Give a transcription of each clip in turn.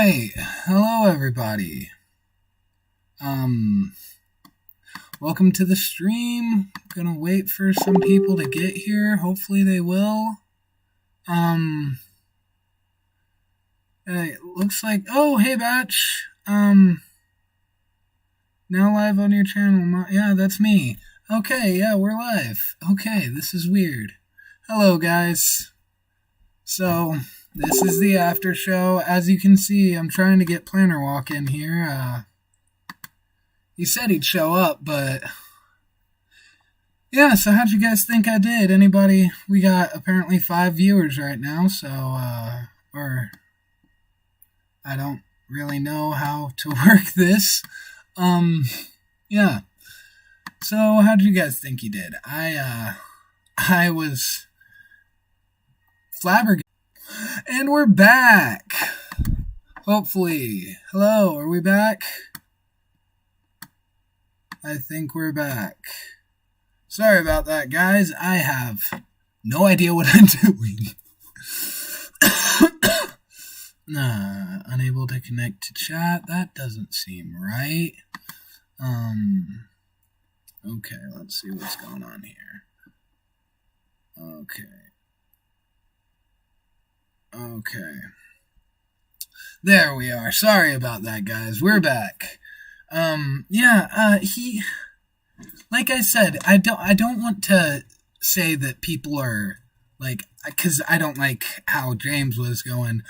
Alright, hello everybody. Welcome to the stream. Gonna wait for some people to get here. Hopefully they will. It looks like, oh, hey Batch. Now live on your channel. Yeah, that's me. Okay, yeah, we're live. Okay, this is weird. Hello guys. So, this is the after show. As you can see, I'm trying to get Planarwalk in here. He said he'd show up, but yeah, so how'd you guys think I did? Anybody? We got apparently 5 viewers right now, so, or I don't really know how to work this. Yeah. So, how'd you guys think he did? I was flabbergasted. And we're back. Hopefully. Hello, are we back? I think we're back. Sorry about that, guys. I have no idea what I'm doing. Unable to connect to chat. That doesn't seem right. Okay, let's see what's going on here. Okay. There we are. Sorry about that, guys. We're back. He, like I said, I don't want to say that people are, like, because I don't like how James was going,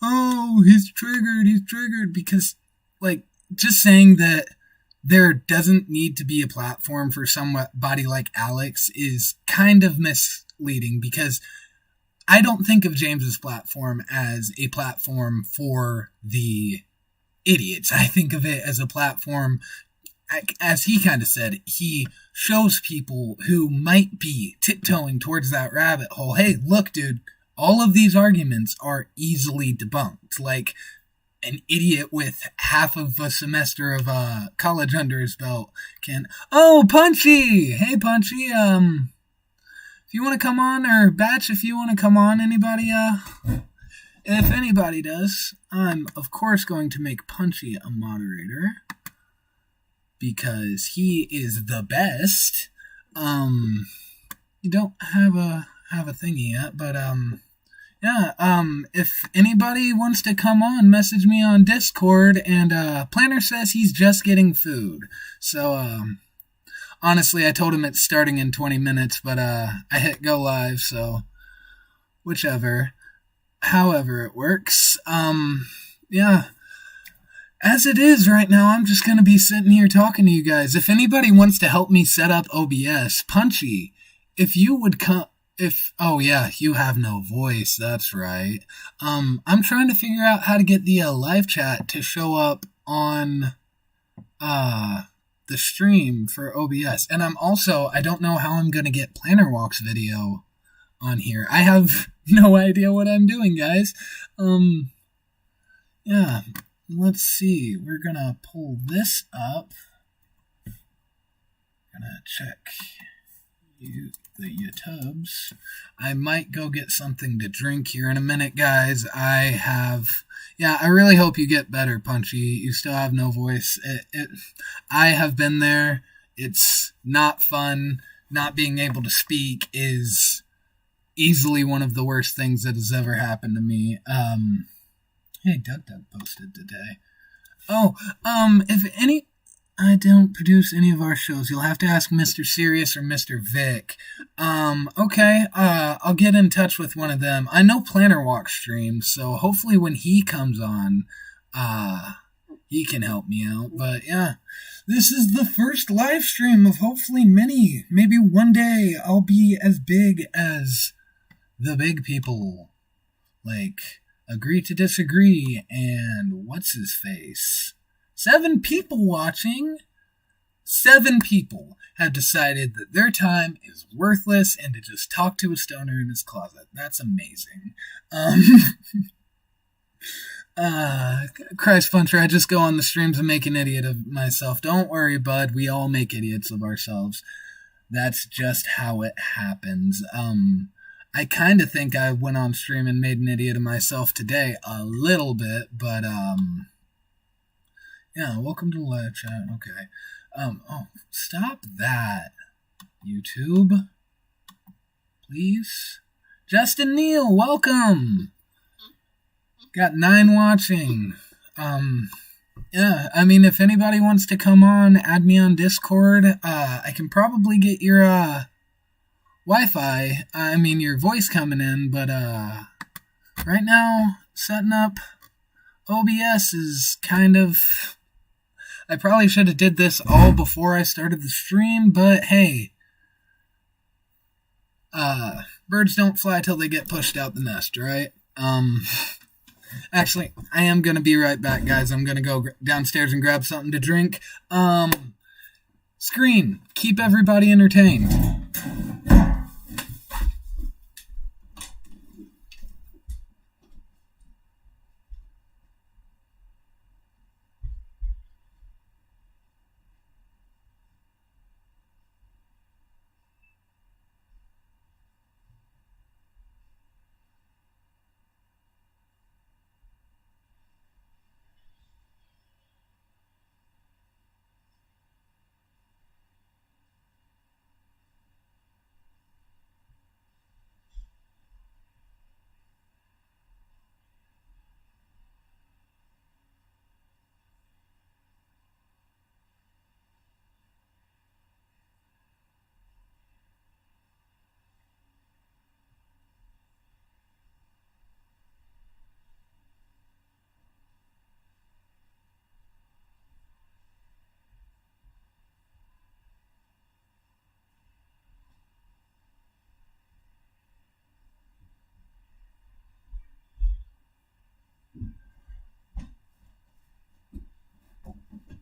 oh, he's triggered, because, like, just saying that there doesn't need to be a platform for somebody like Alex is kind of misleading, because I don't think of James's platform as a platform for the idiots. I think of it as a platform, as he kind of said, he shows people who might be tiptoeing towards that rabbit hole, hey, look, dude, all of these arguments are easily debunked. Like, an idiot with half of a semester of college under his belt can... Oh, Punchy! Hey, Punchy, if you want to come on, or Batch, if you want to come on, anybody, if anybody does, I'm, of course, going to make Punchy a moderator, because he is the best. You don't have a thingy yet, but, if anybody wants to come on, message me on Discord, and, Planner says he's just getting food, so, honestly, I told him it's starting in 20 minutes, but, I hit go live, so, whichever. However it works. As it is right now, I'm just going to be sitting here talking to you guys. If anybody wants to help me set up OBS, Punchy, if you would come... Oh yeah, you have no voice, that's right. I'm trying to figure out how to get the live chat to show up on the stream for OBS. And I don't know how I'm going to get Planarwalk's video on here. I have no idea what I'm doing, guys. Yeah, let's see. We're going to pull this up. Gonna check the YouTubes. I might go get something to drink here in a minute, guys. I really hope you get better, Punchy. You still have no voice. I have been there. It's not fun. Not being able to speak is easily one of the worst things that has ever happened to me. Hey, Doug posted today. I don't produce any of our shows. You'll have to ask Mr. Sirius or Mr. Vic. Okay, I'll get in touch with one of them. I know Planarwalk streams, so hopefully when he comes on, he can help me out. But yeah, this is the first live stream of hopefully many. Maybe one day I'll be as big as the big people. Like, Agree to Disagree and what's his face? 7 people watching. 7 people have decided that their time is worthless and to just talk to a stoner in his closet. That's amazing. Christ Puncher, I just go on the streams and make an idiot of myself. Don't worry, bud. We all make idiots of ourselves. That's just how it happens. I kind of think I went on stream and made an idiot of myself today a little bit, but yeah, welcome to the live chat. Okay. Oh, stop that, YouTube. Please. Justin Neal, welcome. Got 9 watching. Yeah, I mean, if anybody wants to come on, add me on Discord. I can probably get your Wi-Fi. I mean, your voice coming in, but right now, setting up OBS is kind of... I probably should have did this all before I started the stream, but hey, birds don't fly till they get pushed out the nest, right? Actually, I am going to be right back, guys. I'm going to go downstairs and grab something to drink. Screen, keep everybody entertained.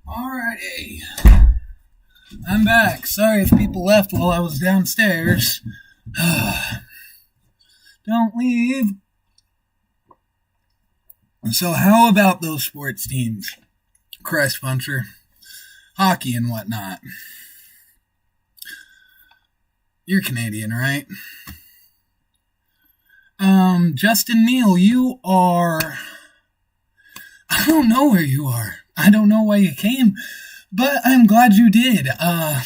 Alrighty. I'm back. Sorry if people left while I was downstairs. Don't leave. So how about those sports teams? Christ puncher. Hockey and whatnot. You're Canadian, right? Justin Neal, you are... I don't know where you are. I don't know why you came, but I'm glad you did. A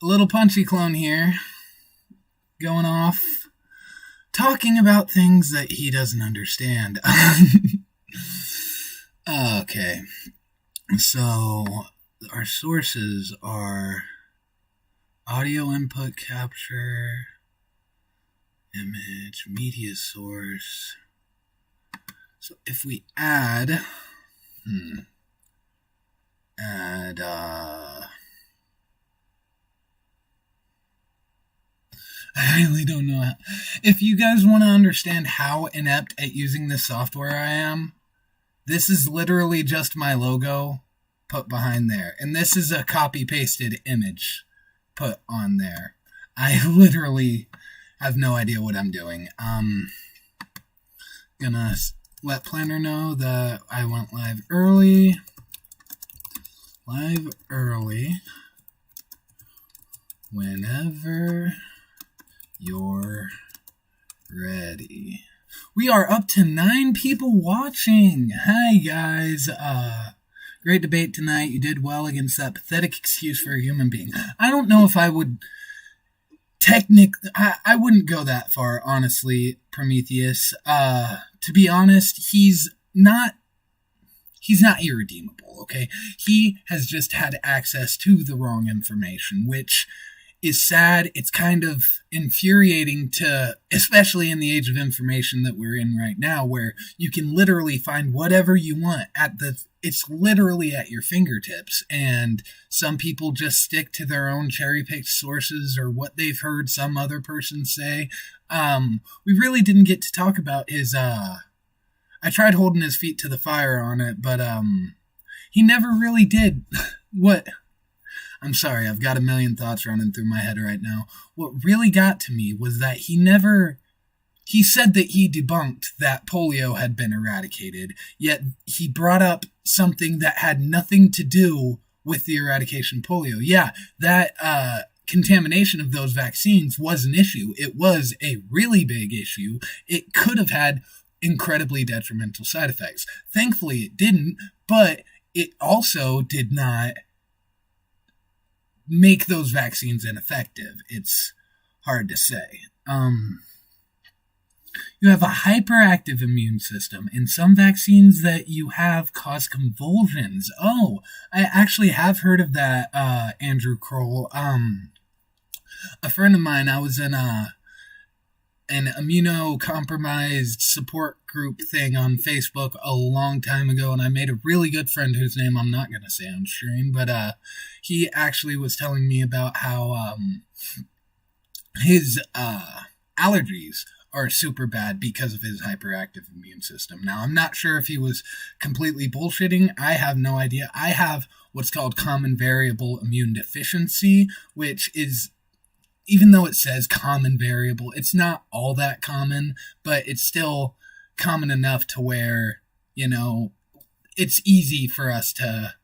little punchy clone here, going off, talking about things that he doesn't understand. Okay, so our sources are audio input capture, image, media source. So if we add, I really don't know how. If you guys want to understand how inept at using this software I am, this is literally just my logo put behind there. And this is a copy-pasted image put on there. I literally have no idea what I'm doing. Gonna let Planner know that I went live early. Live early. Whenever you're ready. We are up to 9 people watching. Hi, guys. Great debate tonight. You did well against that pathetic excuse for a human being. I don't know if I would I wouldn't go that far, honestly, Prometheus. To be honest, he's not irredeemable, okay? He has just had access to the wrong information, which is sad. It's kind of infuriating especially in the age of information that we're in right now, where you can literally find whatever you want it's literally at your fingertips, and some people just stick to their own cherry-picked sources or what they've heard some other person say. We really didn't get to talk about his, I tried holding his feet to the fire on it, but, he never really did what... I'm sorry, I've got a million thoughts running through my head right now. What really got to me was that he said that he debunked that polio had been eradicated, yet he brought up something that had nothing to do with the eradication of polio. Yeah, that contamination of those vaccines was an issue. It was a really big issue. It could have had incredibly detrimental side effects. Thankfully, it didn't, but it also did not make those vaccines ineffective. It's hard to say. You have a hyperactive immune system, and some vaccines that you have cause convulsions. Oh, I actually have heard of that, Andrew Kroll. A friend of mine, I was in an immunocompromised support group thing on Facebook a long time ago, and I made a really good friend whose name I'm not going to say on stream, but he actually was telling me about how his allergies are super bad because of his hyperactive immune system. Now, I'm not sure if he was completely bullshitting. I have no idea. I have what's called common variable immune deficiency, which is, even though it says common variable, it's not all that common, but it's still common enough to where, it's easy for us to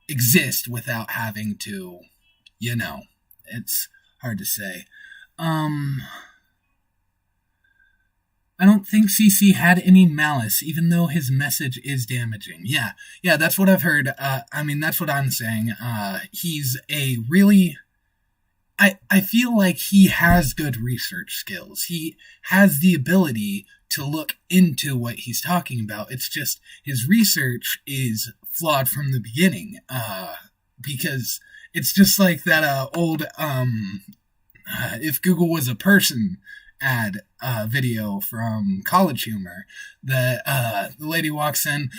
exist without having to, it's hard to say. I don't think CC had any malice, even though his message is damaging. Yeah, that's what I've heard. That's what I'm saying. He's a really... I feel like he has good research skills. He has the ability to look into what he's talking about. It's just his research is flawed from the beginning. Because it's just like that old If Google Was a Person ad video from College Humor. The lady walks in,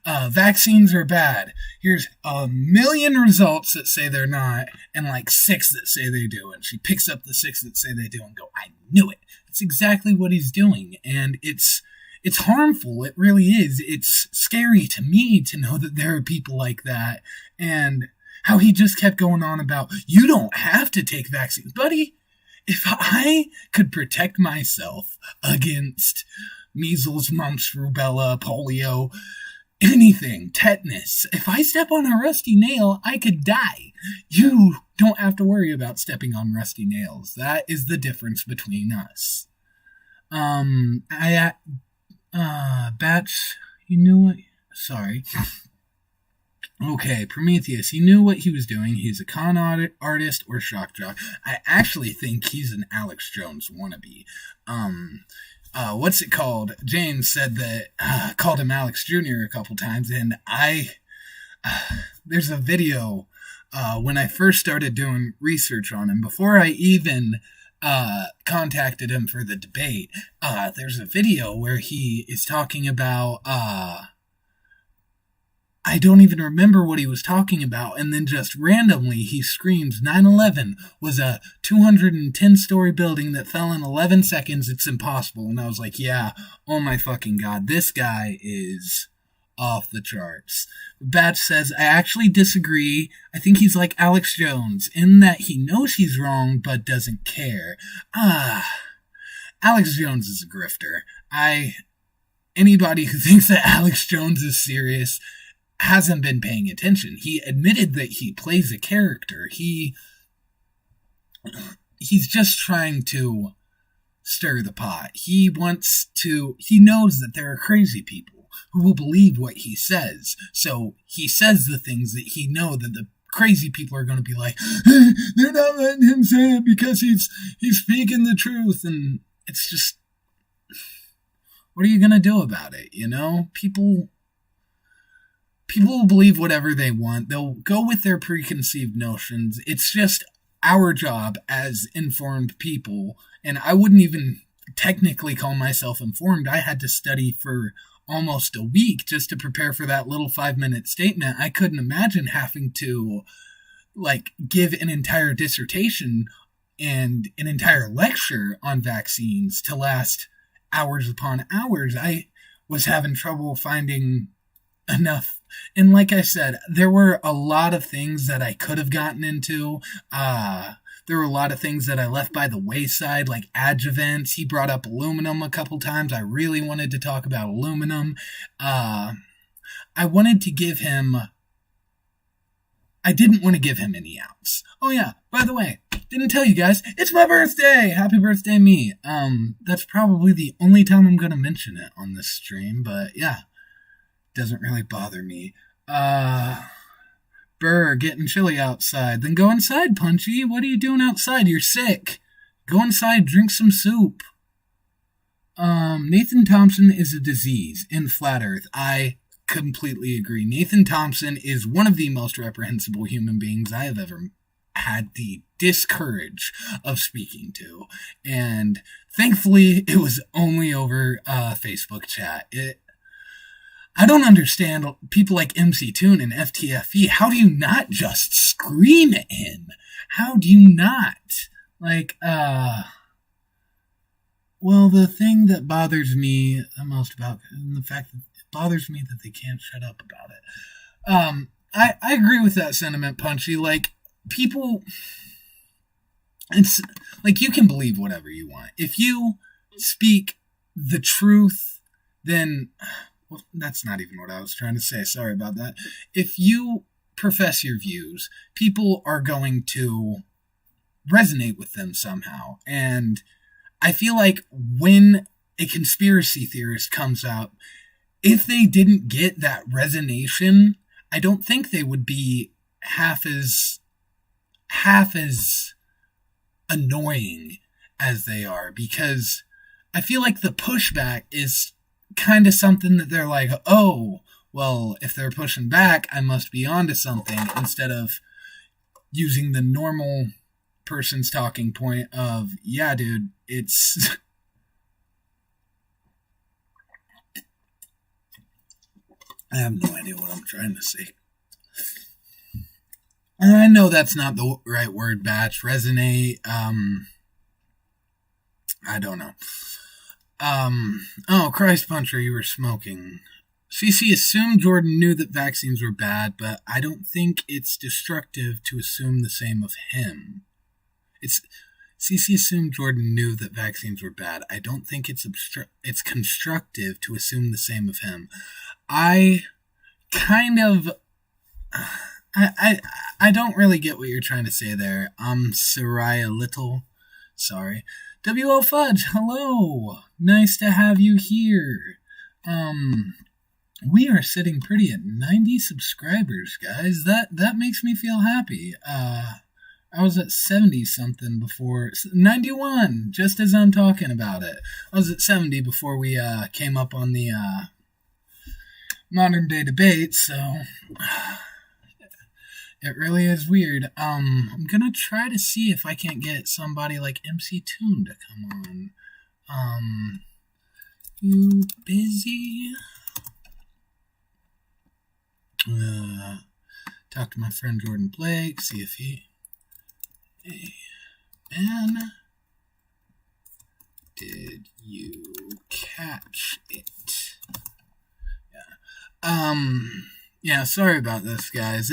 vaccines are bad. Here's 1 million results that say they're not, and like 6 that say they do. And she picks up the 6 that say they do and go, I knew it. It's exactly what he's doing. And it's harmful. It really is. It's scary to me to know that there are people like that. And how he just kept going on about, you don't have to take vaccines. Buddy, if I could protect myself against measles, mumps, rubella, polio, anything, tetanus, if I step on a rusty nail, I could die. You don't have to worry about stepping on rusty nails. That is the difference between us. Bats, you knew what? Sorry. Okay, Prometheus, he knew what he was doing. He's a con artist or shock jock. I actually think he's an Alex Jones wannabe. What's it called? James said that, called him Alex Jr. a couple times, and there's a video, when I first started doing research on him, before I even contacted him for the debate, there's a video where he is talking about, I don't even remember what he was talking about, and then just randomly he screams, 9/11 was a 210-story building that fell in 11 seconds, it's impossible. And I was like, yeah, oh my fucking god, this guy is off the charts. Batch says, I actually disagree. I think he's like Alex Jones, in that he knows he's wrong, but doesn't care. Alex Jones is a grifter. Anybody who thinks that Alex Jones is serious hasn't been paying attention. He admitted that he plays a character. He's just trying to stir the pot. He knows that there are crazy people who will believe what he says. So he says the things that he knows that the crazy people are going to be like, they're not letting him say it because he's speaking the truth. And it's just, what are you going to do about it? People will believe whatever they want. They'll go with their preconceived notions. It's just our job as informed people, and I wouldn't even technically call myself informed. I had to study for almost a week just to prepare for that little 5-minute statement. I couldn't imagine having to, give an entire dissertation and an entire lecture on vaccines to last hours upon hours. I was having trouble finding enough. And like I said, there were a lot of things that I could have gotten into. There were a lot of things that I left by the wayside, like adjuvants. He brought up aluminum a couple times. I really wanted to talk about aluminum. I wanted to give him I didn't want to give him any outs. Oh yeah, by the way, didn't tell you guys, it's my birthday! Happy birthday, me. That's probably the only time I'm gonna mention it on this stream, but yeah, doesn't really bother me. Burr, getting chilly outside. Then go inside, Punchy. What are you doing outside? You're sick. Go inside, drink some soup. Nathan Thompson is a disease in Flat Earth. I completely agree. Nathan Thompson is one of the most reprehensible human beings I have ever had the discourage of speaking to. And thankfully, it was only over Facebook chat. I don't understand people like MC Toon and FTFE. How do you not just scream at him? How do you not? Well, the thing that bothers me the most about the fact that it bothers me that they can't shut up about it. I agree with that sentiment, Punchy. People, it's like you can believe whatever you want. If you speak the truth, then... Well, that's not even what I was trying to say. Sorry about that. If you profess your views, people are going to resonate with them somehow. And I feel like when a conspiracy theorist comes out, if they didn't get that resonation, I don't think they would be half as annoying as they are, because I feel like the pushback is kind of something that they're like, oh, well, if they're pushing back, I must be onto something, instead of using the normal person's talking point of, yeah, dude, it's... I have no idea what I'm trying to say. I know that's not the right word, Batch. Resonate, I don't know. Oh, Christ Puncher, you were smoking. CC assumed Jordan knew that vaccines were bad, but I don't think it's destructive to assume the same of him. CC assumed Jordan knew that vaccines were bad. I don't think it's constructive to assume the same of him. I kind of... I don't really get what you're trying to say there. I'm Soraya Little. Sorry. WO Fudge, hello! Nice to have you here. We are sitting pretty at 90 subscribers, guys. That makes me feel happy. I was at 70-something before... 91, just as I'm talking about it. I was at 70 before we came up on the modern day debate, so... It really is weird. I'm gonna try to see if I can't get somebody like MC Toon to come on. You busy? Talk to my friend Jordan Blake, see if he... Hey, man, did you catch it? Yeah, sorry about this, guys.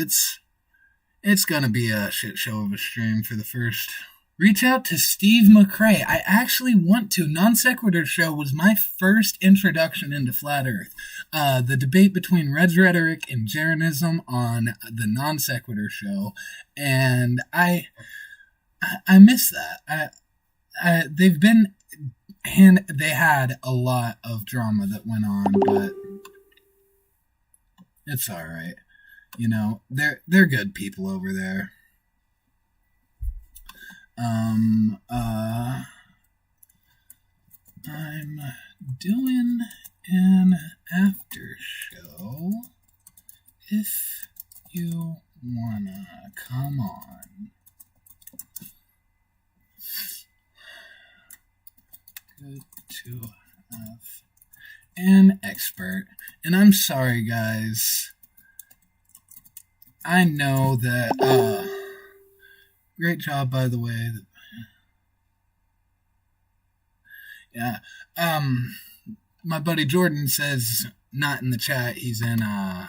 It's gonna be a shit show of a stream for the first. Reach out to Steve McRae. I actually want to. Non Sequitur Show was my first introduction into Flat Earth. The debate between Red's Rhetoric and Jeranism on the Non Sequitur Show. And I miss that. They had a lot of drama that went on, but it's alright. You know, they're good people over there. I'm doing an after show if you wanna come on. Good to have an expert. And I'm sorry, guys. I know that, great job, by the way. Yeah, my buddy Jordan says, not in the chat, he's in, on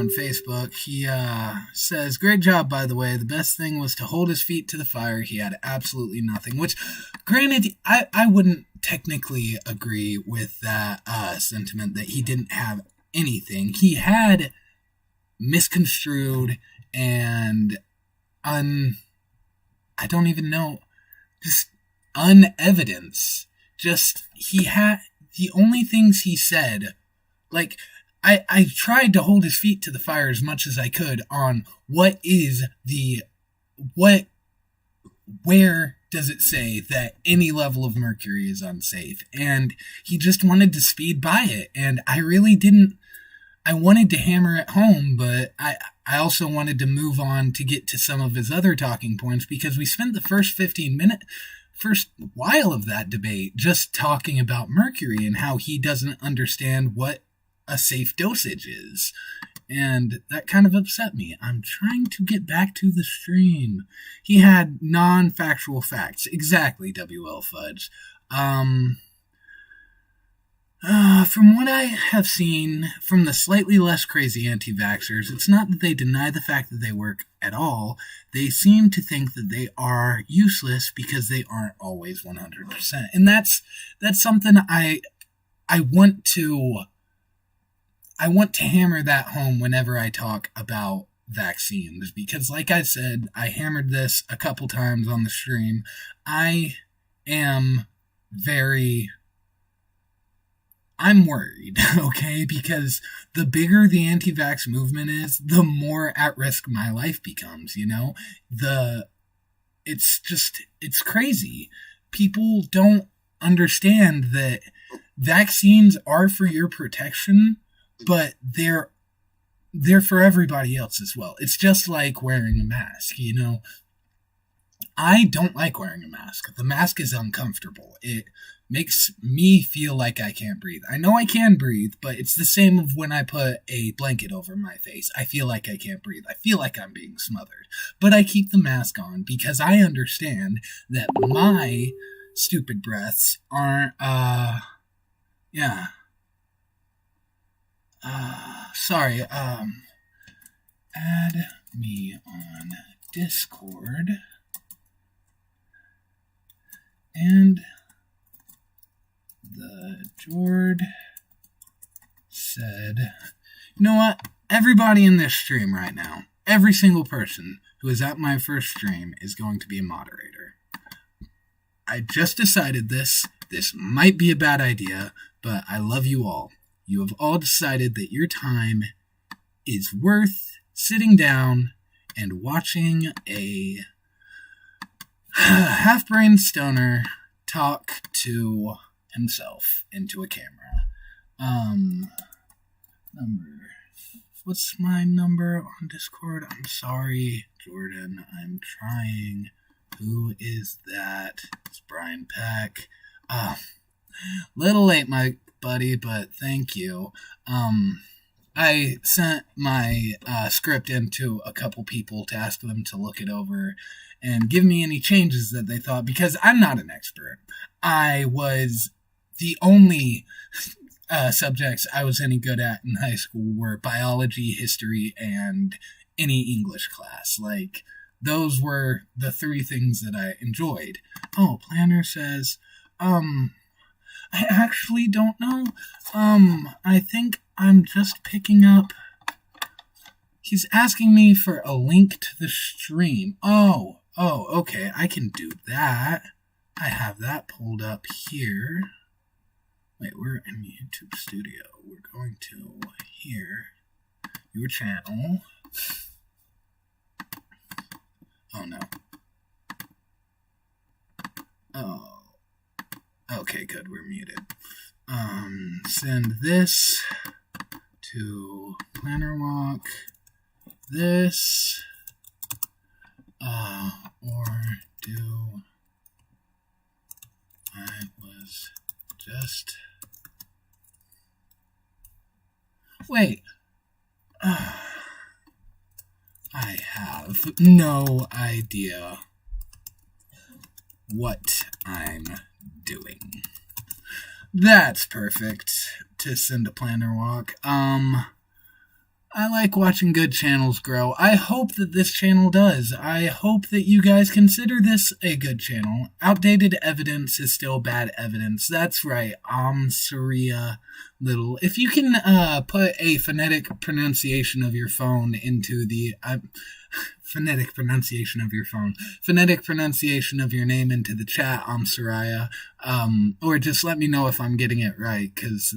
Facebook, he, says, great job, by the way, the best thing was to hold his feet to the fire, he had absolutely nothing, which, granted, I wouldn't technically agree with that, sentiment that he didn't have anything. He had misconstrued and I don't even know, just unevidence. Just, the only things he said, like, I tried to hold his feet to the fire as much as I could on where does it say that any level of mercury is unsafe? And he just wanted to speed by it. And I really didn't. I wanted to hammer it home, but I also wanted to move on to get to some of his other talking points, because we spent the first while of that debate just talking about mercury and how he doesn't understand what a safe dosage is. And that kind of upset me. I'm trying to get back to the stream. He had non-factual facts. Exactly, WL Fudge. From what I have seen from the slightly less crazy anti-vaxxers, it's not that they deny the fact that they work at all. They seem to think that they are useless because they aren't always 100%. And that's something I want to hammer that home whenever I talk about vaccines, because like I said, I hammered this a couple times on the stream. I'm worried, okay? Because the bigger the anti-vax movement is, the more at risk my life becomes, you know? It's crazy. People don't understand that vaccines are for your protection, but they're for everybody else as well. It's just like wearing a mask, you know? I don't like wearing a mask. The mask is uncomfortable. It makes me feel like I can't breathe. I know I can breathe, but it's the same of when I put a blanket over my face. I feel like I can't breathe. I feel like I'm being smothered. But I keep the mask on because I understand that my stupid breaths aren't, sorry, add me on Discord, and the Jord said, you know what, everybody in this stream right now, every single person who is at my first stream is going to be a moderator. I just decided this might be a bad idea, but I love you all. You have all decided that your time is worth sitting down and watching a half-brained stoner talk to himself into a camera. What's my number on Discord? I'm sorry, Jordan, I'm trying. Who is that? It's Brian Peck. Little late, my buddy, but thank you. I sent my script in to a couple people to ask them to look it over and give me any changes that they thought, because I'm not an expert. I was the only subjects I was any good at in high school were biology, history, and any English class. Like, those were the three things that I enjoyed. Oh, Planner says, I actually don't know. I think I'm just picking up. He's asking me for a link to the stream. Oh, okay, I can do that. I have that pulled up here. Wait, we're in YouTube Studio. We're going to here. Your channel. Oh, no. Oh. Okay, good, we're muted. Send this to Planarwalk. This, or do I was just... Wait. I have no idea what I'm doing. That's perfect to send a Planarwalk. I like watching good channels grow. I hope that this channel does. I hope that you guys consider this a good channel. Outdated evidence is still bad evidence. That's right. Saria Little. If you can put a phonetic pronunciation of your phone into the phonetic pronunciation of your phone, phonetic pronunciation of your name into the chat, Soraya, or just let me know if I'm getting it right, because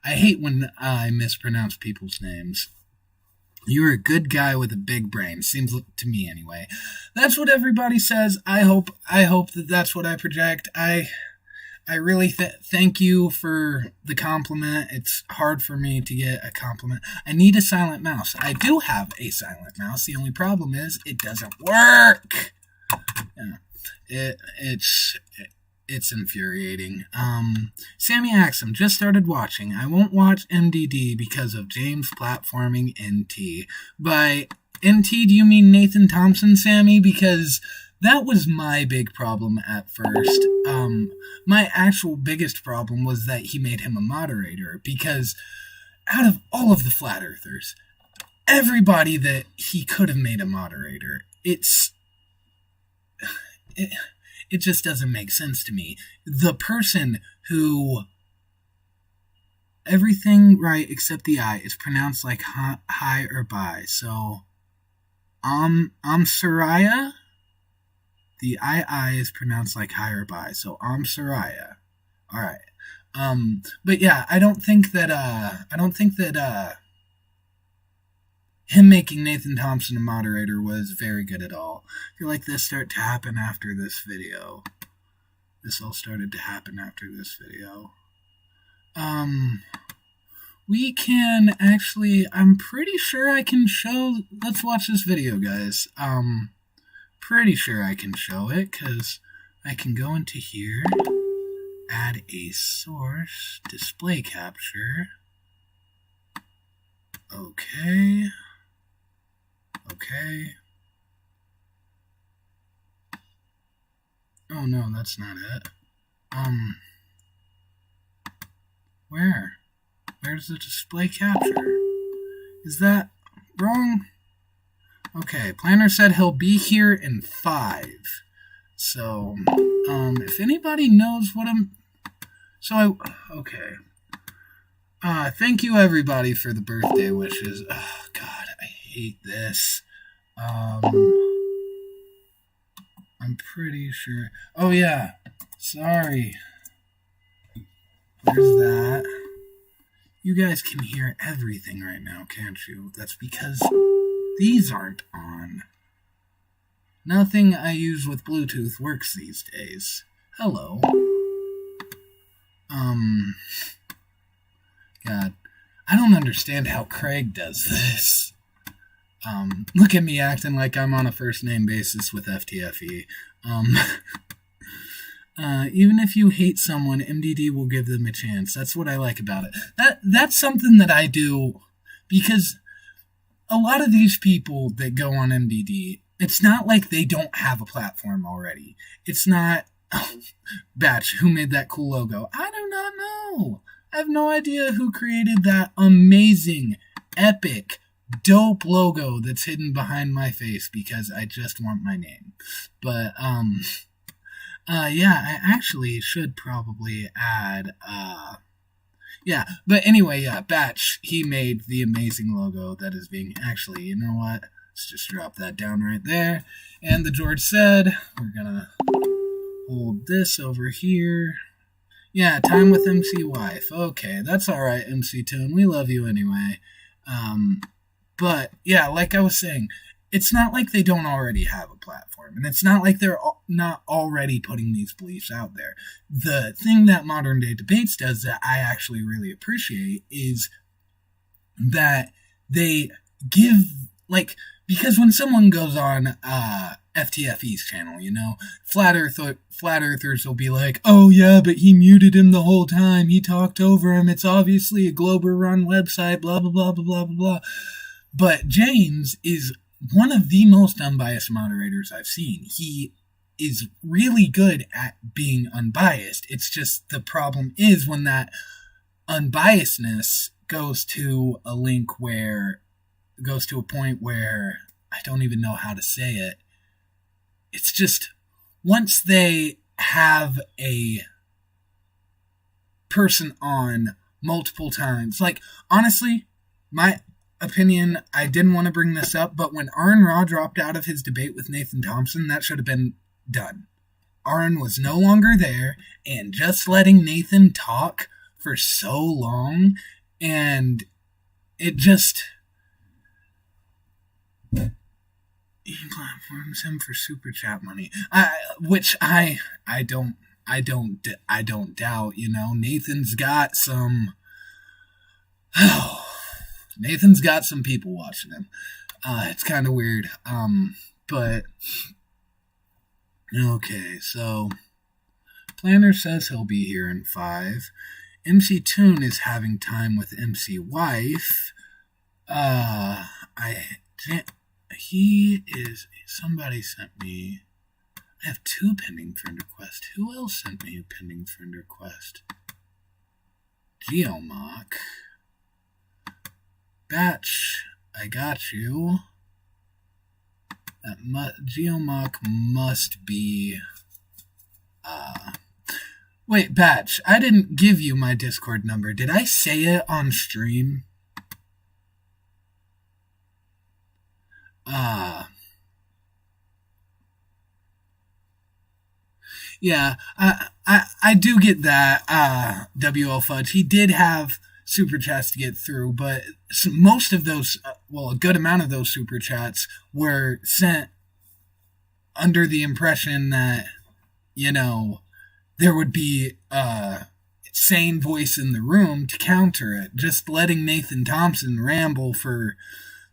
I hate when I mispronounce people's names. You're a good guy with a big brain. Seems to me anyway. That's what everybody says. I hope that that's what I project. I really thank you for the compliment. It's hard for me to get a compliment. I need a silent mouse. I do have a silent mouse. The only problem is it doesn't work. Yeah. It's infuriating. Sammy Axum just started watching. I won't watch MDD because of James platforming NT. By NT, do you mean Nathan Thompson, Sammy? Because that was my big problem at first. My actual biggest problem was that he made him a moderator, because out of all of the flat earthers, everybody that he could have made a moderator, it just doesn't make sense to me. The person who everything right except the I is pronounced like hi or bye. So, Soraya. The I is pronounced like hi or bye. So, Soraya. All right. But yeah, I don't think that him making Nathan Thompson a moderator was very good at all. I feel like this started to happen after this video. This all started to happen after this video. We can actually, I'm pretty sure I can show, let's watch this video, guys. Pretty sure I can show it, because I can go into here, add a source, display capture. Okay. Oh no, that's not it. Where's the display capture? Is that wrong? Okay, Planner said he'll be here in 5. So, if anybody knows what okay. Thank you everybody for the birthday wishes. Oh god, I hate this. I'm pretty sure. Oh yeah, sorry. There's that. You guys can hear everything right now, can't you? That's because these aren't on. Nothing I use with Bluetooth works these days. Hello. God, I don't understand how Craig does this. Look at me acting like I'm on a first name basis with FTFE. Even if you hate someone, MDD will give them a chance. That's what I like about it. That's something that I do, because a lot of these people that go on MDD, it's not like they don't have a platform already. It's not, Batch, who made that cool logo? I do not know. I have no idea who created that amazing, epic, dope logo that's hidden behind my face, because I just want my name. But, yeah, I actually should probably add, yeah, but anyway, yeah, Batch, he made the amazing logo that is being, actually, you know what, let's just drop that down right there, and the George said, we're gonna hold this over here, yeah, time with MC Wife, okay, that's alright, MC Toon, we love you anyway, but, yeah, like I was saying, it's not like they don't already have a platform, and it's not like they're not already putting these beliefs out there. The thing that Modern Day Debates does that I actually really appreciate is that they give, like, because when someone goes on FTFE's channel, you know, flat earthers will be like, oh yeah, but he muted him the whole time, he talked over him, it's obviously a Glober-run website, blah, blah, blah, blah, blah, blah, blah. But James is one of the most unbiased moderators I've seen. He is really good at being unbiased. It's just the problem is when that unbiasedness goes to a point where I don't even know how to say it. It's just once they have a person on multiple times, like honestly, my opinion, I didn't want to bring this up, but when Aaron Raw dropped out of his debate with Nathan Thompson, that should have been done. Aaron was no longer there, and just letting Nathan talk for so long, and it just... He platforms him for super chat money, which I don't doubt. You know, Nathan's got some people watching him. It's kind of weird. But okay. So Planner says he'll be here in 5. MC Toon is having time with MC Wife. Somebody sent me, I have 2 pending friend requests. Who else sent me a pending friend request? Geomock. Batch, I got you. Geomock must be, wait, Batch, I didn't give you my Discord number. Did I say it on stream? Yeah, I do get that, WL Fudge. He did have super chats to get through, but most of those, a good amount of those super chats were sent under the impression that, there would be a sane voice in the room to counter it. Just letting Nathan Thompson ramble for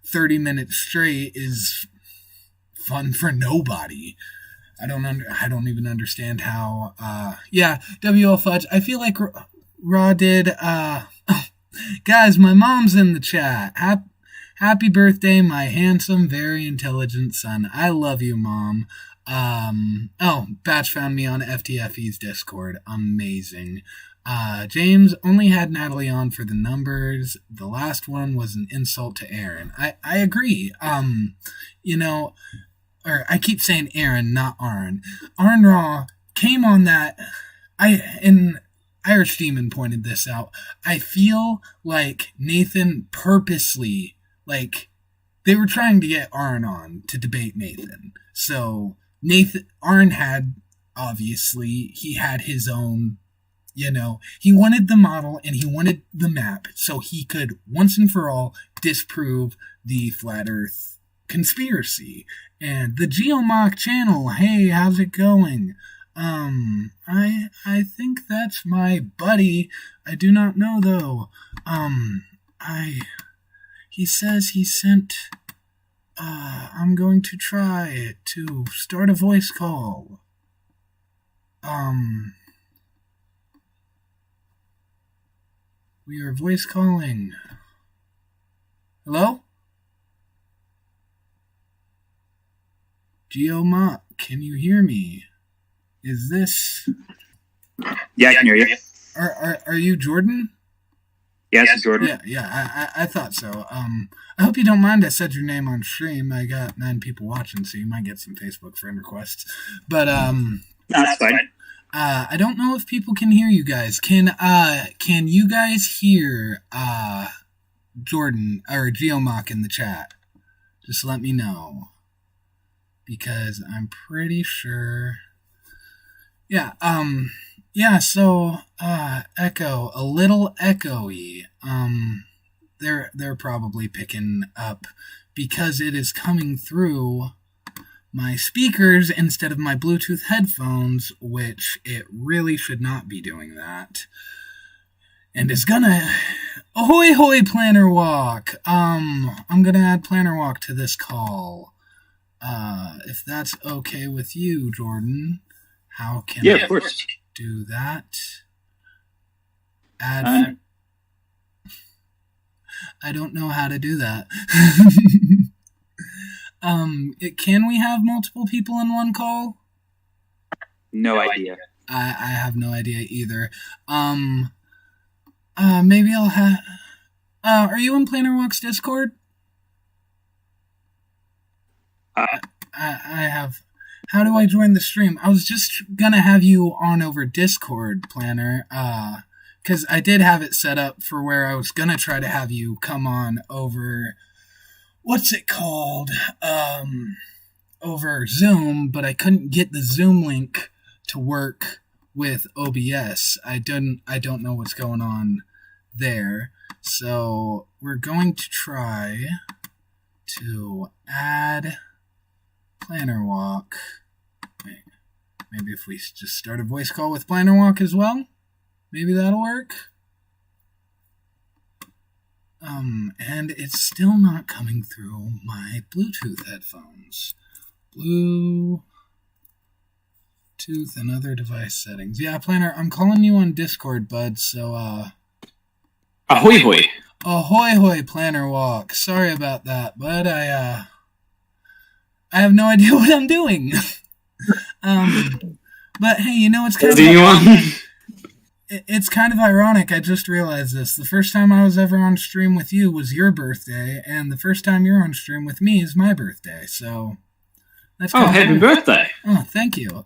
30 minutes straight is fun for nobody. I don't even understand how. WL Fudge. I feel like Raw did. Guys, my mom's in the chat. Happy birthday, my handsome, very intelligent son. I love you, Mom. Batch found me on FTFE's Discord. Amazing. James only had Natalie on for the numbers. The last one was an insult to Aaron. I agree. Or I keep saying Aaron, not Aaron. Aaron Raw came on that. Irish Demon pointed this out. I feel like Nathan purposely, they were trying to get Aaron on to debate Nathan. So Aaron had, obviously, he had his own, he wanted the model and he wanted the map so he could once and for all disprove the Flat Earth conspiracy. And the Geomock channel, hey, how's it going? I think that's my buddy. I do not know though. He says he sent, I'm going to try to start a voice call. We are voice calling. Hello? Geomock, can you hear me? Is this... Yeah, I can hear you. Are you Jordan? Yes, it's Jordan. Yeah, I thought so. I hope you don't mind I said your name on stream. I got 9 people watching, so you might get some Facebook friend requests. But, no, that's fine. I don't know if people can hear you guys. Can you guys hear, Jordan, or Geomock in the chat? Just let me know. Because I'm pretty sure... so, echo, a little echoey. They're probably picking up because it is coming through my speakers instead of my Bluetooth headphones, which it really should not be doing that. And is gonna... Ahoy hoy Planarwalk! I'm gonna add Planarwalk to this call. If that's okay with you, Jordan, how can I of course. do that? I don't know how to do that. Can we have multiple people in one call? No idea. I have no idea either. Maybe I'll have... Are you in Planarwalk's Discord? I have. How do I join the stream? I was just gonna have you on over Discord, Planner. Because I did have it set up for where I was gonna try to have you come on over. What's it called? Over Zoom, but I couldn't get the Zoom link to work with OBS. I don't know what's going on there. So we're going to try to add Planarwalk. Wait, maybe if we just start a voice call with Planarwalk as well, maybe that'll work. And it's still not coming through my Bluetooth headphones. Bluetooth and other device settings. Yeah, Planner, I'm calling you on Discord, bud, so, Ahoy hoy. Ahoy hoy, Planarwalk. Sorry about that, bud. I have no idea what I'm doing. But hey, you know, it's kind of ironic. I just realized this. The first time I was ever on stream with you was your birthday, and the first time you're on stream with me is my birthday, so that's happy birthday. Oh, thank you.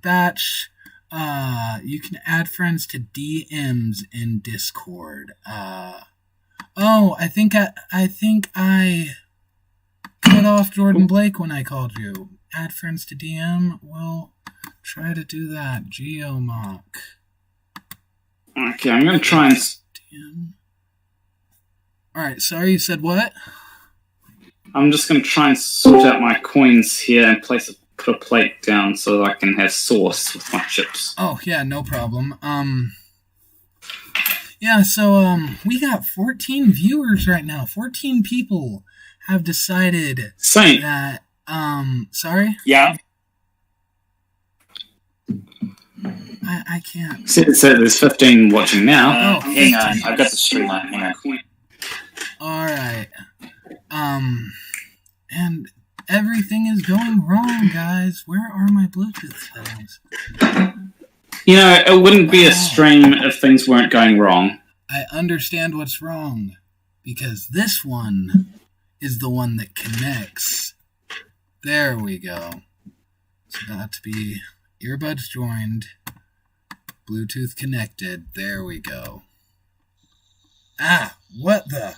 Batch, you can add friends to DMs in Discord. I think I cut off Jordan Blake when I called you. Add friends to DM. We'll try to do that. Geomock. Okay, I'm going to try and... DM. Alright, sorry, you said what? I'm just going to try and sort out my coins here and put a plate down so that I can have sauce with my chips. Oh, yeah, no problem. Yeah, so, we got 14 viewers right now. 14 people have decided that, sorry? Yeah. I can't. So there's 15 watching now. Hang on, I've got the stream on. Hang on. Alright. And everything is going wrong, guys. Where are my Bluetooth settings? You know, it wouldn't be a stream if things weren't going wrong. I understand what's wrong. Because this one is the one that connects. There we go. It's about to be earbuds joined. Bluetooth connected. There we go. Ah, what the...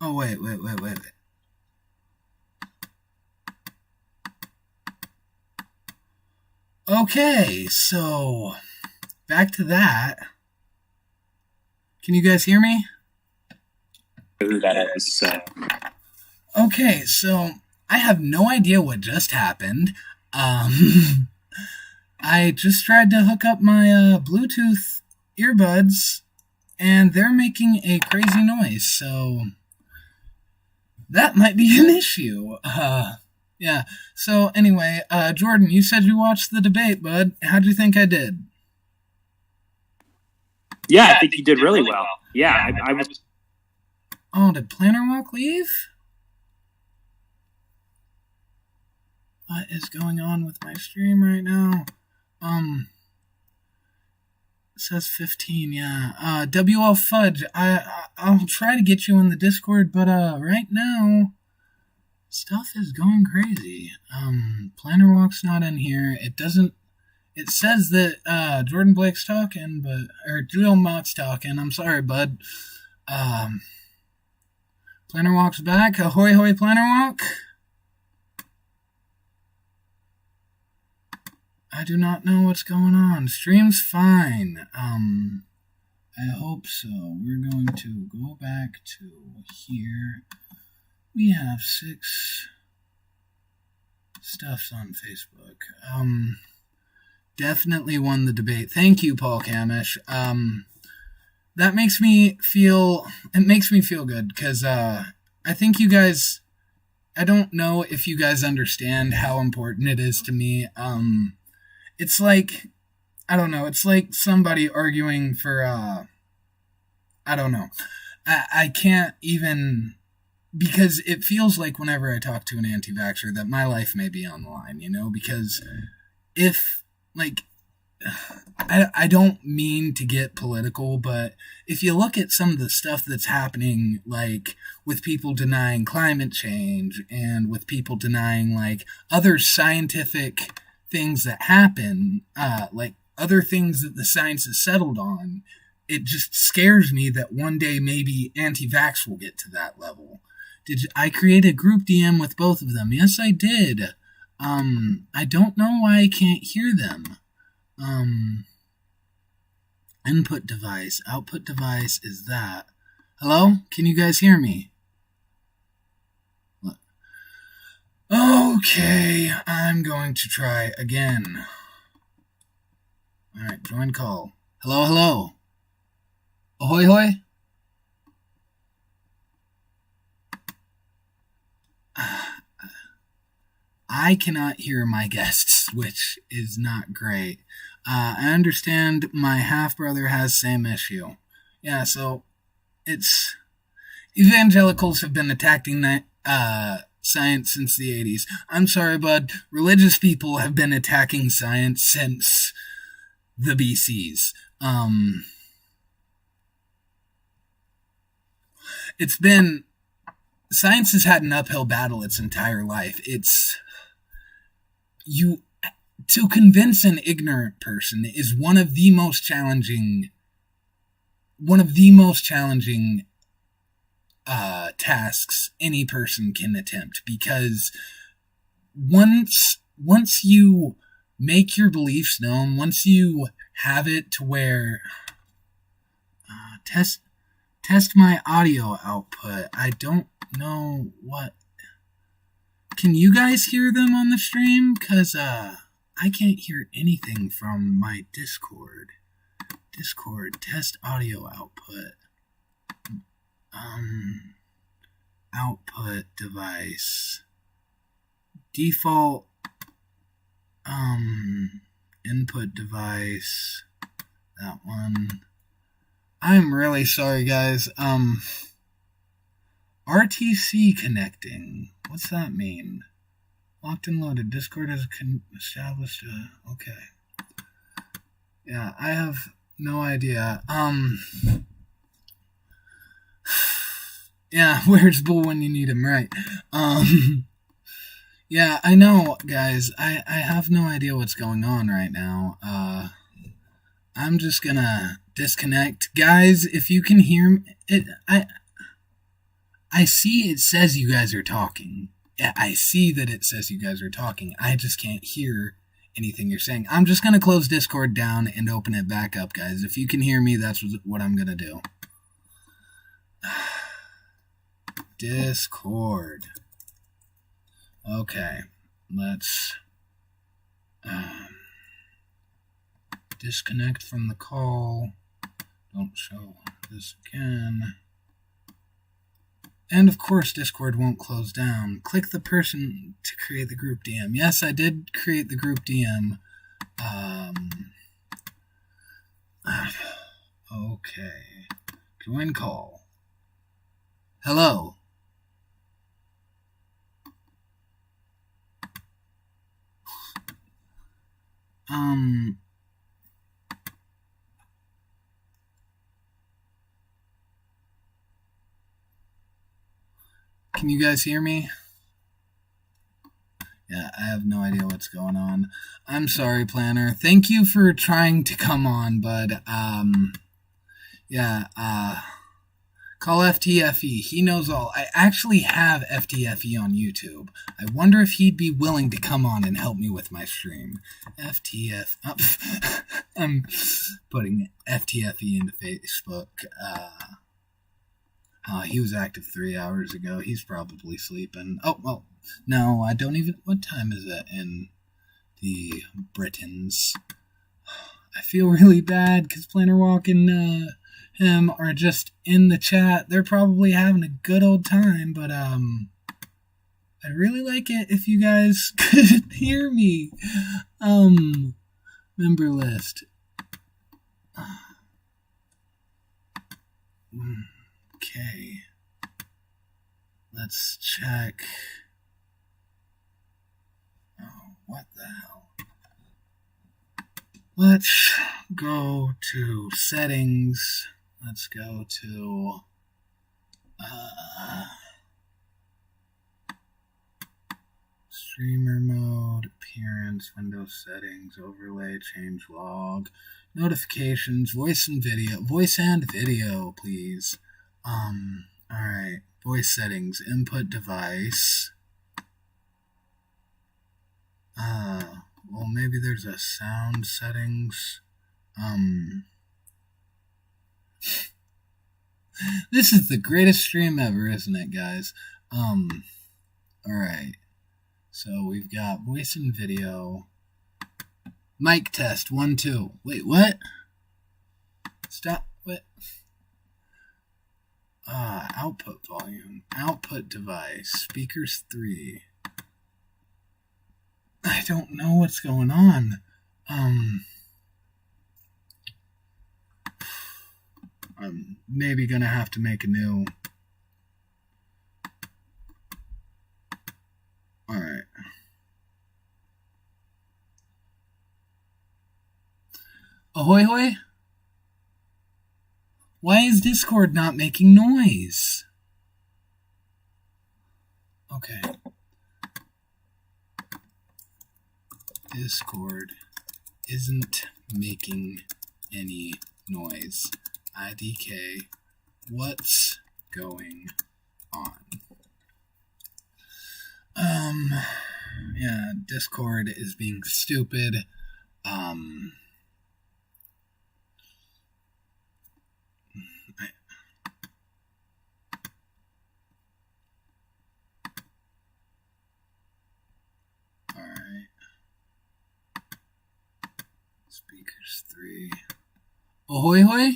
Oh, wait. Okay, so back to that. Can you guys hear me? Who that is. Okay, so I have no idea what just happened. I just tried to hook up my Bluetooth earbuds, and they're making a crazy noise, so that might be an issue. Yeah, so anyway, Jordan, you said you watched the debate, bud. How'd you think I did? Yeah, I think you did really well. Yeah, I was... Oh, did Planarwalk leave? What is going on with my stream right now? It says 15, yeah. WL Fudge, I'll try to get you in the Discord, but right now, stuff is going crazy. Planarwalk's not in here. It says that Jordan Blake's talking, or Joel Mott's talking. I'm sorry, bud. Planarwalk's back. Ahoy hoy, Planarwalk. I do not know what's going on. Stream's fine. I hope so. We're going to go back to here. We have 6 stuffs on Facebook. Definitely won the debate. Thank you, Paul Kamish. That makes me feel good, because I think you guys, I don't know if you guys understand how important it is to me. It's like, I don't know, it's like somebody arguing for, I don't know. I can't even, because it feels like whenever I talk to an anti-vaxxer that my life may be on the line, because if, like, I don't mean to get political, but if you look at some of the stuff that's happening, like with people denying climate change and with people denying like other scientific things that happen, like other things that the science has settled on, it just scares me that one day maybe anti-vax will get to that level. I create a group DM with both of them? Yes, I did. I don't know why I can't hear them. Input device, output device is that. Hello? Can you guys hear me? Okay, I'm going to try again. Alright, join call. Hello, hello. Ahoy, hoy. I cannot hear my guests, which is not great. I understand my half-brother has same issue. Yeah, so it's... Evangelicals have been attacking science since the 80s. I'm sorry, bud. Religious people have been attacking science since the BCs. It's been... Science has had an uphill battle its entire life. To convince an ignorant person is one of the most challenging tasks any person can attempt, because once you make your beliefs known, once you have it to where test my audio output. I don't know what. Can you guys hear them on the stream? Because I can't hear anything from my Discord. Discord, test audio output. Output device. Default input device. That one. I'm really sorry, guys. RTC connecting. What's that mean? Locked and loaded. Discord has established okay. Yeah, I have no idea. Yeah, where's Bull when you need him, right? Yeah, I know, guys. I have no idea what's going on right now. I'm just gonna disconnect. Guys, if you can hear it, I see it says you guys are talking. Yeah, I see that it says you guys are talking. I just can't hear anything you're saying. I'm just going to close Discord down and open it back up, guys. If you can hear me, that's what I'm going to do. Discord. Okay. Let's disconnect from the call. Don't show this again. And of course, Discord won't close down. Click the person to create the group DM. Yes, I did create the group DM. Okay. Join call. Hello. Can you guys hear me? Yeah, I have no idea what's going on. I'm sorry, Planner. Thank you for trying to come on, but, yeah, call FTFE. He knows all. I actually have FTFE on YouTube. I wonder if he'd be willing to come on and help me with my stream. FTF. I'm putting FTFE into Facebook. He was active 3 hours ago. He's probably sleeping. Oh, well, no, I don't even... What time is it in the Britons? I feel really bad because Planarwalk and him are just in the chat. They're probably having a good old time, but I'd really like it if you guys could hear me. Member list. Okay. Let's check. Oh, what the hell? Let's go to settings. Let's go to streamer mode, appearance, Windows settings, overlay, change log, notifications, voice and video, please. Alright, voice settings, input device. Well, maybe there's a sound settings. This is the greatest stream ever, isn't it, guys? Alright. So we've got voice and video. Mic test, 1, 2. Wait, what? Stop, what? Output volume. Output device. Speakers 3. I don't know what's going on. I'm maybe gonna have to make a new. Alright. Ahoy hoy? Why is Discord not making noise? Okay. Discord isn't making any noise. IDK, what's going on? Yeah, Discord is being stupid. Alright. Speakers 3. Ahoy hoy?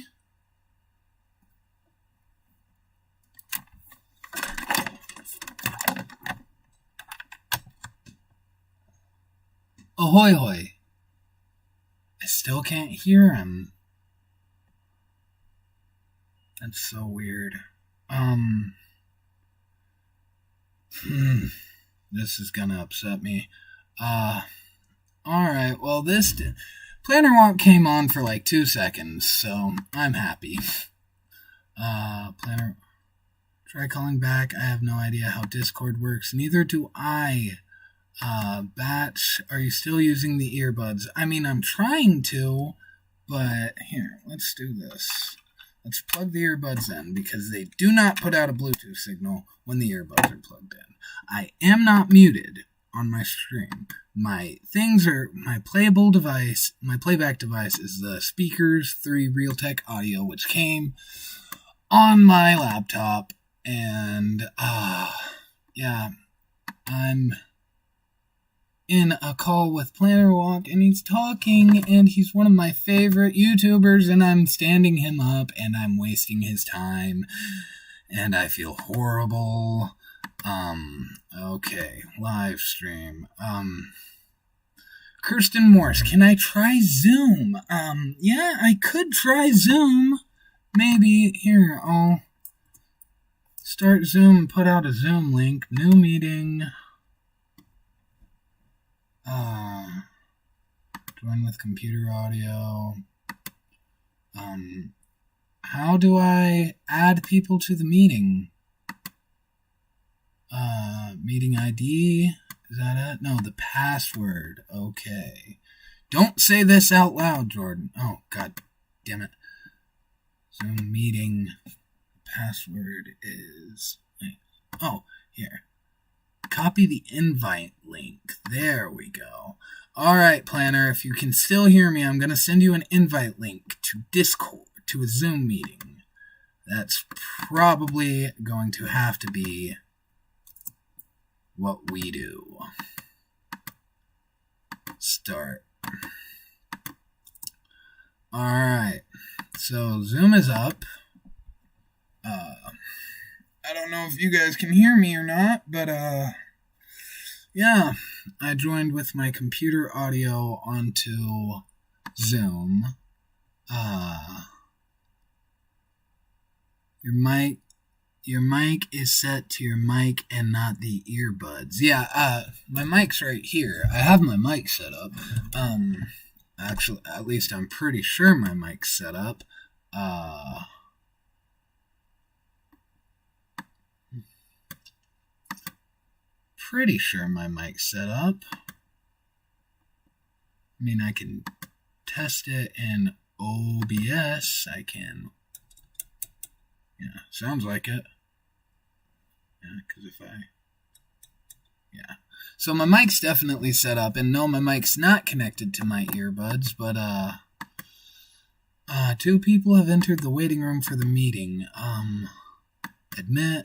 Ahoy hoy. I still can't hear him. That's so weird. This is gonna upset me. Alright, well this Planarwalk came on for like 2 seconds, so I'm happy. Try calling back. I have no idea how Discord works. Neither do I. Batch, are you still using the earbuds? I mean, I'm trying to, but here, let's do this. Let's plug the earbuds in, because they do not put out a Bluetooth signal when the earbuds are plugged in. I am not muted on my stream. My playable device, my playback device is the Speakers 3 Realtek Audio, which came on my laptop, and, yeah, I'm in a call with Planarwalk, and he's talking, and he's one of my favorite YouTubers, and I'm standing him up, and I'm wasting his time, and I feel horrible. Okay, live stream. Kirsten Morse, can I try Zoom? Yeah, I could try Zoom. Maybe, here, I'll start Zoom and put out a Zoom link. New meeting. Join with computer audio. How do I add people to the meeting? Meeting ID. Is that it? No, the password. Okay. Don't say this out loud, Jordan. Oh, god damn it. Zoom meeting. Password is... Oh, here. Copy the invite link. There we go. Alright, Planner, if you can still hear me, I'm going to send you an invite link to Discord, to a Zoom meeting. That's probably going to have to be what we do. Start. Alright, so Zoom is up. I don't know if you guys can hear me or not, but yeah, I joined with my computer audio onto Zoom. Your mic Your mic is set to your mic and not the earbuds. Yeah, my mic's right here. I have my mic set up. Actually, at least I'm pretty sure my mic's set up. Pretty sure my mic's set up. I mean, I can test it in OBS. I can. Yeah, sounds like it. Yeah, because if I. Yeah. So my mic's definitely set up, and no, my mic's not connected to my earbuds, but, 2 people have entered the waiting room for the meeting. Admit.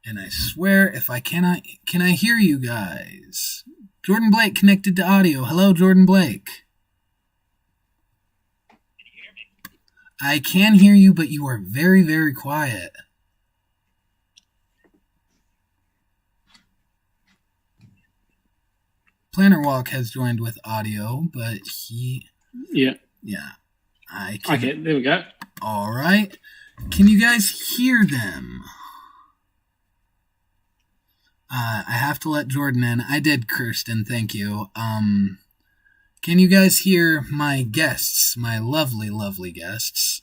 And I swear, if I cannot, can I hear you guys? Jordan Blake connected to audio. Hello, Jordan Blake. I can hear you, but you are very, very quiet. Planarwalk has joined with audio, but he... Yeah. I can... Okay, there we go. All right. Can you guys hear them? I have to let Jordan in. I did, Kirsten. Thank you. Can you guys hear my guests? My lovely, lovely guests.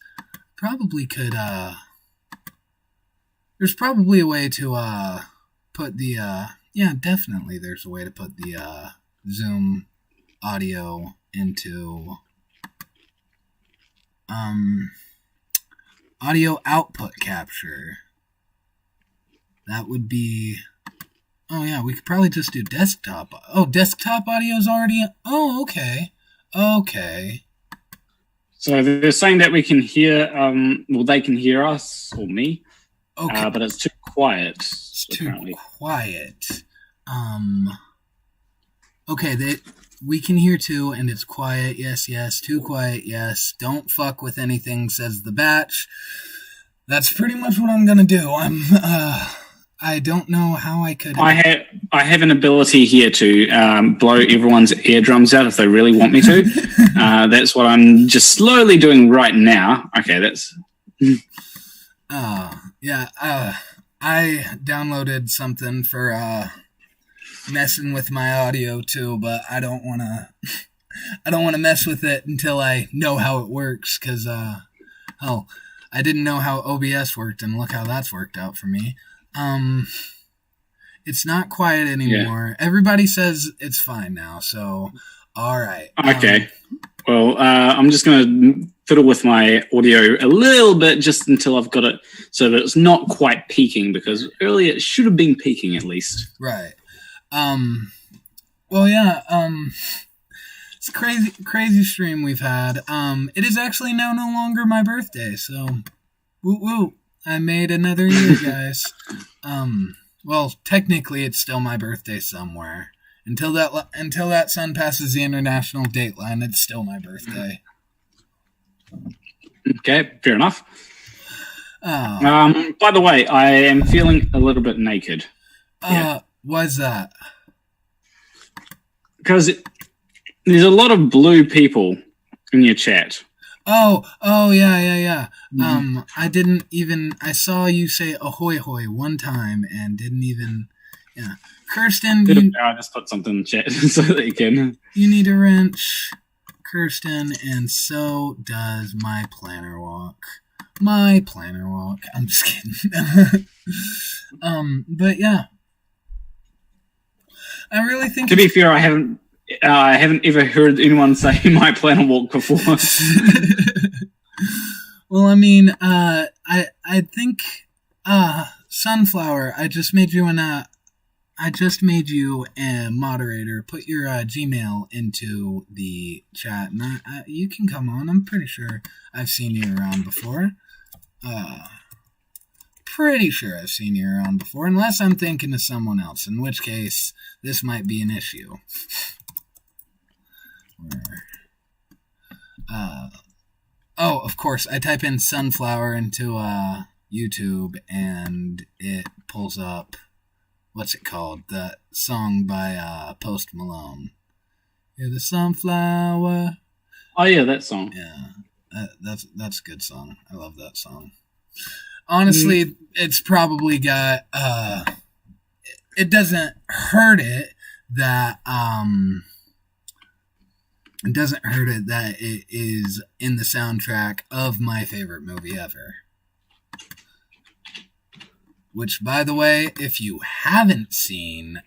Probably could, there's probably a way to, put the, yeah, definitely there's a way to put the, Zoom audio into, audio output capture. That would be... Oh, yeah, we could probably just do desktop. Oh, desktop audio's already... Oh, okay. Okay. So they're saying that we can hear, well, they can hear us, or me, Okay. but it's too quiet. It's too apparently. quiet. Okay, we can hear too, and it's quiet. Yes, yes. Too quiet. Yes. Don't fuck with anything, says the batch. That's pretty much what I'm gonna do. I don't know how I could... I have an ability here to blow everyone's eardrums out if they really want me to. That's what I'm just slowly doing right now. Okay, that's... Yeah, I downloaded something for messing with my audio too, but I don't want to mess with it until I know how it works, because hell, I didn't know how OBS worked, and look how that's worked out for me. It's not quiet anymore. Yeah. Everybody says it's fine now, so all right. Okay. Well, I'm just going to fiddle with my audio a little bit just until I've got it so that it's not quite peaking, because earlier it should have been peaking at least. Right. Well, yeah, it's a crazy stream we've had. It is actually now no longer my birthday, so woo woo. I made another year, guys. Well, technically, it's still my birthday somewhere. Until that sun passes the international date line, it's still my birthday. Okay, fair enough. By the way, I am feeling a little bit naked. Why's that? Because there's a lot of blue people in your chat. Oh, yeah. I saw you say ahoy hoy one time and didn't even, yeah. Kirsten, I just put something in the chat so that you can. You need a wrench, Kirsten, and so does my Planarwalk. I'm just kidding. But yeah. I really think... To be fair, I haven't ever heard anyone say my Planarwalk before. Well, I mean, I think, Sunflower, I just made you a moderator. Put your Gmail into the chat, and you can come on. I'm pretty sure I've seen you around before. Unless I'm thinking of someone else, in which case this might be an issue. Oh, of course, I type in Sunflower into YouTube, and it pulls up, what's it called? That song by Post Malone. You're the sunflower. Oh, yeah, that song. Yeah. That's a good song. I love that song. Honestly, it's probably got it doesn't hurt it that it is in the soundtrack of my favorite movie ever. Which, by the way, if you haven't seen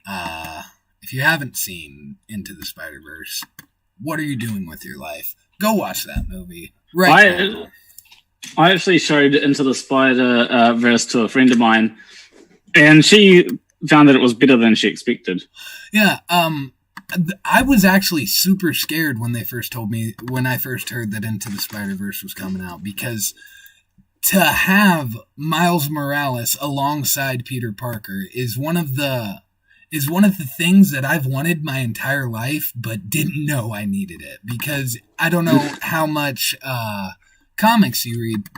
Into the Spider-Verse, what are you doing with your life? Go watch that movie right now. I actually showed Into the Spider-Verse to a friend of mine, and she found that it was better than she expected. Yeah, I was actually super scared when I first heard that Into the Spider-Verse was coming out, because to have Miles Morales alongside Peter Parker is one of the things that I've wanted my entire life, but didn't know I needed it, because I don't know how much comics you read,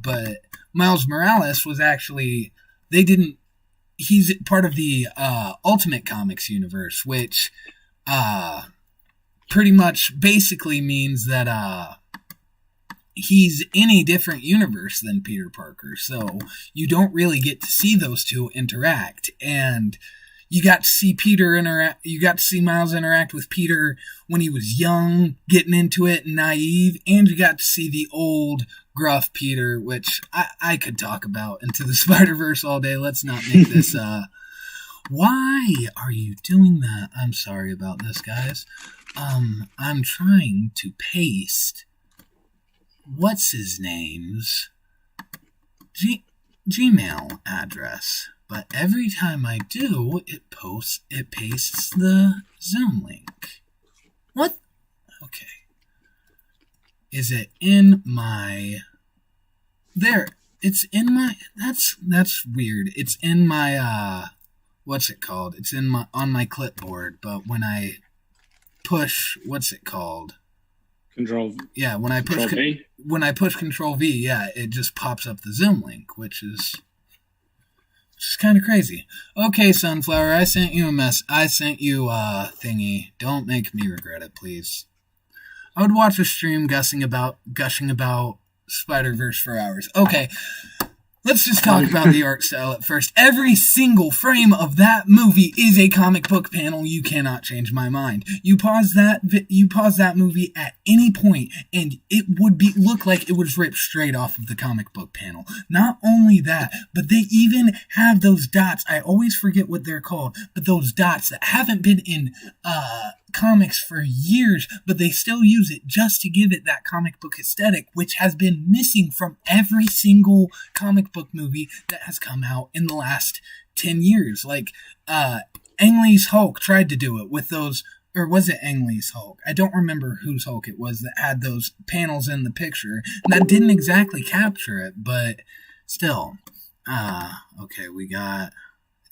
but Miles Morales was actually, he's part of the Ultimate Comics universe, which pretty much basically means that he's in a different universe than Peter Parker, so you don't really get to see those two interact, and you got to see Miles interact with Peter when he was young, getting into it and naive, and you got to see the old gruff Peter, which I could talk about Into the Spider-Verse all day. Let's not make this why are you doing that? I'm sorry about this, guys. I'm trying to paste what's his name's Gmail address, but every time I do, it pastes the Zoom link. What? Okay. Is it in my? There. It's in my. That's weird. It's in my. What's it called? It's on my clipboard, but when I push, what's it called? Control. Yeah, when I push Control V, yeah, it just pops up the Zoom link, which is kind of crazy. Okay, Sunflower, I sent you a mess. I sent you a thingy. Don't make me regret it, please. I would watch a stream gushing about Spider-Verse for hours. Okay. Let's just talk about the art style at first. Every single frame of that movie is a comic book panel. You cannot change my mind. You pause that movie at any point, and it would look like it was ripped straight off of the comic book panel. Not only that, but they even have those dots. I always forget what they're called, but those dots that haven't been in comics for years, but they still use it just to give it that comic book aesthetic, which has been missing from every single comic book movie that has come out in the last 10 years. Like, Ang Lee's Hulk tried to do it with those, or was it Ang Lee's Hulk? I don't remember whose Hulk it was that had those panels in the picture. And that didn't exactly capture it, but still. Okay, I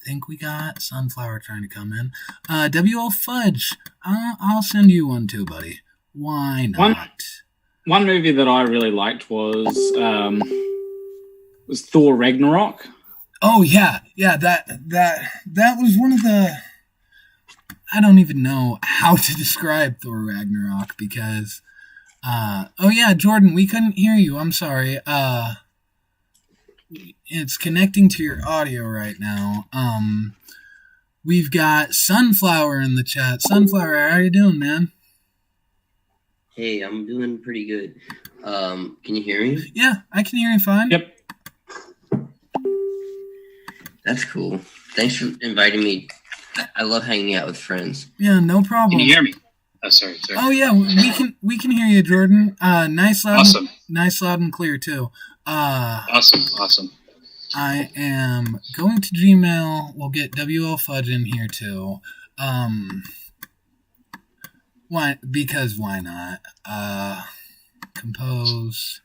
think we got Sunflower trying to come in. WL Fudge, I'll send you one too, buddy. Why not? One movie that I really liked was Thor Ragnarok. Oh yeah, that was one of the. I don't even know how to describe Thor Ragnarok because. Oh yeah, Jordan, we couldn't hear you. I'm sorry. It's connecting to your audio right now. We've got Sunflower in the chat. Sunflower, how are you doing, man? Hey, I'm doing pretty good. Can you hear me? Yeah, I can hear you fine. Yep. That's cool. Thanks for inviting me. I love hanging out with friends. Yeah, no problem. Can you hear me? Oh, sorry. Oh yeah, we can hear you, Jordan. Nice, loud, awesome. Nice, loud and clear too. Awesome. I am going to Gmail. We'll get WL Fudge in here too. Why? Because why not? Compose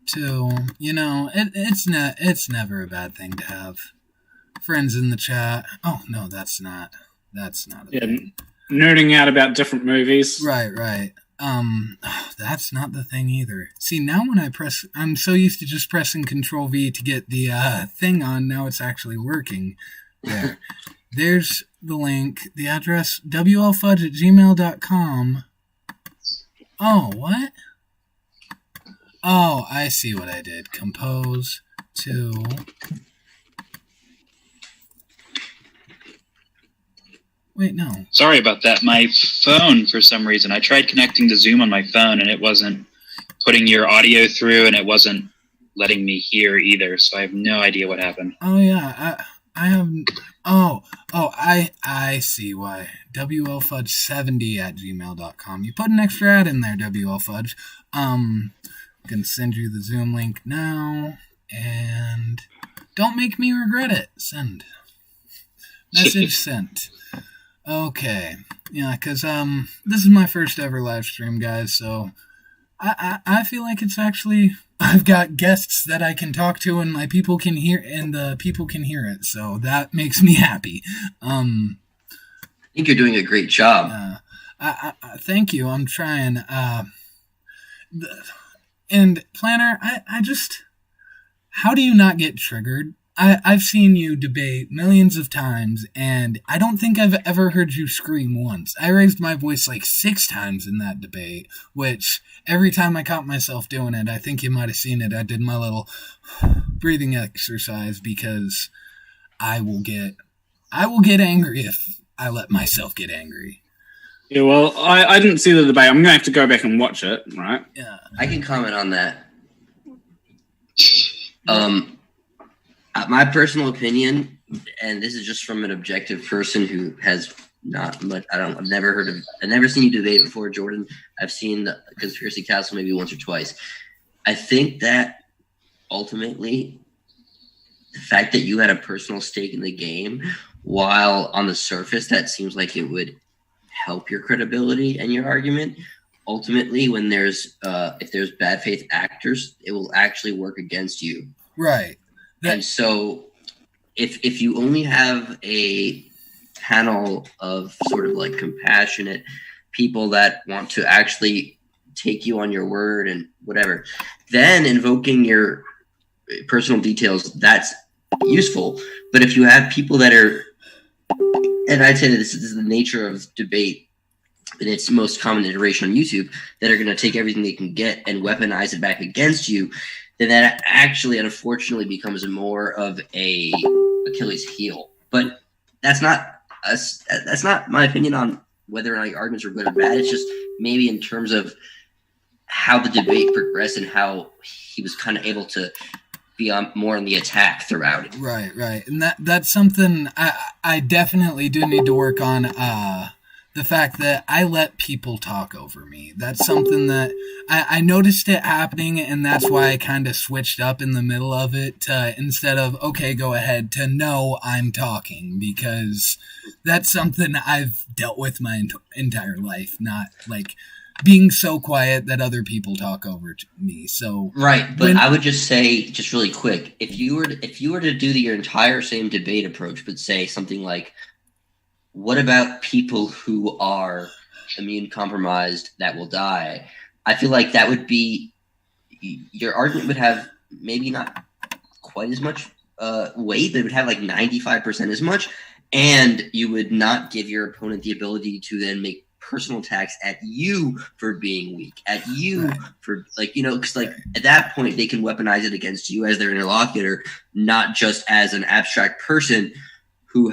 to. You know, it's never a bad thing to have friends in the chat. Oh no, that's not a thing. Nerding out about different movies. Right. That's not the thing either. See, now when I press, I'm so used to just pressing Control V to get the thing on. Now it's actually working. There. There's the link. The address, wlfudge@gmail.com. Oh, what? Oh, I see what I did. Compose to... Wait, no. Sorry about that. My phone, for some reason, I tried connecting to Zoom on my phone, and it wasn't putting your audio through, and it wasn't letting me hear either. So I have no idea what happened. Oh yeah, I have. I see why. WLFudge70@gmail.com. You put an extra ad in there, WLFudge. I can send you the Zoom link now, and don't make me regret it. Send. Message sent. Okay. Yeah, because this is my first ever live stream, guys, so I feel like it's actually... I've got guests that I can talk to, and my people can hear, and the people can hear it, so that makes me happy. I think you're doing a great job. Thank you. I'm trying. And Planner, I just... How do you not get triggered? I've seen you debate millions of times, and I don't think I've ever heard you scream once. I raised my voice like 6 times in that debate, which every time I caught myself doing it, I think you might have seen it, I did my little breathing exercise, because I will get angry if I let myself get angry. Yeah, well, I didn't see the debate. I'm going to have to go back and watch it, right? Yeah. I can comment on that. My personal opinion, and this is just from an objective person who has not much. I've never seen you debate before, Jordan. I've seen the Conspiracy Castle maybe once or twice. I think that ultimately, the fact that you had a personal stake in the game, while on the surface that seems like it would help your credibility and your argument, ultimately, when there's if there's bad faith actors, it will actually work against you. Right. And so if you only have a panel of sort of like compassionate people that want to actually take you on your word and whatever, then invoking your personal details, that's useful. But if you have people that are, and I'd say that this is the nature of debate in its most common iteration on YouTube, that are going to take everything they can get and weaponize it back against you, then that actually, unfortunately, becomes more of a Achilles heel. But that's not us. That's not my opinion on whether or not your arguments are good or bad. It's just maybe in terms of how the debate progressed and how he was kind of able to be more on the attack throughout it. Right. And that's something I definitely do need to work on. The fact that I let people talk over me. That's something that I noticed it happening, and that's why I kind of switched up in the middle of it to, instead of, okay, go ahead, to no, I'm talking, because that's something I've dealt with my entire life, not like being so quiet that other people talk over me. So right, but I would just say, just really quick, if you were to do your entire same debate approach, but say something like, what about people who are immune compromised that will die? I feel like that would be, your argument would have maybe not quite as much weight, but it would have like 95% as much, and you would not give your opponent the ability to then make personal attacks at you for being weak, at you for because at that point they can weaponize it against you as their interlocutor, not just as an abstract person who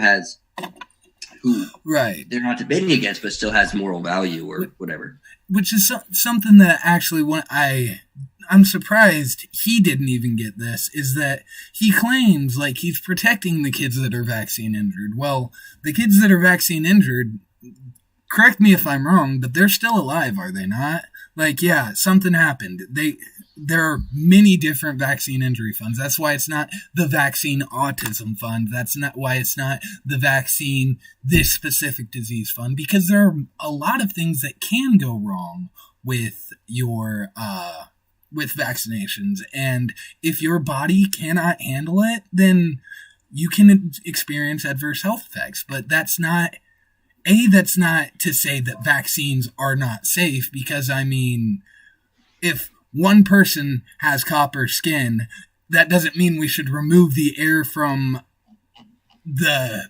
they're not debating against, but still has moral value or whatever. Which is something that actually, when I'm surprised he didn't even get this, is that he claims like he's protecting the kids that are vaccine injured. Well, the kids that are vaccine injured, correct me if I'm wrong, but they're still alive, are they not? Like, yeah, something happened. There are many different vaccine injury funds. That's why it's not the vaccine autism fund. That's not why it's not the vaccine this specific disease fund, because there are a lot of things that can go wrong with your with vaccinations. And if your body cannot handle it, then you can experience adverse health effects. But that's not to say that vaccines are not safe, because I mean, if one person has copper skin, that doesn't mean we should remove the air from the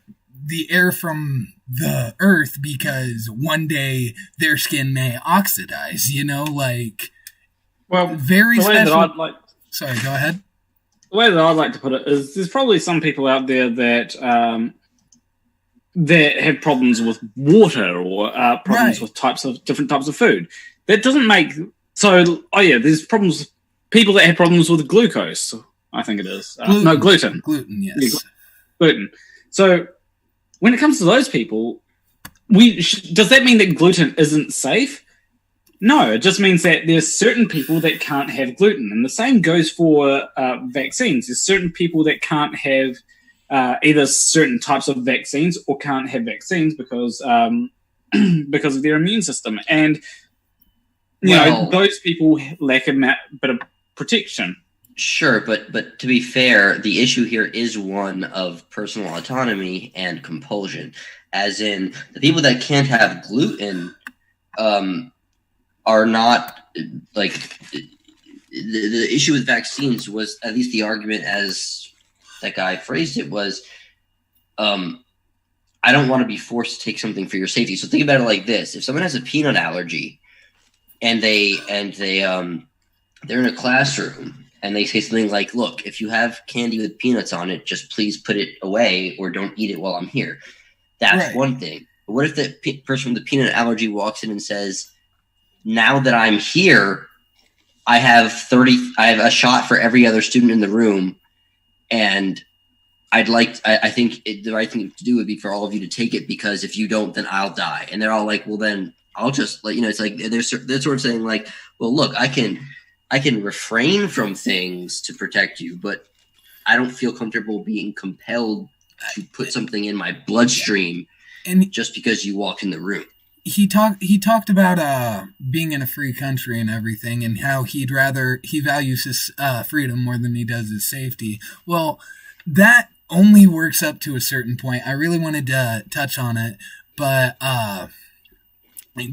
earth because one day their skin may oxidize, like Well, very the way that special. I'd like, Sorry, go ahead. the way that I'd like to put it is, there's probably some people out there that that have problems with water or problems with different types of food. That doesn't make so. Oh yeah, there's problems. People that have problems with glucose, I think it is. No, gluten. Gluten, yes. Yeah, gluten. So when it comes to those people, does that mean that gluten isn't safe? No, it just means that there's certain people that can't have gluten. And the same goes for vaccines. There's certain people that can't have either certain types of vaccines or can't have vaccines because because of their immune system. And, you know, those people lack a bit of protection. Sure, but to be fair, the issue here is one of personal autonomy and compulsion. As in, the people that can't have gluten are not, like, the issue with vaccines was, at least the argument as that guy phrased it was, I don't want to be forced to take something for your safety. So think about it like this. If someone has a peanut allergy and they're in a classroom and they say something like, look, if you have candy with peanuts on it, just please put it away or don't eat it while I'm here. That's one thing. But what if the person with the peanut allergy walks in and says, now that I'm here, I have a shot for every other student in the room, and I think the right thing to do would be for all of you to take it, because if you don't, then I'll die. And they're all like, well, then I'll just let you know. It's like they're sort of saying like, well, look, I can refrain from things to protect you, but I don't feel comfortable being compelled to put something in my bloodstream just because you walk in the room. He talked about being in a free country and everything, and how he values his freedom more than he does his safety. Well, that only works up to a certain point. I really wanted to touch on it, but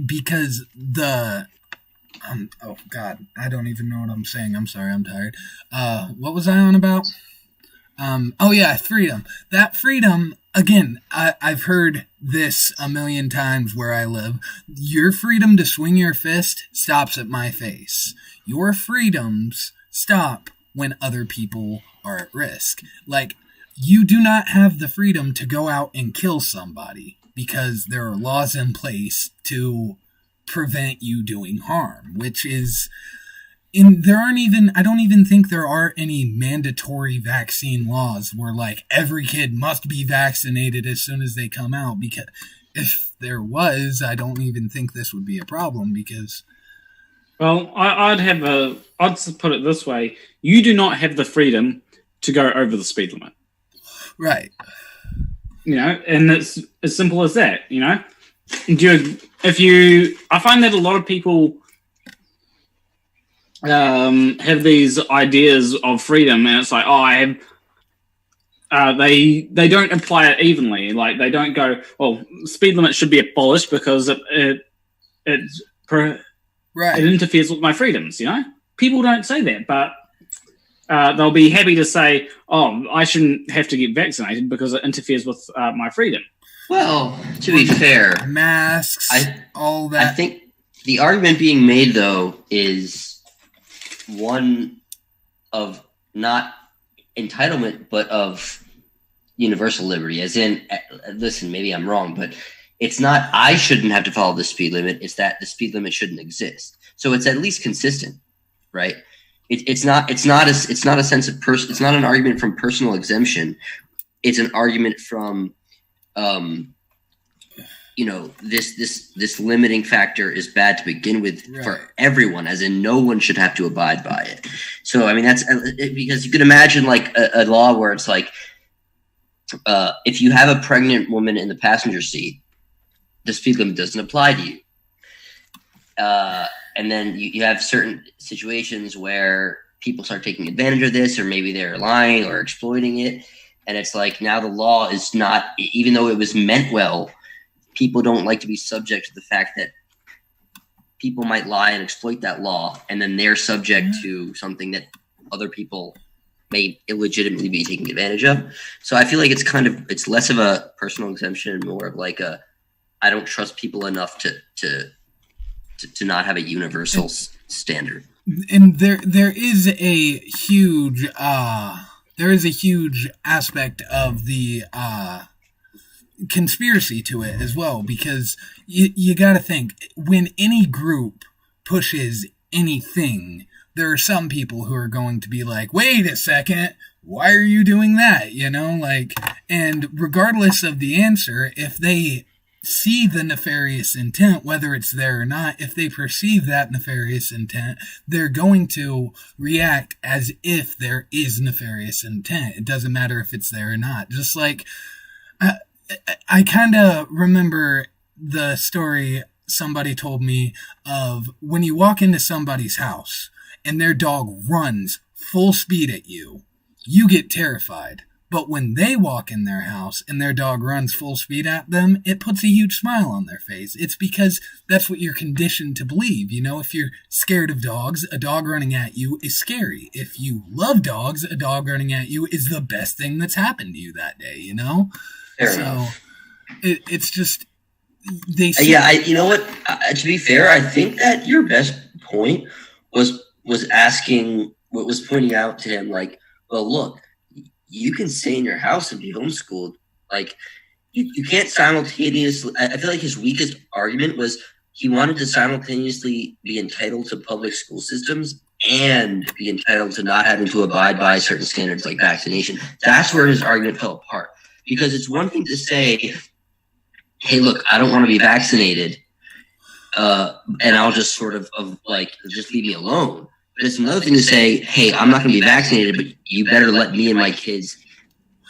because oh God, I don't even know what I'm saying. I'm sorry, I'm tired. What was I on about? Oh yeah, freedom. That freedom, again, I've heard this a million times where I live. Your freedom to swing your fist stops at my face. Your freedoms stop when other people are at risk. Like, you do not have the freedom to go out and kill somebody because there are laws in place to prevent you doing harm, which is... I don't even think there are any mandatory vaccine laws where, like, every kid must be vaccinated as soon as they come out, because if there was, I don't even think this would be a problem, because... Well, I'd put it this way. You do not have the freedom to go over the speed limit. Right. You know, and it's as simple as that, you know? I find that a lot of people... have these ideas of freedom, and it's like, they don't apply it evenly. Like, they don't go, well, speed limit should be abolished because it interferes with my freedoms. You know, people don't say that, but they'll be happy to say, oh, I shouldn't have to get vaccinated because it interferes with my freedom. Well, to be fair, masks, all that. I think the argument being made, though, is one of not entitlement, but of universal liberty. As in, listen, maybe I'm wrong, but it's not I shouldn't have to follow the speed limit. It's that the speed limit shouldn't exist. So it's at least consistent, right? It's not a sense of it's not an argument from personal exemption. It's an argument from, this limiting factor is bad to begin with for everyone, as in no one should have to abide by it. So, I mean, that's because you could imagine like a law where it's like, if you have a pregnant woman in the passenger seat, the speed limit doesn't apply to you. And then you have certain situations where people start taking advantage of this, or maybe they're lying or exploiting it. And it's like, now the law is not, even though it was meant well, people don't like to be subject to the fact that people might lie and exploit that law, and then they're subject to something that other people may illegitimately be taking advantage of. So I feel like it's less of a personal exemption and more of like I don't trust people enough to not have a universal standard. and there is a huge aspect of the conspiracy to it as well, because you got to think, when any group pushes anything, there are some people who are going to be like, wait a second, why are you doing that? And regardless of the answer, if they see the nefarious intent, whether it's there or not, if they perceive that nefarious intent, they're going to react as if there is nefarious intent. It doesn't matter if it's there or not. Just like, I kind of remember the story somebody told me of when you walk into somebody's house and their dog runs full speed at you, you get terrified. But when they walk in their house and their dog runs full speed at them, it puts a huge smile on their face. It's because that's what you're conditioned to believe. If you're scared of dogs, a dog running at you is scary. If you love dogs, a dog running at you is the best thing that's happened to you that day, Fair so enough. It's just, they see. Yeah, you know what? To be fair, I think that your best point was pointing out to him, like, well, look, you can stay in your house and be homeschooled. Like, you can't simultaneously. I feel like his weakest argument was he wanted to simultaneously be entitled to public school systems and be entitled to not having to abide by certain standards like vaccination. That's where his argument fell apart. Because it's one thing to say, hey, look, I don't want to be vaccinated, and I'll just sort of just leave me alone. But it's another thing to say, hey, I'm not going to be vaccinated, but you better let me and my kids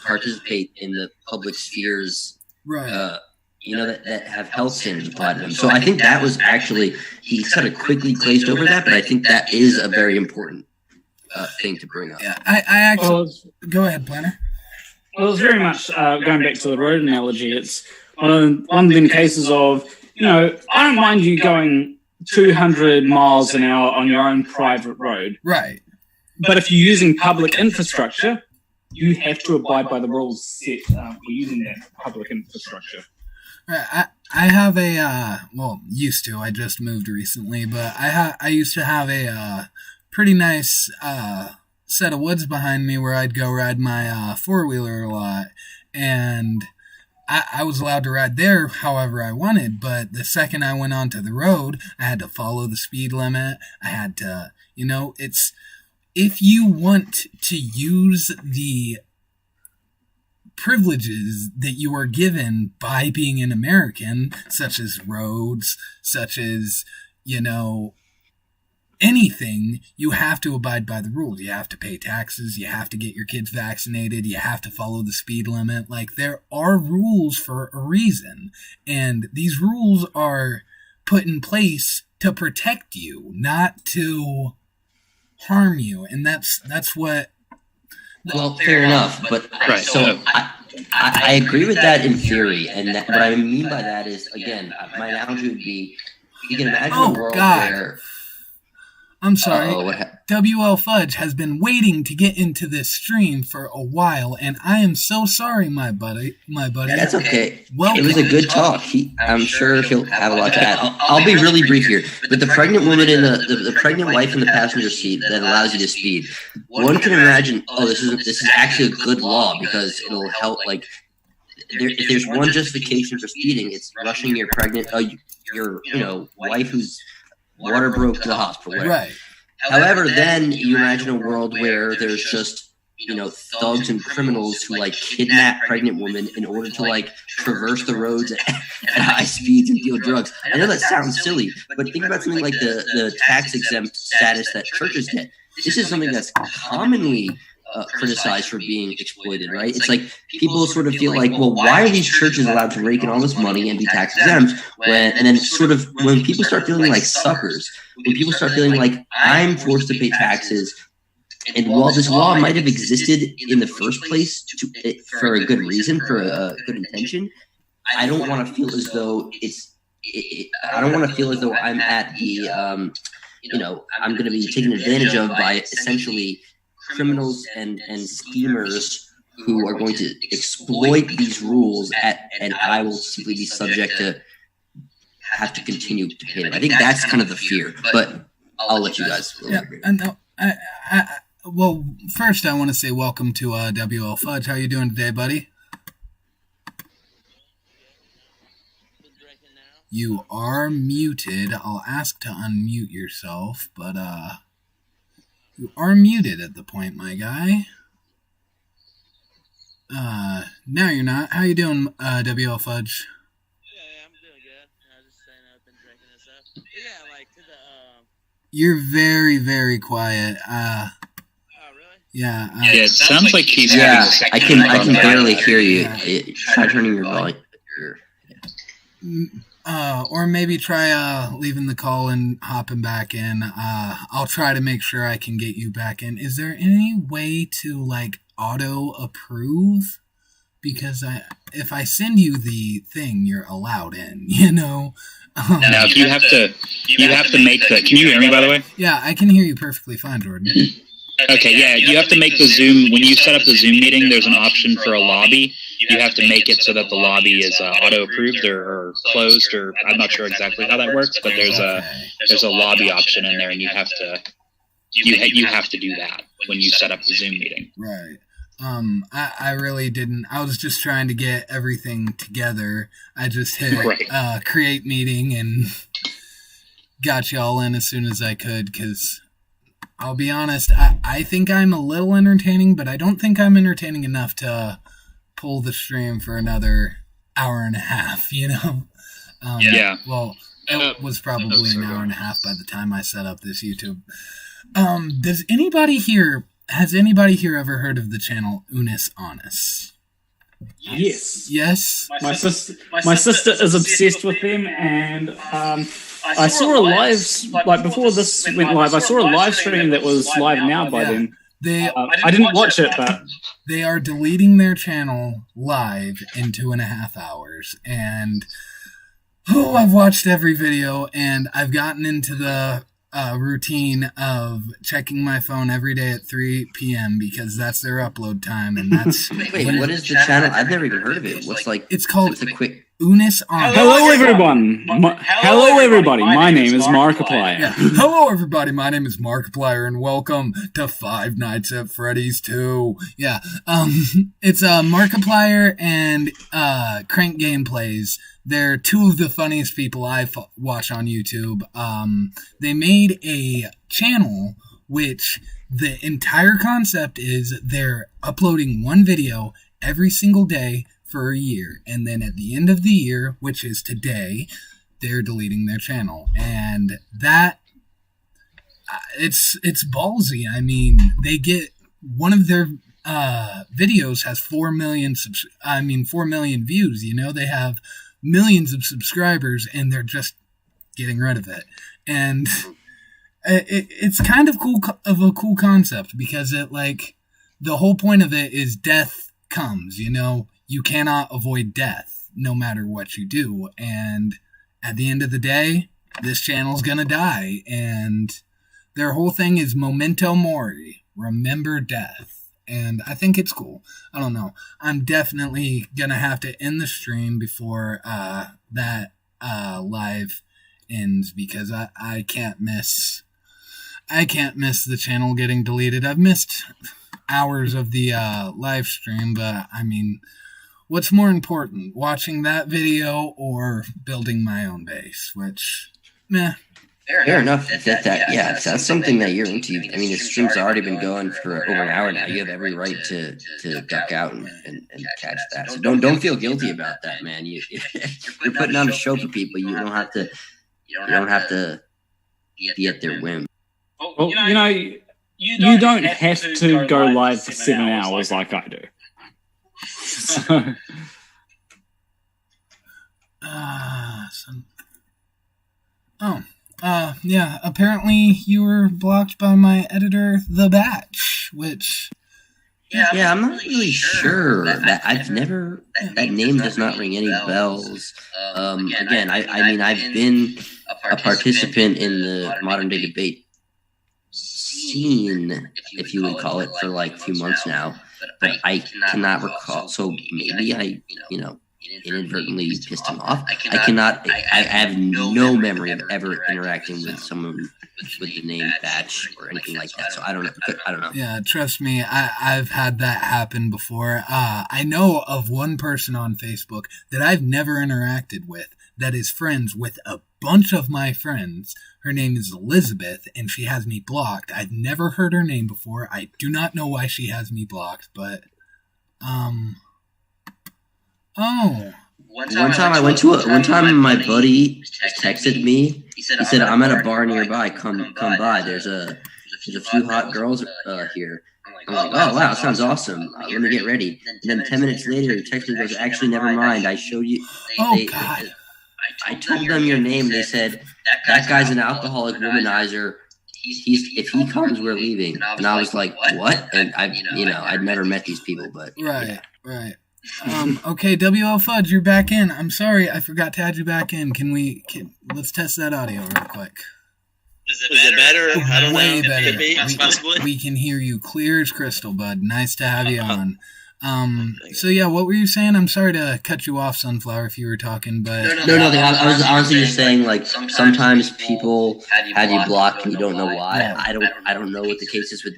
participate in the public spheres, Right. That have health standards applied to them. So I think that was actually, he kind of quickly glazed over that, but I think that is a very important thing to bring up. Yeah, I actually... Go ahead, Planner. Well, it's very much going back to the road analogy. It's one of them cases of, I don't mind you going 200 miles an hour on your own private road. Right. But if you're using public infrastructure, you have to abide by the rules set for using that public infrastructure. Right. I have used to. I just moved recently, but I used to have a pretty nice set of woods behind me where I'd go ride my four-wheeler a lot, and I was allowed to ride there however I wanted, but the second I went onto the road, I had to follow the speed limit. I had to, it's, if you want to use the privileges that you are given by being an American, such as roads, such as, anything, you have to abide by the rules. You have to pay taxes. You have to get your kids vaccinated. You have to follow the speed limit. Like, there are rules for a reason. And these rules are put in place to protect you, not to harm you. And that's what... Well, fair enough. But Right. So I agree with that in theory. And what I mean by that is, again, my analogy would be, you can imagine a world where... I'm sorry. WL Fudge has been waiting to get into this stream for a while, and I am so sorry, my buddy. That's okay. Welcome. It was a good talk. I'm sure he'll have a lot to add. I'll be really brief here. But the pregnant woman in the pregnant wife in the passenger seat that allows you to speed, one can imagine, this is actually a good law because it'll help. Like, if there's one justification for speeding, it's rushing your pregnant, your wife who's water broke to the hospital. Right. However, then you imagine a world where there's just, thugs and criminals who kidnap pregnant women in order to traverse the roads at high speeds and deal drugs. I know that sounds silly, but think about something like the tax exempt status that churches get. This is something that's commonly criticized for being exploited, right? It's like people sort of feel like, well, why are these churches allowed to rake in all this money and be tax exempt? And then sort of when people start feeling like suckers, when people start feeling like I'm forced to pay taxes, and while this law might have existed in the first place for a good reason, for a good intention, I don't want to feel as though I don't want to feel as though I'm at the, I'm going to be taken advantage of by essentially criminals and schemers who are going to exploit these rules and I will simply be subject to have to continue to pay them. I think that's kind of the fear. But I'll let you guys. Well, first I want to say welcome to WL Fudge. How you doing today, buddy? You are muted. I'll ask to unmute yourself, but you are muted at the point, my guy. Now you're not. How you doing, WL Fudge? Yeah, I'm doing good. I was just saying I've been drinking and stuff. But yeah, like to the You're very, very quiet. oh really? Yeah. Yeah, it sounds like he's Yeah, having a second I can problem. barely hear you. Yeah. Try turning your volume. Or maybe try leaving the call and hopping back in. I'll try to make sure I can get you back in. Is there any way to like auto approve? Because if I send you the thing, you're allowed in. You know. Now, you have to make the. Can you hear me, by the way? Yeah, I can hear you perfectly fine, Jordan. Okay, yeah, you have to make the Zoom. When you set up the Zoom meeting, there's an option for a lobby. You have to make it so that the lobby is auto-approved or closed, or I'm not sure exactly how that works, but there's a lobby option in there, and you have to do that when you set up the Zoom meeting. Right. I really didn't. I was just trying to get everything together. I just hit create meeting and got y'all in as soon as I could, because I'll be honest, I think I'm a little entertaining, but I don't think I'm entertaining enough to pull the stream for another hour and a half, you know? Yeah. Well, it was probably an hour and a half by the time I set up this YouTube. Has anybody here ever heard of the channel Unis Honest? Yes. Yes? My sister is obsessed with them, and I saw a live, like before this went live, I saw a live stream that was live now by them. I didn't watch it, but they are deleting their channel live in 2.5 hours, and I've watched every video, and I've gotten into the routine of checking my phone every day at 3 p.m. because that's their upload time, and that's Wait, what is the channel? I've never even heard of it. What's like? It's called It's a quick. Unis Honest. hello everyone. Hello everybody. My name is Markiplier. Yeah. Hello everybody, my name is Markiplier, and welcome to Five Nights at Freddy's 2. Yeah. It's Markiplier and Crank Gameplays. They're two of the funniest people I watch on YouTube. They made a channel which the entire concept is they're uploading one video every single day for a year, and then at the end of the year, which is today, they're deleting their channel. And that it's ballsy. I mean, they get one of their videos has 4 million views, you know. They have millions of subscribers, and they're just getting rid of it. And it's kind of a cool concept, because it, like, the whole point of it is death comes, you know. You cannot avoid death no matter what you do, and at the end of the day, this channel's gonna die. And their whole thing is memento mori, remember death. And I think it's cool. I don't know. I'm definitely gonna have to end the stream before that live ends, because I can't miss the channel getting deleted. I've missed hours of the live stream, but I mean, what's more important, watching that video or building my own base? Which, meh. Fair enough. That's something that you're into. I mean, the stream's already been going for over an hour now. You have every right to duck out and catch that. So don't feel guilty about that, man. You're putting on a show for people. You don't have to be at their whim. Well, you know, you don't have to go live for 7 hours like I do. So. Yeah, apparently you were blocked by my editor, The Batch, which... Yeah, I'm not really sure. That name does not ring any bells. Again, I mean, I've been a participant in the modern day debate scene, if you would call it, for like a few months now, but I cannot recall. So maybe inadvertently pissed him off. I have no memory of ever interacting with someone with the name Batch or anything like that. So I don't know. Yeah, trust me, I've had that happen before. I know of one person on Facebook that I've never interacted with that is friends with a bunch of my friends. Her name is Elizabeth, and she has me blocked. I've never heard her name before. I do not know why she has me blocked, but One time my buddy texted me. He said, "I'm at a bar nearby. Come by. There's a few hot girls here." I'm like, "Oh wow, that sounds awesome. Let me get ready." And then 10 minutes later, he texted me, goes, "Actually, never mind. I showed you." God. I told them your name. They said that guy's an alcoholic womanizer. If he comes, we're leaving. And I was like, "What?" And I'd never met these people, but right. Okay, WL Fudge, you're back in. I'm sorry, I forgot to add you back in. Let's test that audio real quick. Is it better? I don't Way know. better. Could be, possibly. We can hear you clear as crystal, bud. Nice to have you on. So yeah, what were you saying? I'm sorry to cut you off, Sunflower, if you were talking, but no. I was honestly just saying, like, sometimes people have you blocked and you don't know why. Yeah. I don't know what the case is with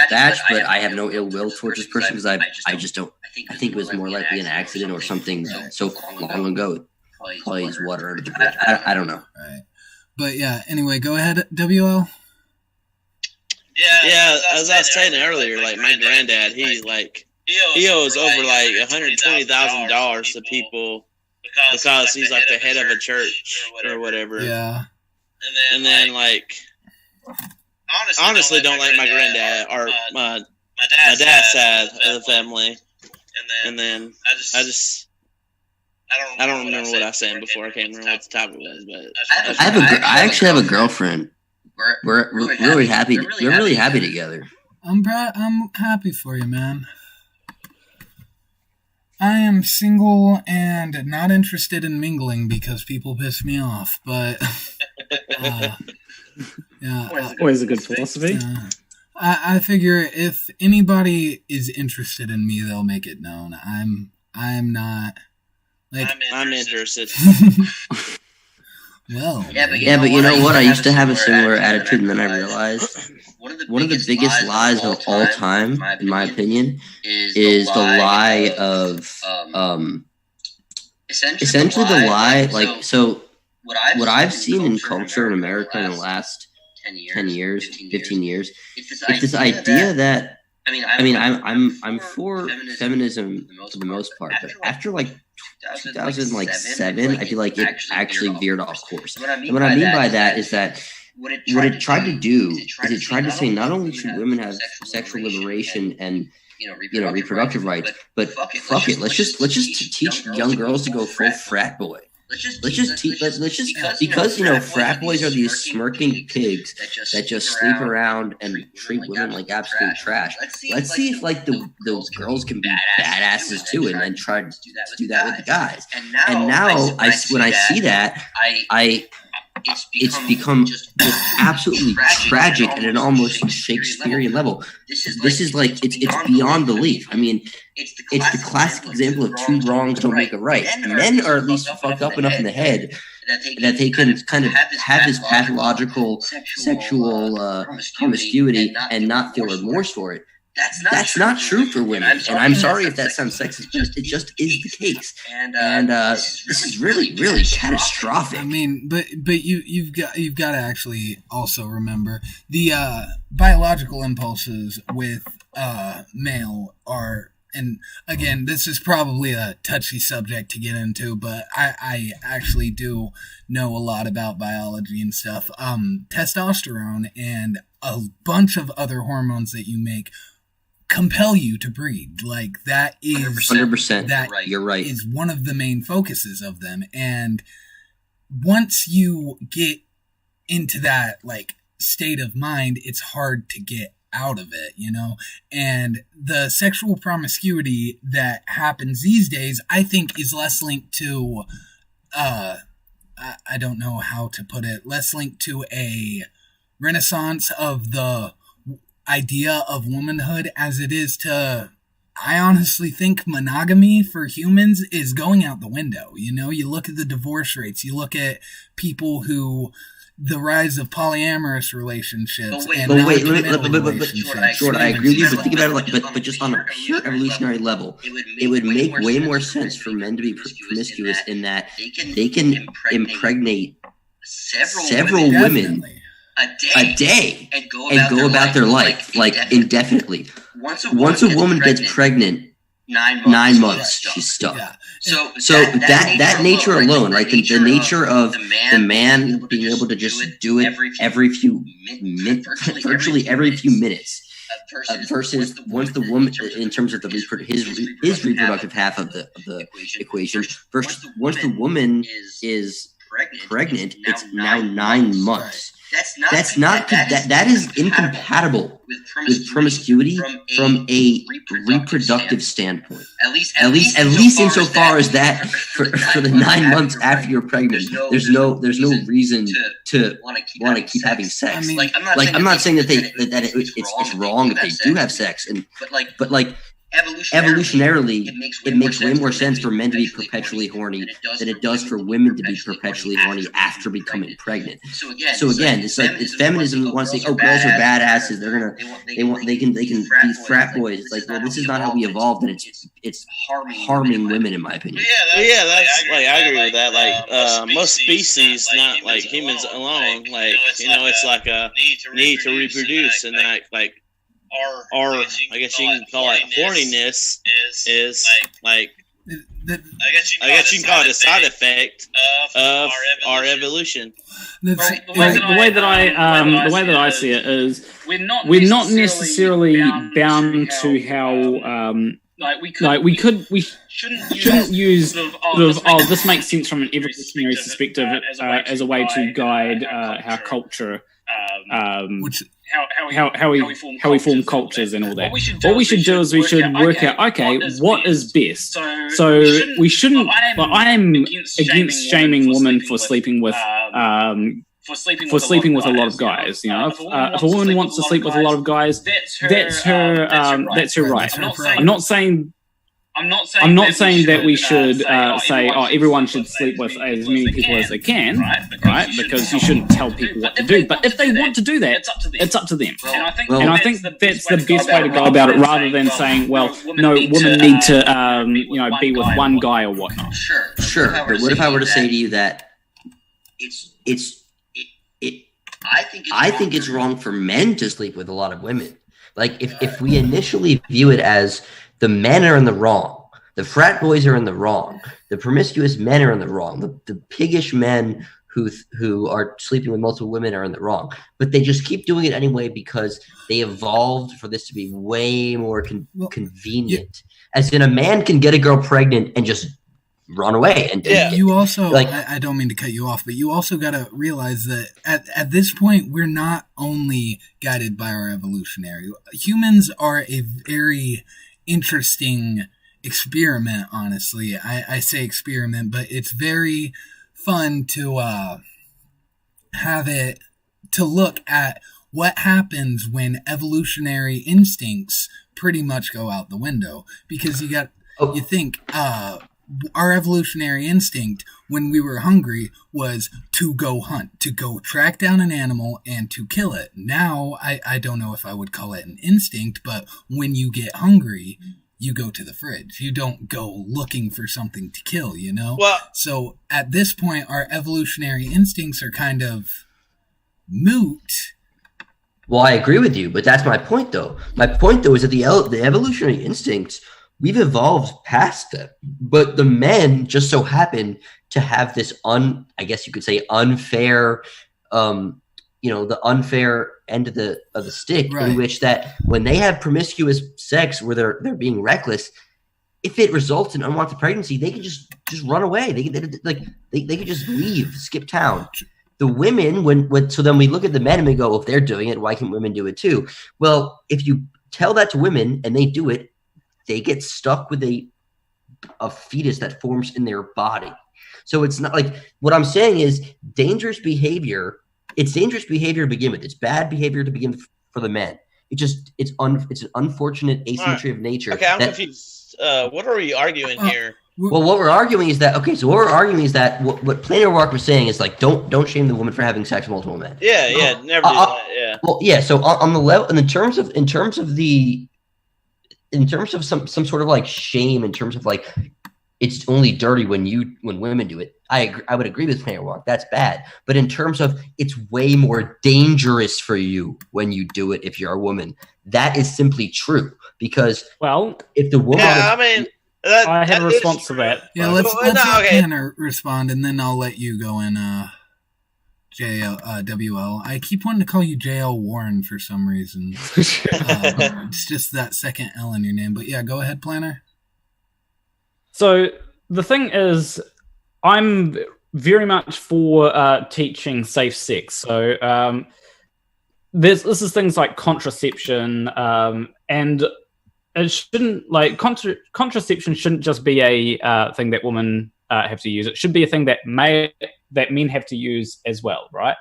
Batch, but I have no ill will towards this person because I just don't. I think it was more likely an accident or something so long ago. Probably is water under the bridge. I don't know. Right. But yeah, anyway, go ahead, WL. Yeah, as I was saying earlier, like my granddad, he owes over like $120,000 to people because he's like the head of a church or whatever. Yeah. And then like honestly don't like my granddad or my dad's side of the family. And then I don't remember what I was saying before. I can't remember what the topic was, but I actually have a girlfriend. We're really happy. We're really happy together. I'm happy for you, man. I am single and not interested in mingling because people piss me off. But yeah, Always a good philosophy. I figure if anybody is interested in me, they'll make it known. I'm not like I'm interested. Well, yeah, but you know what? I used to have a similar attitude, and then I realized one of the biggest lies of all time, in my opinion, is the lie of essentially the lie. Like, so what I've seen in culture in America in the last 10 years, 15 years, it's this idea that I'm for feminism for the most part, but after like 2007, I feel like it actually veered off course. And what I mean by that is that what it tried to do is it tried to say not only should women have sexual liberation and reproductive rights, but fuck it, let's just teach young girls to go full frat boy. Let's just because frat boys are these smirking pigs that just sleep around and treat women like absolute trash. Let's see if like those girls can be badasses too, and then try to do that with the guys. And now when I see that, it's become just absolutely tragic at an almost Shakespearean level. This is like it's beyond belief. I mean, it's the classic example of two wrongs don't make a right. Men are at least fucked up enough in the head that they can kind of have this pathological sexual promiscuity and not feel remorse for it. That's not true for women, and I'm sorry if that sounds sexist, but it just is the case. And this is really, really catastrophic. I mean, but you've got to actually also remember the biological impulses with male are, and again, this is probably a touchy subject to get into, but I actually do know a lot about biology and stuff. Testosterone and a bunch of other hormones that you make compel you to breed. Like that is 100%. That you're right. Is one of the main focuses of them. And once you get into that like state of mind, it's hard to get out of it, and the sexual promiscuity that happens these days, I think, is less linked to I don't know how to put it, less linked to a renaissance of the idea of womanhood as it is to I honestly think monogamy for humans is going out the window. You know, you look at the divorce rates, you look at people who, the rise of polyamorous relationships and Jordan, I agree with you, but think about it but just on a pure evolutionary level, it would make way more sense for men to be promiscuous in that they can impregnate several women a day and go about their life like indefinitely. Once a woman gets pregnant, 9 months she's stuck. Yeah. So that nature alone, right? The nature of the man being able to just do it every few minutes, virtually every few minutes, versus once the woman, in terms of his reproductive half of the equation, versus once the woman is pregnant, it's now 9 months. That is incompatible with promiscuity from a reproductive standpoint. At least insofar as that for the 9 months after you're pregnant, there's no reason to want to keep having sex. I mean, I'm not saying that it's wrong if they do have sex, but evolutionarily, it makes way more sense for men to be perpetually horny than it does for women to be perpetually horny after becoming pregnant. So again, it's feminism who wants to say, oh, girls are badasses. They can be frat boys. It's like, well, this is not how we evolved, and it's harming women, in my opinion. Yeah, that's like, I agree with that. Like most species, not like humans alone. Like, it's like a need to reproduce, and like. Or I guess you can call it horniness is like I guess you can call it a side effect of our evolution. The way that I see it is we're not necessarily bound to how we shouldn't use this makes sense from an evolutionary perspective as a way to guide how culture how we form cultures and all that. What we should do is we should work out, okay, what is best. So we shouldn't. Well, I am against shaming women for sleeping with a lot of guys. If a woman wants to sleep with a lot of guys, that's her right. I'm not saying that we should say, oh, everyone should sleep with as many people as they can, right? Because you shouldn't tell people what to do. But if they want to do that, it's up to them. And I think that's the best way to go about it, rather than saying, well, no, women need to, be with one guy or whatnot. Sure. But what if I were to say to you that I think it's wrong for men to sleep with a lot of women. Like if we initially view it as the men are in the wrong, the frat boys are in the wrong, the promiscuous men are in the wrong, the piggish men who are sleeping with multiple women are in the wrong, but they just keep doing it anyway because they evolved for this to be way more convenient. As in, a man can get a girl pregnant and just run away. And you also, I don't mean to cut you off, but you also got to realize that at this point, we're not only guided by our evolutionary. Humans are a very interesting experiment, honestly. I say experiment, but it's very fun to look at what happens when evolutionary instincts pretty much go out the window, because you think our evolutionary instinct when we were hungry was to go hunt, to go track down an animal and to kill it. Now, I don't know if I would call it an instinct, but when you get hungry, you go to the fridge. You don't go looking for something to kill, Well, so at this point, our evolutionary instincts are kind of moot. Well, I agree with you, but that's my point, though. My point, though, is that the evolutionary instincts, we've evolved past them, but the men just so happen to have this I guess you could say unfair, the unfair end of the stick, right, in which that when they have promiscuous sex where they're being reckless, if it results in unwanted pregnancy, they can just run away. They can just leave, skip town. The women, so then we look at the men and we go, well, if they're doing it, why can't women do it too? Well, if you tell that to women and they do it, they get stuck with a fetus that forms in their body. So it's not like, what I'm saying is dangerous behavior. It's dangerous behavior to begin with. It's bad behavior to begin for the men. it's an unfortunate asymmetry of nature. Okay, I'm confused. What are we arguing here? Well, what we're arguing is that what Planarwalk was saying is like don't shame the woman for having sex with multiple men. Yeah, never do that. Yeah. Well, yeah. So on the level, in terms of some sort of like shame, in terms of like it's only dirty when women do it. I would agree with Planarwalk. That's bad. But in terms of it's way more dangerous for you when you do it if you're a woman, that is simply true. Because if the woman, I have a response to that. Yeah, let's let Tanner respond, and then I'll let you go in. WL. I keep wanting to call you JL Warren for some reason. It's just that second L in your name. But yeah, go ahead, Planner. So the thing is, I'm very much for teaching safe sex. So this is things like contraception, and it shouldn't contraception shouldn't just be a thing that women have to use. It should be a thing that men have to use as well, right?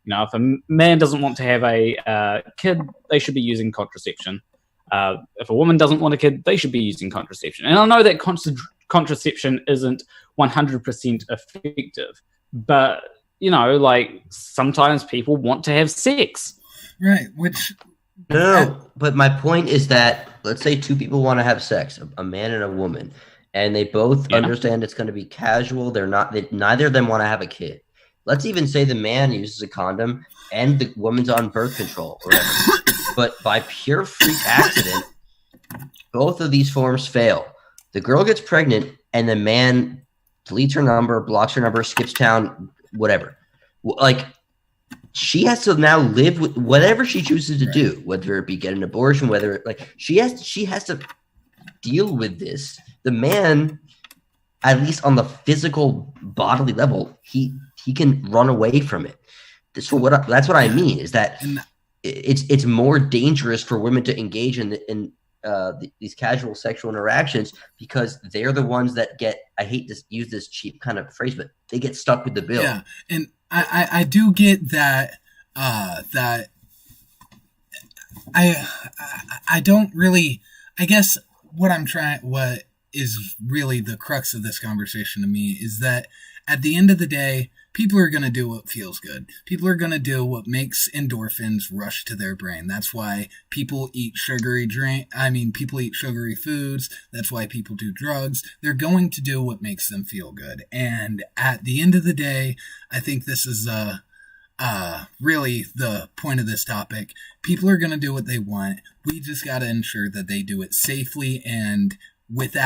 You know, if a man doesn't want to have a kid, they should be using contraception. If a woman doesn't want a kid, they should be using contraception. And I know that contraception isn't 100% effective, but you know, like sometimes people want to have sex, right? No, but my point is that let's say two people want to have sex, a man and a woman, and they both understand it's going to be casual. Neither of them want to have a kid. Let's even say the man uses a condom and the woman's on birth control or whatever. But by pure freak accident, both of these forms fail. The girl gets pregnant and the man deletes her number, blocks her number, skips town, whatever. Like, she has to now live with whatever she chooses to do, whether it be get an abortion, she has to deal with this. The man, at least on the physical bodily level, he can run away from it. So that's what I mean is that it's more dangerous for women to engage in these casual sexual interactions because they're the ones that get, I hate to use this cheap kind of phrase, but they get stuck with the bill. Yeah, and I do get that that I don't really, I guess what is really the crux of this conversation to me is that at the end of the day, people are going to do what feels good. People are going to do what makes endorphins rush to their brain. That's why people eat sugary foods. That's why people do drugs. They're going to do what makes them feel good. And at the end of the day, I think this is really the point of this topic. People are going to do what they want. We just got to ensure that they do it safely and with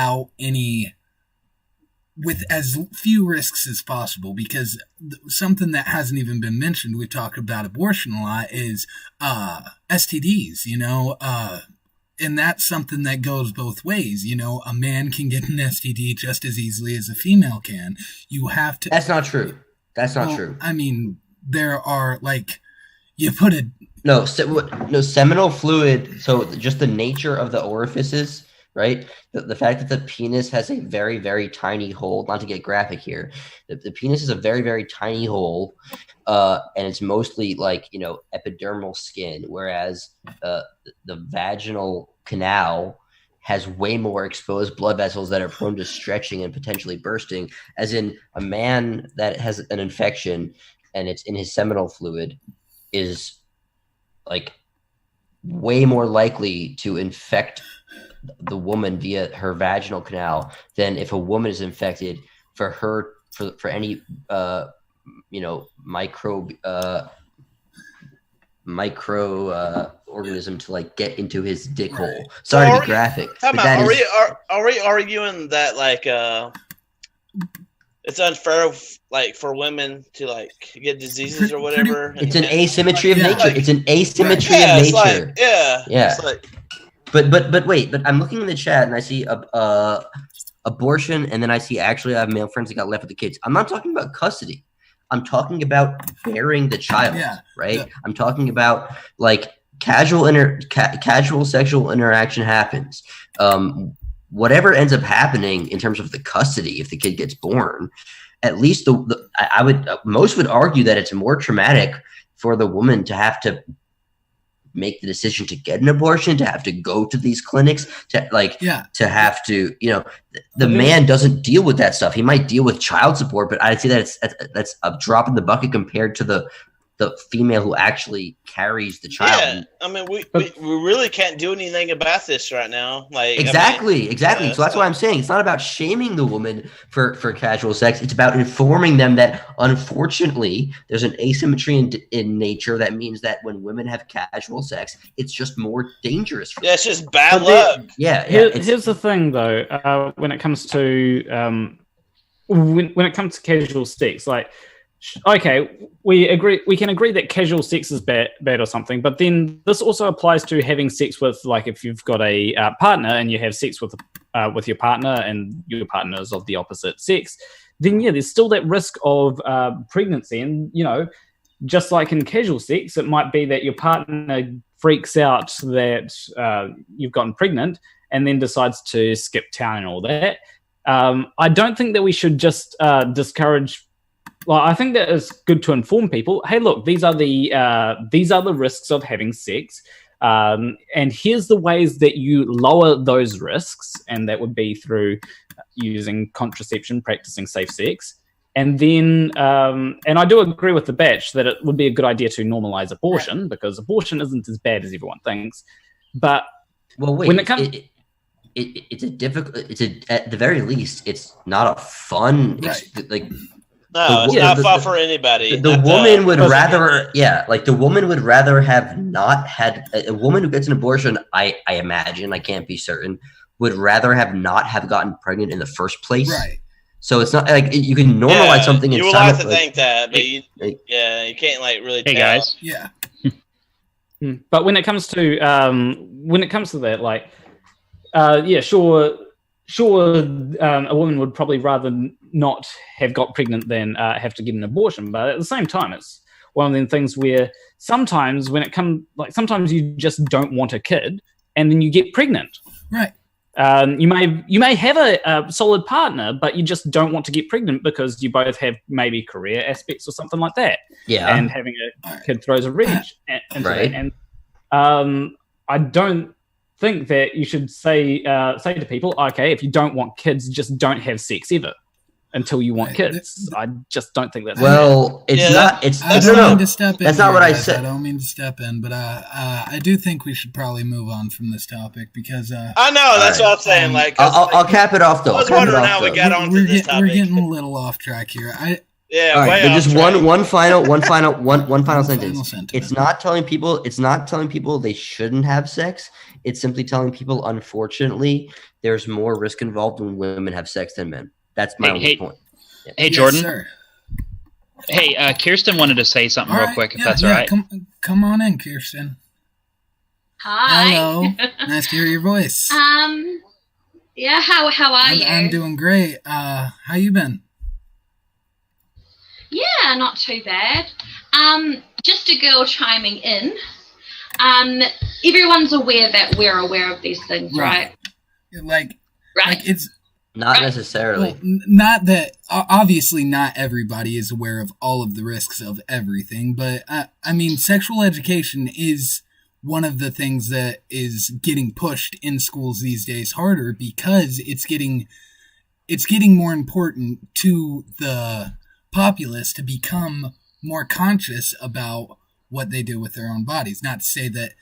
as few risks as possible, because something that hasn't even been mentioned, we talk about abortion a lot, is STDs, and that's something that goes both ways. A man can get an STD just as easily as a female can. You have to... That's not true. True. I mean, there are, you put it... No, seminal fluid, so just the nature of the orifices... Right, the fact that the penis has a very, very tiny hole. Not to get graphic here, the penis is a very, very tiny hole, and it's mostly epidermal skin, whereas the vaginal canal has way more exposed blood vessels that are prone to stretching and potentially bursting. As in, a man that has an infection and it's in his seminal fluid is way more likely to infect the woman via her vaginal canal than if a woman is infected for any microorganism to get into his dick hole. Sorry to be graphic. Are we arguing that it's unfair for women to get diseases or whatever? It's an asymmetry of nature. It's an asymmetry of nature. Yeah. But wait, I'm looking in the chat and I see abortion, and then I see I have male friends that got left with the kids. I'm not talking about custody. I'm talking about bearing the child, right? Yeah. I'm talking about casual sexual interaction happens. Whatever ends up happening in terms of the custody, if the kid gets born, at least most would argue that it's more traumatic for the woman to have to make the decision to get an abortion, to have to go to these clinics, to have to, the man doesn't deal with that stuff. He might deal with child support, but I'd say that's a drop in the bucket compared to the female who actually carries the child. Yeah, I mean, we really can't do anything about this right now. Like exactly. So that's why I'm saying it's not about shaming the woman for casual sex. It's about informing them that unfortunately there's an asymmetry in nature that means that when women have casual sex, it's just more dangerous for them. It's just bad luck. Here's the thing, though. When it comes to when it comes to casual sex, like. Okay, we can agree that casual sex is bad or something, but then this also applies to having sex with, like, if you've got a partner and you have sex with your partner and your partner is of the opposite sex, then there's still that risk of pregnancy. And just like in casual sex, it might be that your partner freaks out that you've gotten pregnant and then decides to skip town and all that. I don't think that we should just discourage. Well, I think that it's good to inform people. Hey, look, these are the risks of having sex, and here's the ways that you lower those risks, and that would be through using contraception, practicing safe sex, and then. And I do agree with the Batch that it would be a good idea to normalize abortion because abortion isn't as bad as everyone thinks. But when it comes, it's a difficult. At the very least, it's not a fun No, it's not fun for anybody. The woman would rather, the woman would rather have not had a woman who gets an abortion. I imagine, I can't be certain, would rather have not have gotten pregnant in the first place. Right. So it's not like you can normalize something. You would like to think that, but you can't really. Hey tell. guys. Yeah. But when it comes to that, sure, a woman would probably rather not have got pregnant than have to get an abortion. But at the same time, it's one of them things where sometimes sometimes you just don't want a kid and then you get pregnant. Right. You may have a solid partner, but you just don't want to get pregnant because you both have maybe career aspects or something like that. Yeah. And having a kid throws a wrench into right. that. And I don't think that you should say to people, okay, if you don't want kids, just don't have sex ever until you want kids. I just don't think that's it's not. It's I don't mean to step in. That's not what I said. I don't mean to step in, but I do think we should probably move on from this topic because I know that's what I'm saying. I'll cap it off though. I was wondering how we got onto this topic. We're getting a little off track here. All right, but just one final sentence. It's not telling people they shouldn't have sex. It's simply telling people, unfortunately, there's more risk involved when women have sex than men. That's my only point. Yeah. Hey, Jordan. Sir. Hey, Kirsten wanted to say something real quick, if that's all right. Come on in, Kirsten. Hi. Hello. Nice to hear your voice. Yeah. How are you? I'm doing great. How you been? Yeah, not too bad. Just a girl chiming in. Everyone's aware that we're aware of these things, right? Like it's not necessarily. Well, not that obviously not everybody is aware of all of the risks of everything, but I mean, sexual education is one of the things that is getting pushed in schools these days harder because it's getting more important to the populace to become more conscious about what they do with their own bodies. Not to say that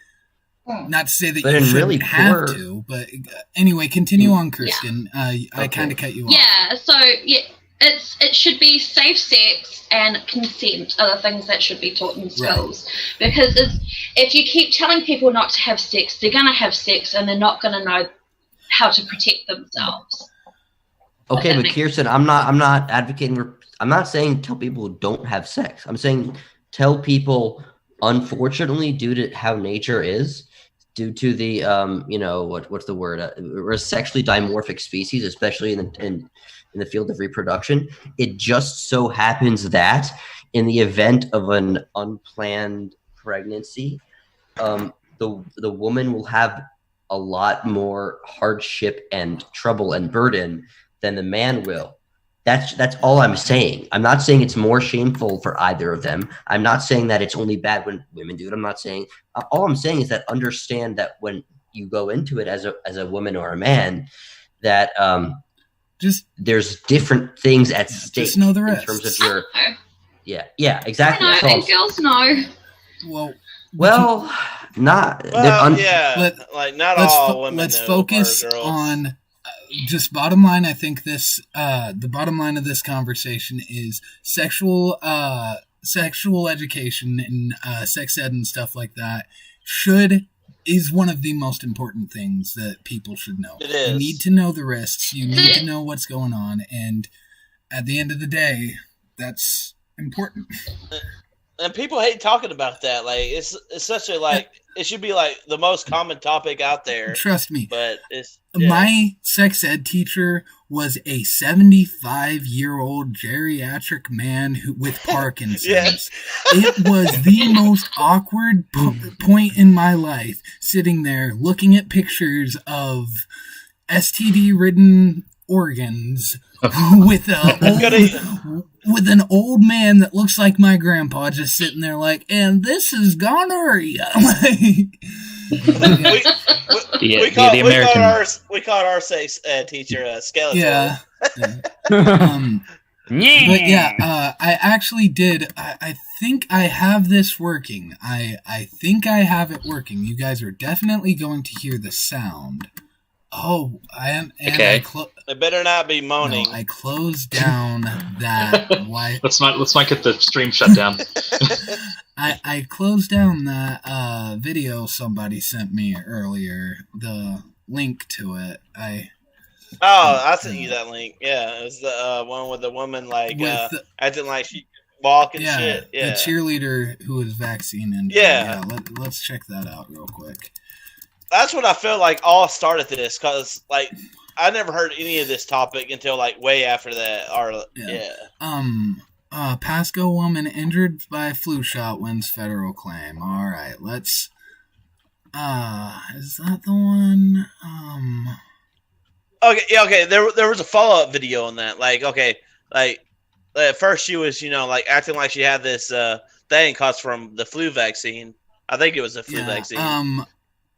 you shouldn't have to, but anyway, continue on, Kristen. I kind of cut you off. Yeah, so it should be safe sex and consent are the things that should be taught in schools. Right. Because if you keep telling people not to have sex, they're going to have sex and they're not going to know how to protect themselves. Okay, but Kirsten, I'm not advocating. I'm not saying tell people don't have sex. I'm saying tell people, unfortunately, due to how nature is, due to the what's the word? We're a sexually dimorphic species, especially in the field of reproduction. It just so happens that in the event of an unplanned pregnancy, the woman will have a lot more hardship and trouble and burden than the man will. That's all I'm saying. I'm not saying it's more shameful for either of them. I'm not saying that it's only bad when women do it. I'm not saying. All I'm saying is that understand that when you go into it as a woman or a man, that there's different things at stake just know the in risks. terms of your. Yeah, exactly. I know, and girls know. Well, not. Not all women. Let's focus on just bottom line. I think the bottom line of this conversation is sexual education and sex ed and stuff like that is one of the most important things that people should know. It is. You need to know the risks. You need to know what's going on, and at the end of the day, that's important. And people hate talking about that. Like it's such a it should be like the most common topic out there. Trust me. But my sex ed teacher was a 75-year-old geriatric man with Parkinson's. Yes. It was the most awkward point in my life, sitting there looking at pictures of STD-ridden organs with an old man that looks like my grandpa just sitting there like, and this is gonorrhea. We called our sex teacher a skeleton. Yeah. But yeah, I actually did. I think I have this working. I think I have it working. You guys are definitely going to hear the sound. Oh, I am. Okay. It better not be moaning. No, I closed down that. Let's not get the stream shut down. I closed down that video somebody sent me earlier. The link to it. I sent you that link. Yeah, it was the one with the woman acting like she could walk and shit. Yeah, the cheerleader who was vaccinated. Yeah. Let's check that out real quick. That's what I feel like all started this, because I never heard any of this topic until way after that. Pasco woman injured by flu shot wins federal claim. All right, let's. Is that the one? Okay. There was a follow up video on that. At first she was acting like she had this thing caused from the flu vaccine. I think it was the flu vaccine.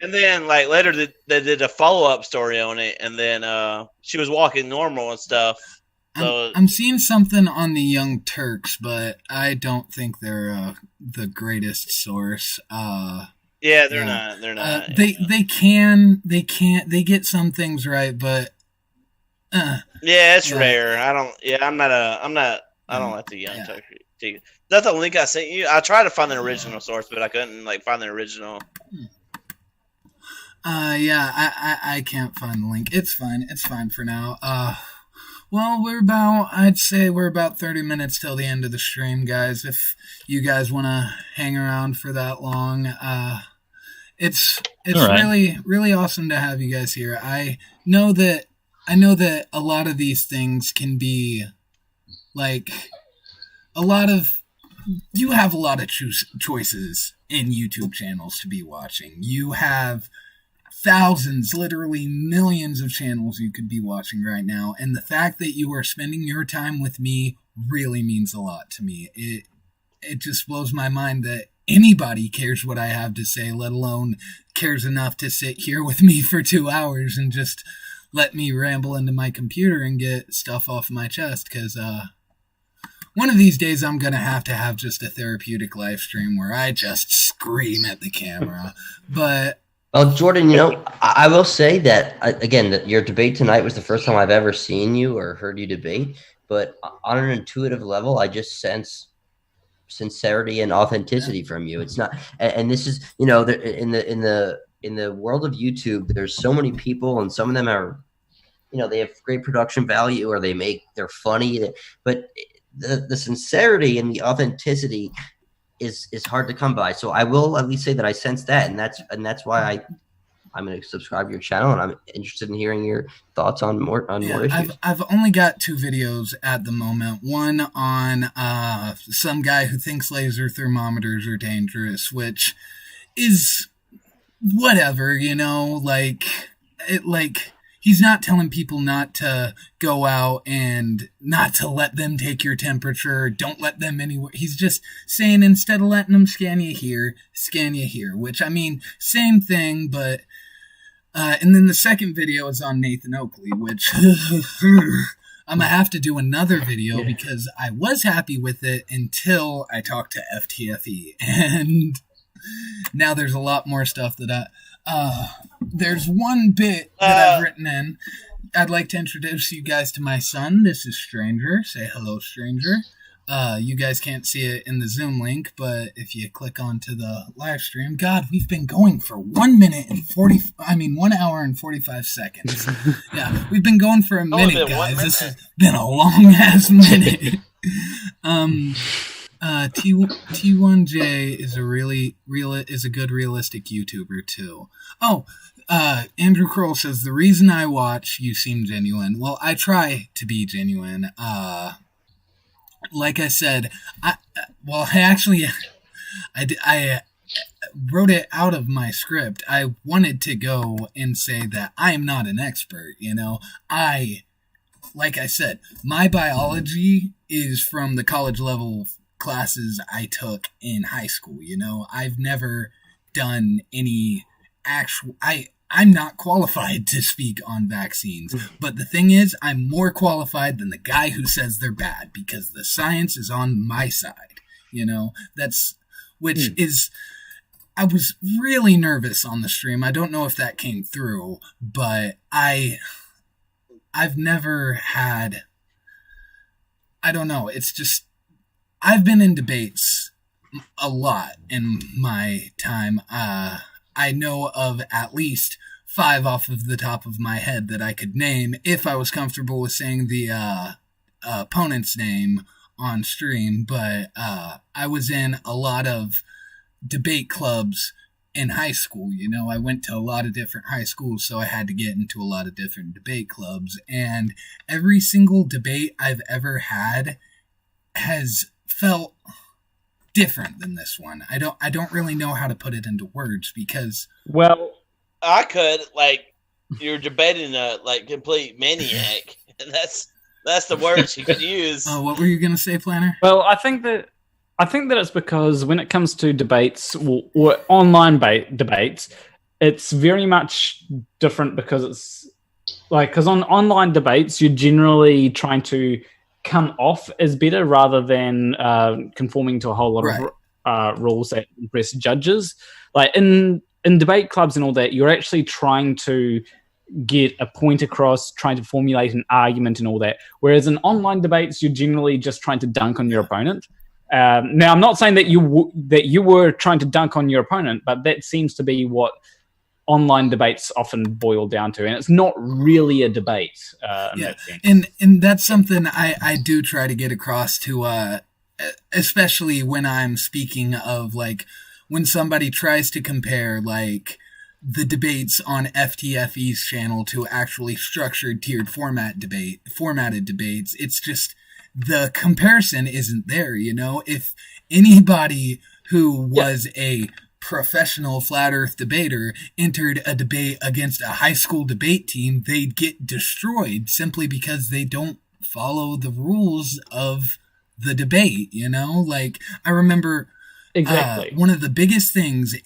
And then, later they did a follow-up story on it, and then she was walking normal and stuff. So I'm seeing something on the Young Turks, but I don't think they're the greatest source. They're not. They're not. They get some things right, but it's rare. I don't like the Young Turks. That's the link I sent you. I tried to find the original source, but I couldn't find the original. I can't find the link. It's fine for now. Well, I'd say we're about 30 minutes till the end of the stream, guys. If you guys want to hang around for that long, it's right. really, really awesome to have you guys here. I know that a lot of these things can be you have a lot of choices in YouTube channels to be watching. You have thousands, literally millions of channels you could be watching right now, and the fact that you are spending your time with me really means a lot to me. It just blows my mind that anybody cares what I have to say, let alone cares enough to sit here with me for 2 hours and just let me ramble into my computer and get stuff off my chest, because one of these days I'm going to have just a therapeutic live stream where I just scream at the camera. But well, Jordan, I will say that, again, that your debate tonight was the first time I've ever seen you or heard you debate. But on an intuitive level, I just sense sincerity and authenticity from you. It's not, and this is, in the world of YouTube, there's so many people, and some of them are, they have great production value, or they're funny, but the sincerity and the authenticity is hard to come by. So I will at least say that I sense that, and that's why I'm going to subscribe to your channel, and I'm interested in hearing your thoughts on more issues. I've only got 2 videos at the moment. One on some guy who thinks laser thermometers are dangerous, which is whatever, he's not telling people not to go out and not to let them take your temperature. Don't let them anywhere. He's just saying instead of letting them scan you here, which, I mean, same thing, but, and then the second video is on Nathan Oakley, which I'm going to have to do another video because I was happy with it until I talked to FTFE, and now there's a lot more stuff that there's one bit that I've written in. I'd like to introduce you guys to my son. This is Stranger. Say hello, Stranger. You guys can't see it in the Zoom link, but if you click onto the live stream, God, we've been going for 1 hour and 45 seconds. Yeah, we've been going for a minute, guys. This has been a long ass minute. T1J is a good realistic YouTuber too. Oh, Andrew Kroll says the reason I watch you seem genuine. Well, I try to be genuine. Like I said, I wrote it out of my script. I wanted to go and say that I am not an expert. Like I said, my biology is from the college level classes I took in high school. I've never done any actual. I'm not qualified to speak on vaccines, but the thing is, I'm more qualified than the guy who says they're bad because the science is on my side. I was really nervous on the stream. I don't know if that came through, but I've never had. I don't know. It's just I've been in debates a lot in my time. I know of at least 5 off of the top of my head that I could name if I was comfortable with saying the opponent's name on stream, but I was in a lot of debate clubs in high school. I went to a lot of different high schools, so I had to get into a lot of different debate clubs, and every single debate I've ever had has felt different than this one. I don't really know how to put it into words because I could you're debating a complete maniac. That's the words you could use. What were you gonna say, Planner? Well, I think that it's because when it comes to debates or online debates, it's very much different because it's because on online debates you're generally trying to come off as better rather than conforming to a whole lot of rules that impress judges. In debate clubs and all that, you're actually trying to get a point across, trying to formulate an argument and all that. Whereas in online debates, you're generally just trying to dunk on your opponent. Now, I'm not saying that you were trying to dunk on your opponent, but that seems to be what online debates often boil down to, and it's not really a debate. That sense. And that's something I do try to get across to, especially when I'm speaking of when somebody tries to compare the debates on FTFE's channel to actually structured tiered formatted debates. It's just the comparison isn't there. If anybody who was a professional flat earth debater entered a debate against a high school debate team, they'd get destroyed simply because they don't follow the rules of the debate. I remember exactly one of the biggest things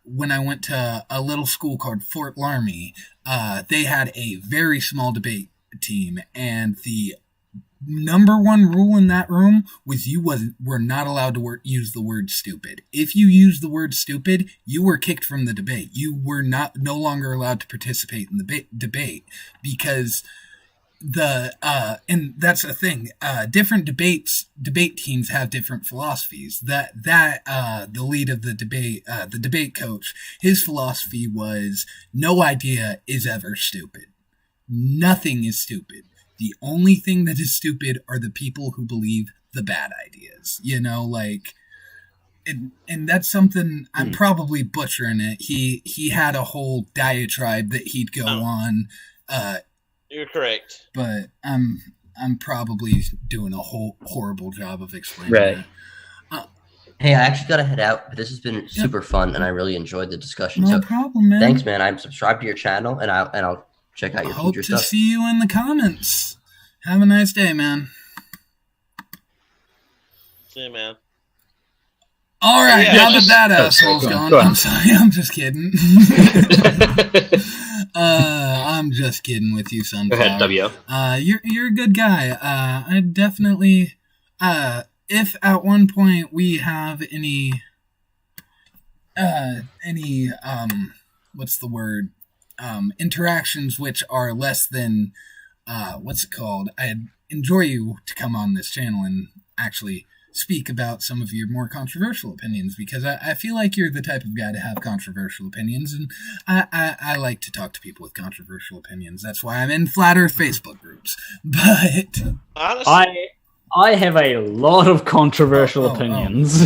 when I went to a little school called Fort Laramie, they had a very small debate team, and the number one rule in that room was you were not allowed to use the word stupid. If you used the word stupid, you were kicked from the debate. You were no longer allowed to participate in the debate because and that's the thing. Different debate teams have different philosophies. The lead of the debate coach, his philosophy was no idea is ever stupid. Nothing is stupid. The only thing that is stupid are the people who believe the bad ideas, and that's something I'm probably butchering it. He had a whole diatribe that he'd go on. You're correct. But I'm probably doing a whole horrible job of explaining it. Hey, I actually got to head out, but this has been super fun, and I really enjoyed the discussion. No problem, man. Thanks, man. I'm subscribed to your channel, and I'll check out I your hope future to stuff. see you in the comments. Have a nice day, man. See you, man. All right, Yeah, now just- that sorry, asshole's go on, gone. go on. I'm sorry, I'm just kidding. I'm just kidding with you, Go Sunflower. ahead, W. You're a good guy. I definitely. If at one point we have any what's the word? Interactions which are less than what's it called? I'd enjoy you to come on this channel and actually speak about some of your more controversial opinions, because I feel like you're the type of guy to have controversial opinions, and I like to talk to people with controversial opinions. That's why I'm in Flat Earth Facebook groups. But Honestly, I have a lot of controversial opinions.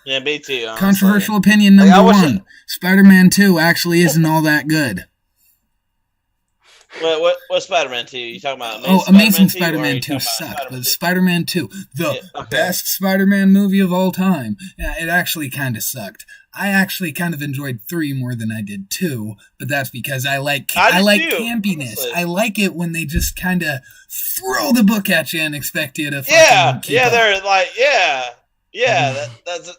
yeah, me too. Honestly. controversial opinion Like, I number wish one: Spider-Man 2 actually isn't all that good. What Spider-Man 2? You talking about Amazing Spider-Man 2, or Spider-Man are you 2 talking about sucked, but Spider-Man 2? Spider-Man 2, the Yeah, okay. best Spider-Man movie of all time, it actually kind of sucked. I actually kind of enjoyed 3 more than I did 2, but that's because I like I did too, campiness. honestly. I like it when they just kind of throw the book at you and expect you to fucking Yeah, keep yeah, up. they're like, yeah.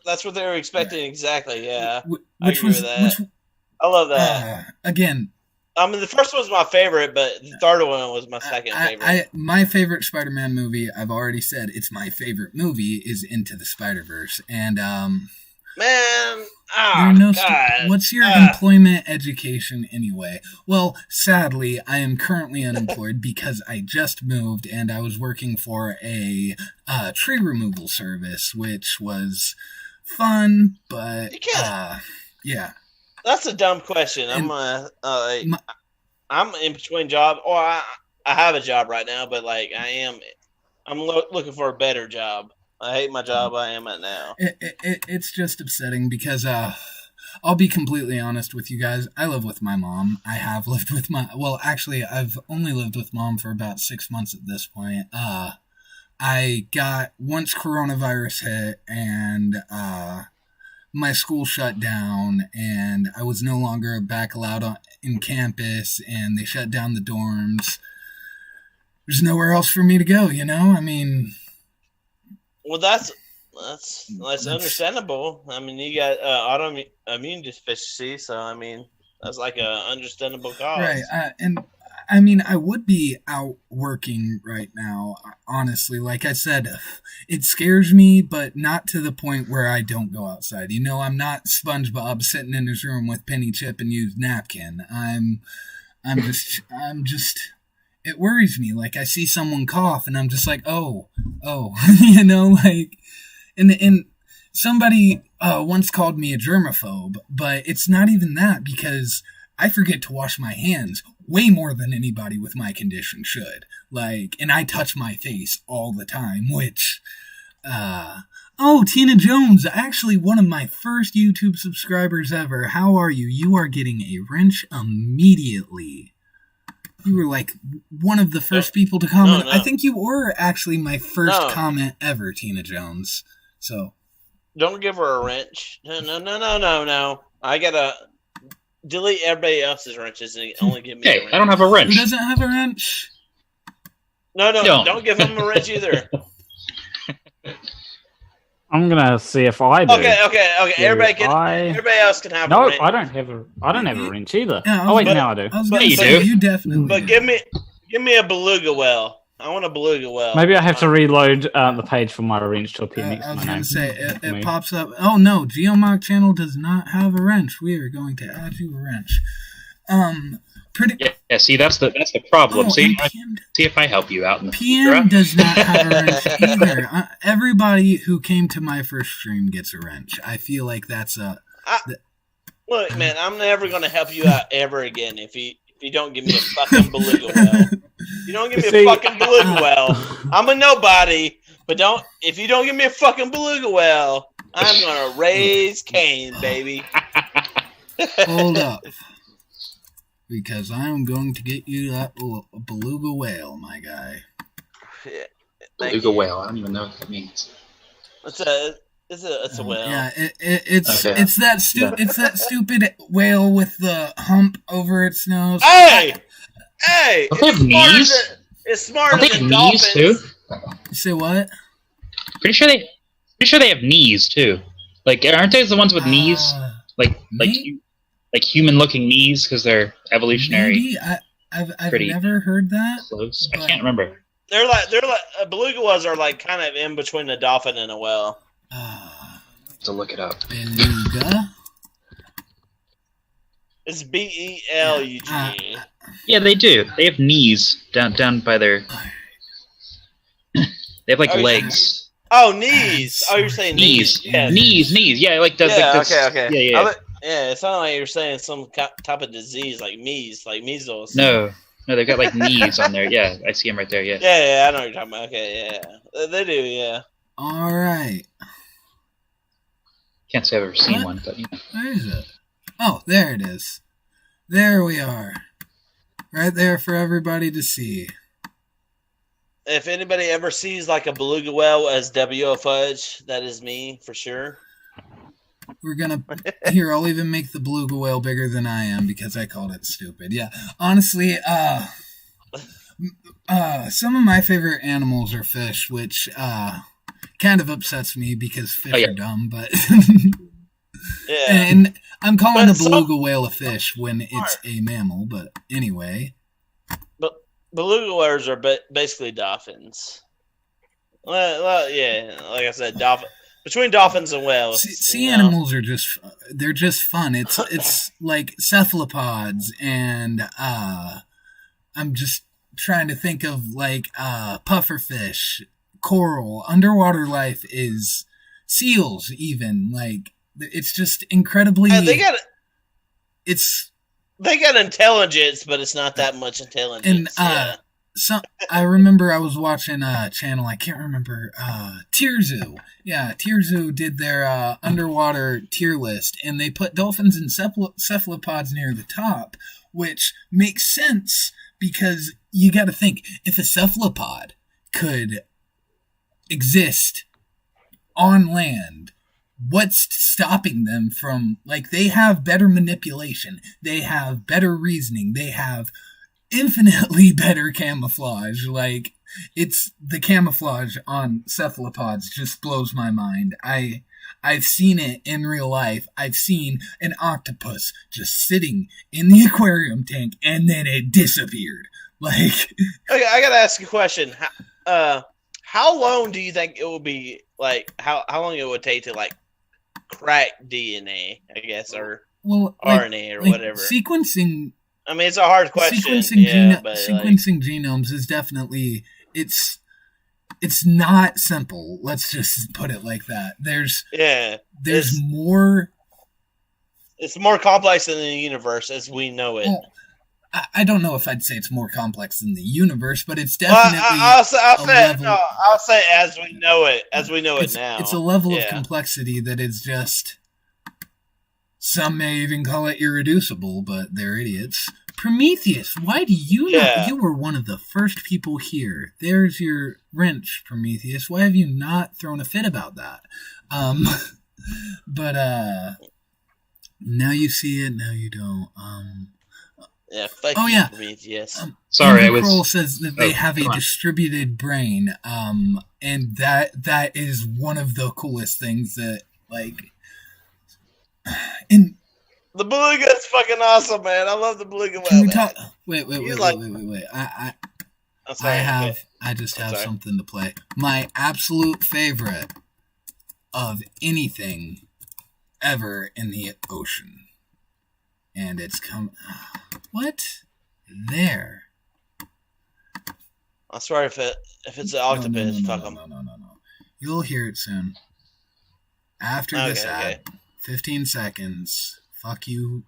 That's what they were expecting exactly. Yeah, I agree with that. I love that. Again, I mean, the first one was my favorite, but the third one was my second favorite. my favorite Spider-Man movie, I've already said, it's my favorite movie, is Into the Spider-Verse. And, Man, God. what's your employment education anyway? Well, sadly, I am currently unemployed because I just moved and I was working for a tree removal service, which was fun, but, yeah. That's a dumb question. I'm in between jobs, or I have a job right now, but like I'm looking for a better job. I hate my job I am at now. It's just upsetting because I'll be completely honest with you guys. I live with my mom. I have lived with actually, I've only lived with mom for about 6 months at this point. I got, once coronavirus hit and my school shut down and I was no longer back allowed in campus and they shut down the dorms. There's nowhere else for me to go, you know? I mean... Well, that's understandable. I mean, you got autoimmune deficiency, so I mean, that's like a understandable cause. Right, and I mean, I would be out working right now, honestly. Like I said, it scares me, but not to the point where I don't go outside. You know, I'm not SpongeBob sitting in his room with penny chip and used napkin. I'm just, it worries me. Like, I see someone cough and I'm just like, oh, you know, like, and somebody once called me a germaphobe, but it's not even that, because I forget to wash my hands way more than anybody with my condition should. Like, and I touch my face all the time, which, Tina Jones, actually one of my first YouTube subscribers ever. How are you? You are getting a wrench immediately. You were like one of the first people to comment. No. I think you were actually my first comment ever, Tina Jones. So. Don't give her a wrench. No. I gotta delete everybody else's wrenches and only give me a wrench. I don't have a wrench. Who doesn't have a wrench? No, don't give him a wrench either. I'm gonna see if I do. Okay. Everybody else can have a wrench. No, I don't have a wrench either. Yeah, Now I do. I was gonna say, you definitely But do. give me a beluga well. I want a beluga well. Maybe I have to reload the page for my wrench to appear next to I was my going name. to say, it pops up. Oh no, Geomock channel does not have a wrench. We are going to add you a wrench. Yeah, see, that's the problem. Oh, See and if I help you out. PM does not have a wrench either. Everybody who came to my first stream gets a wrench. I feel like that's Look, man, I'm never going to help you out ever again if you don't give me a fucking beluga well. You don't give me a fucking beluga well. I'm a nobody, but if you don't give me a fucking beluga well, I'm gonna raise Cain, baby. Hold up, because I'm going to get you that beluga whale, my guy. Yeah, Beluga whale. I don't even know what that means. It's a whale. Yeah, it's that stupid whale with the hump over its nose. Hey, Hey, Don't they have knees? It's smarter Don't they have than knees dolphins. too? You say what? Pretty sure they have knees too. Like, aren't they the ones with knees? Like human-looking knees because they're evolutionary. Maybe I've pretty never heard that. Close. I can't remember. They're like beluga whales are like kind of in between a dolphin and a whale. To look it up. Beluga. It's BELUG. Yeah, they do. They have knees down by their. They have like legs. Oh, knees. Oh, you're saying Knees. Yeah. Knees. Yeah, like does like this. Okay. Yeah. Yeah, it sounded like you were saying some type of disease like measles. No, they've got like knees on there. Yeah, I see them right there. Yeah. Yeah, I know what you're talking about. Okay, yeah, they do. Yeah. All right. Can't say I've ever seen one, but you know. Where is it? Oh, there it is. There we are. Right there for everybody to see. If anybody ever sees like a beluga whale as W.O. Fudge, that is me for sure. We're gonna here. I'll even make the beluga whale bigger than I am because I called it stupid. Yeah, honestly, some of my favorite animals are fish, which kind of upsets me because fish are dumb. But yeah, and I'm calling a beluga whale a fish when it's a mammal. But anyway, but beluga whales are basically dolphins. Well, yeah, like I said, between dolphins and whales. Sea animals are they're just fun. It's like cephalopods and I'm just trying to think of like pufferfish, coral, underwater life is seals even. Like it's just incredibly they got intelligence, but it's not that much intelligence. And I remember I was watching a channel, I can't remember, Tier Zoo. Yeah, Tier Zoo did their underwater tier list, and they put dolphins and cephalopods near the top, which makes sense because you got to think, if a cephalopod could exist on land, what's stopping them from, like, they have better manipulation, they have better reasoning, they have infinitely better camouflage. Like, it's the camouflage on cephalopods just blows my mind. I've seen it in real life. I've seen an octopus just sitting in the aquarium tank and then it disappeared. Like, okay, I gotta ask you a question. How long do you think it will be, like, how long it would take to, like, crack DNA, I guess, or RNA or whatever? Sequencing. I mean, it's a hard question. Sequencing genomes is definitely it's not simple. Let's just put it like that. There's more. It's more complex than the universe as we know it. Well, I don't know if I'd say it's more complex than the universe, but it's definitely. I'll say as we know it. As we know it now, it's a level of complexity that is just. Some may even call it irreducible, but they're idiots. Prometheus, why do you not? You were one of the first people here. There's your wrench, Prometheus. Why have you not thrown a fit about that? But now you see it, now you don't. Prometheus. Sorry, Kroll says that they have a distributed brain, and that is one of the coolest things that, like. The beluga is fucking awesome, man. I love the beluga. Can we talk? Wait. I just have something to play. My absolute favorite of anything ever in the ocean, and it's what? There. I swear, if it's an octopus, fuck them. No. You'll hear it soon. After this ad. 15 seconds. Fuck you.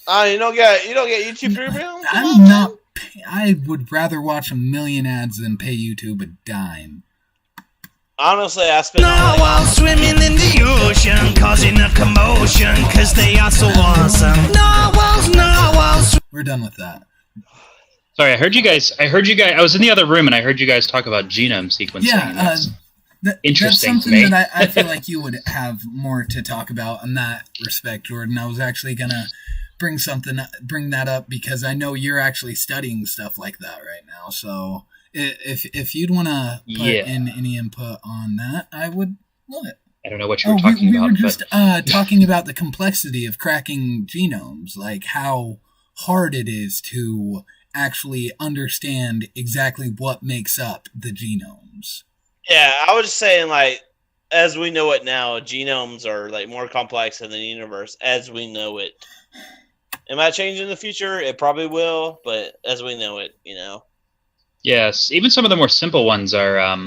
You don't get YouTube Premium? I'm not. I would rather watch a million ads than pay YouTube a dime. Honestly, I spend. Narwhals swimming in the ocean, causing a commotion, cause they are so awesome. Narwhals. We're done with that. Sorry, I heard you guys. I was in the other room and I heard you guys talk about genome sequencing. Yeah. Interesting. That's something that I feel like you would have more to talk about in that respect, Jordan. I was actually gonna bring that up because I know you're actually studying stuff like that right now. So if you'd want to put in any input on that, I would love it. I don't know what you were talking about. We were just talking about the complexity of cracking genomes, like how hard it is to actually understand exactly what makes up the genomes. Yeah, I was saying, like, as we know it now, genomes are like more complex in the universe as we know it. It might change in the future. It probably will, but as we know it, you know. Yes, even some of the more simple ones are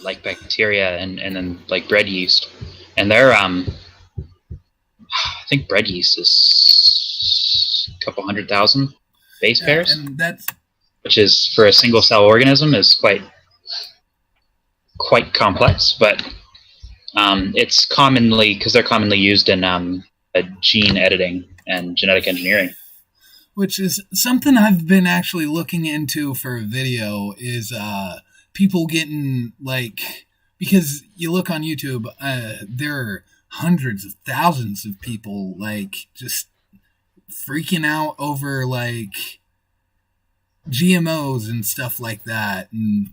like bacteria and then like bread yeast, and they're I think bread yeast is a couple 100,000 base pairs, and which is for a single cell organism is quite complex, but it's commonly because they're commonly used in gene editing and genetic engineering. Which is something I've been actually looking into for a video is people getting, like, because you look on YouTube, there are hundreds of thousands of people, like, just freaking out over, like, GMOs and stuff like that, and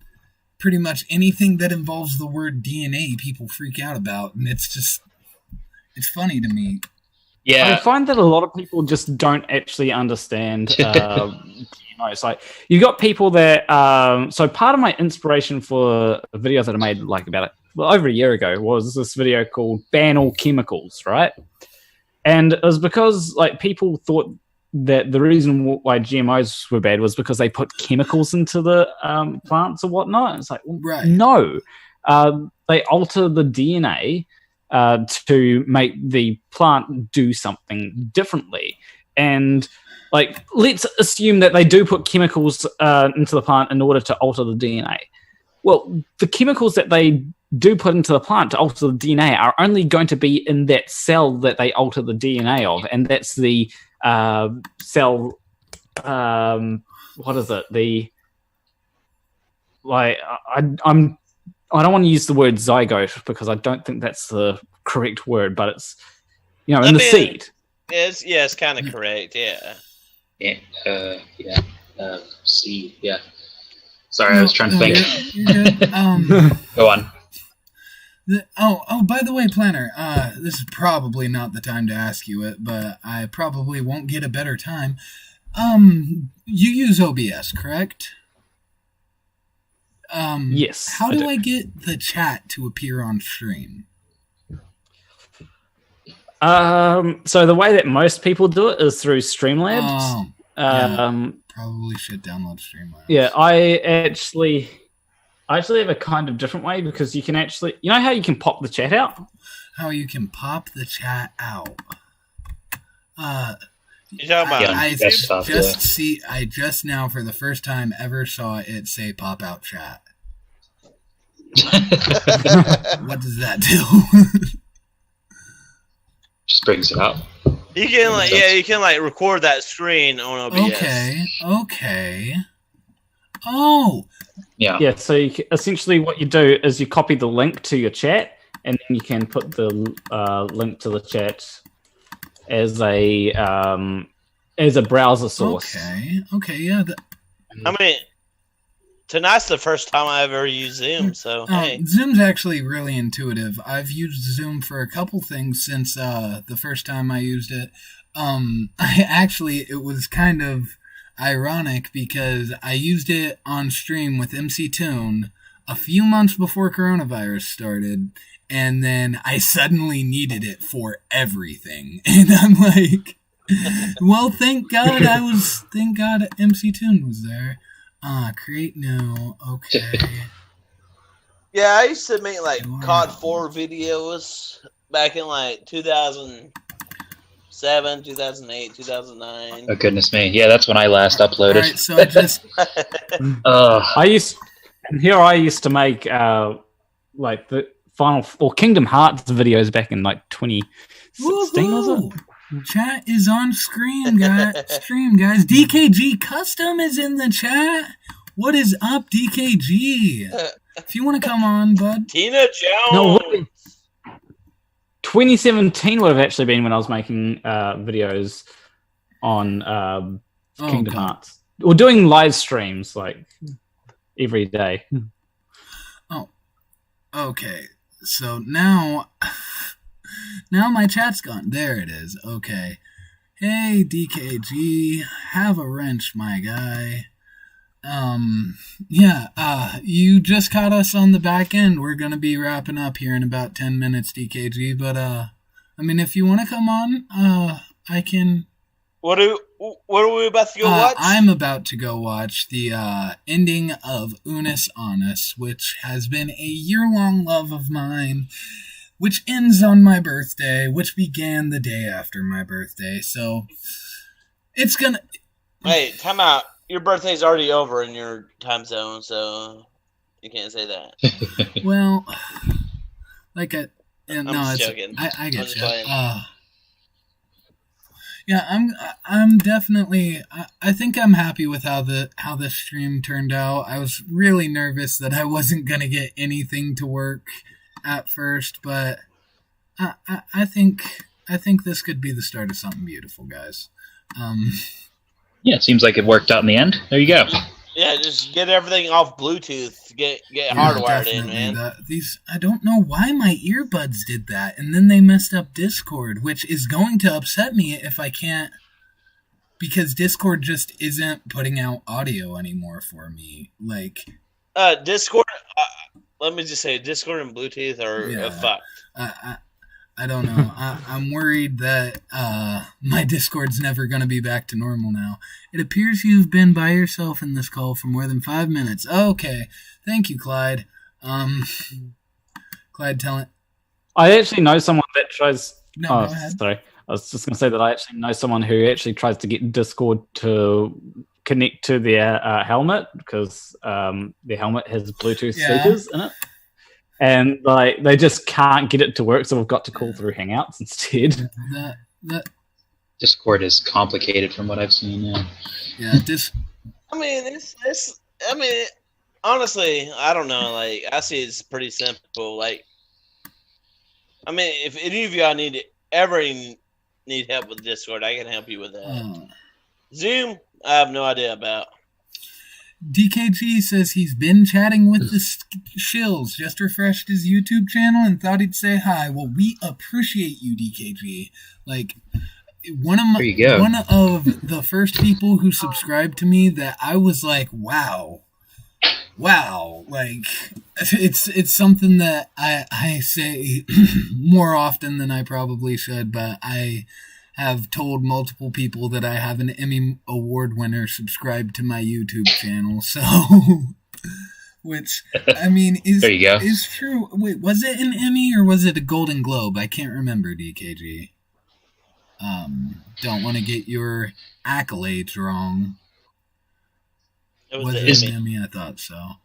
pretty much anything that involves the word DNA, people freak out about, and it's funny to me. Yeah, I find that a lot of people just don't actually understand GMOs. Like, you got people that. So part of my inspiration for the videos that I made, like over a year ago, was this video called "Ban All Chemicals," right? And it was because like people thought that the reason why GMOs were bad was because they put chemicals into the plants or whatnot. It's like, well, no, they alter the DNA. To make the plant do something differently. And like, let's assume that they do put chemicals into the plant in order to alter the DNA. Well, the chemicals that they do put into the plant to alter the DNA are only going to be in that cell that they alter the DNA of, and that's the cell. What is it? I don't want to use the word zygote because I don't think that's the correct word, but it's, in the seed. It's kind of correct, yeah. Seed, yeah. Sorry, I was trying to think. You're good. Go on. By the way, Planner, this is probably not the time to ask you it, but I probably won't get a better time. You use OBS, correct? Yes. How do I get the chat to appear on stream? So the way that most people do it is through Streamlabs. Probably should download Streamlabs. Yeah, I actually have a kind of different way because you can actually, how you can pop the chat out? How you can pop the chat out? You're talking about I just now for the first time ever saw it say pop out chat. What does that do? Just brings it up. You can record that screen on OBS. Okay. Oh. Yeah, so essentially what you do is you copy the link to your chat, and then you can put the link to the chat as a browser source. Okay, yeah. I mean, tonight's the first time I ever used Zoom, so hey. Zoom's actually really intuitive. I've used Zoom for a couple things since the first time I used it. It was kind of ironic because I used it on stream with MC Toon a few months before coronavirus started, and then I suddenly needed it for everything. And I'm like, well, thank God MC Toon was there. Create new. Okay. Yeah, I used to make COD 4 videos back in 2007, 2008, 2009. Oh goodness me! Yeah, that's when I last uploaded. Right, so I just. I used to make the Final or Kingdom Hearts videos back in 2016, was it? Chat is on screen, guys. DKG Custom is in the chat. What is up, DKG? If you want to come on, bud. Tina Jones. No, 2017 would have actually been when I was making videos on Kingdom Hearts. Or doing live streams like every day. Oh, okay. So now my chat's gone. There it is. Okay. Hey, DKG, have a wrench, my guy. You just caught us on the back end. We're gonna be wrapping up here in about 10 minutes, DKG, but, I mean, if you want to come on, I can... What are we about to go watch? I'm about to go watch the, ending of Unus Annus, which has been a year-long love of mine, which ends on my birthday, which began the day after my birthday, so it's gonna... Hey, time out. Your birthday's already over in your time zone, so you can't say that. Well, like I'm just joking. I get you. Playing. Yeah, I'm definitely. I think I'm happy with how this stream turned out. I was really nervous that I wasn't gonna get anything to work at first, but I think this could be the start of something beautiful, guys. Yeah, it seems like it worked out in the end. There you go. Yeah, just get everything off Bluetooth. Get hardwired in, man. I don't know why my earbuds did that, and then they messed up Discord, which is going to upset me if I can't, because Discord just isn't putting out audio anymore for me. Like, Discord. Let me just say, Discord and Bluetooth are fucked. I don't know. I'm worried that my Discord's never going to be back to normal now. It appears you've been by yourself in this call for more than 5 minutes. Okay. Thank you, Clyde. Clyde, tell it. I actually know someone that tries... No, go ahead. Sorry. I was just going to say that I actually know someone who actually tries to get Discord to connect to their helmet, because their helmet has Bluetooth speakers in it. And like they just can't get it to work, so we've got to call through Hangouts instead. That Discord is complicated from what I've seen. Yeah. I mean, it's. I mean, honestly, I don't know. Like, I see it's pretty simple. Like, I mean, if any of y'all ever need help with Discord, I can help you with that. Zoom, I have no idea about. DKG says he's been chatting with the shills, just refreshed his YouTube channel and thought he'd say hi. Well, we appreciate you, DKG. Like, one of the first people who subscribed to me that I was like, wow, like, it's something that I say more often than I probably should, but I have told multiple people that I have an Emmy Award winner subscribed to my YouTube channel, so, which, I mean, is true. Wait, was it an Emmy or was it a Golden Globe? I can't remember, DKG. Don't want to get your accolades wrong. Was it an Emmy? I thought so. I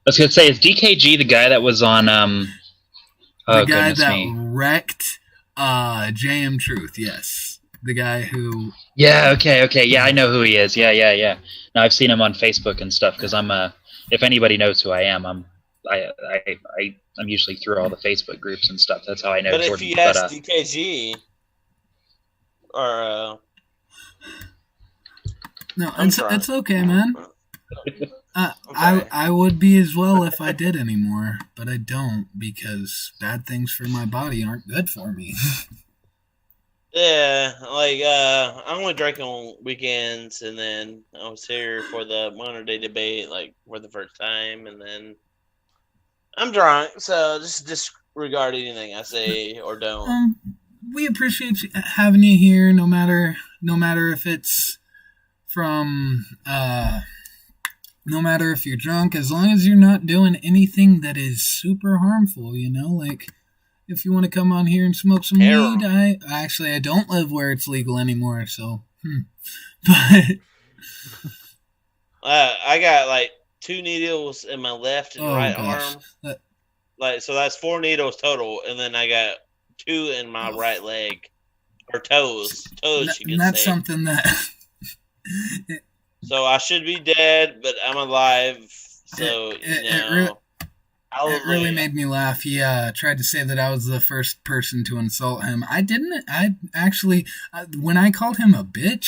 was going to say, is DKG the guy that was on, the guy that wrecked JM Truth, yes. The guy who... Yeah, okay. Yeah, I know who he is. Yeah. No, I've seen him on Facebook and stuff, because I'm, if anybody knows who I am, I'm usually through all the Facebook groups and stuff. That's how I know But Jordan. If you ask DKG, or... No, it's okay, man. Okay. I would be as well if I did anymore, but I don't, because bad things for my body aren't good for me. Yeah, like, I only drank on weekends, and then I was here for the Modern Day debate, like, for the first time, and then I'm drunk, so just disregard anything I say or don't. We appreciate having you here, no matter if it's from, no matter if you're drunk, as long as you're not doing anything that is super harmful, you know, like, if you want to come on here and smoke some weed, I don't live where it's legal anymore, so, but... I got, like, 2 needles in my left and right arm. Like, so that's 4 needles total, and then I got 2 in my right leg. Or toes, you could say. That's something that... So I should be dead, but I'm alive. So, It really made me laugh. He tried to say that I was the first person to insult him. I didn't. I actually, when I called him a bitch,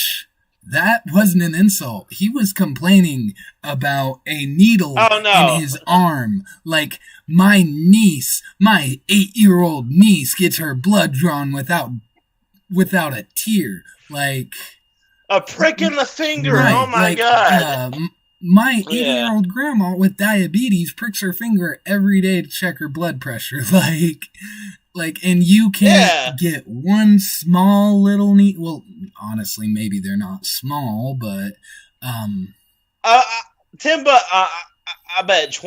that wasn't an insult. He was complaining about a needle in his arm. Like, my niece, my 8-year-old niece, gets her blood drawn without a tear. Like, a prick in the finger. Right, oh my god. My 8-year-old grandma with diabetes pricks her finger every day to check her blood pressure. Like, and you can't get one small little needle. Well, honestly, maybe they're not small, but Tim, but I bet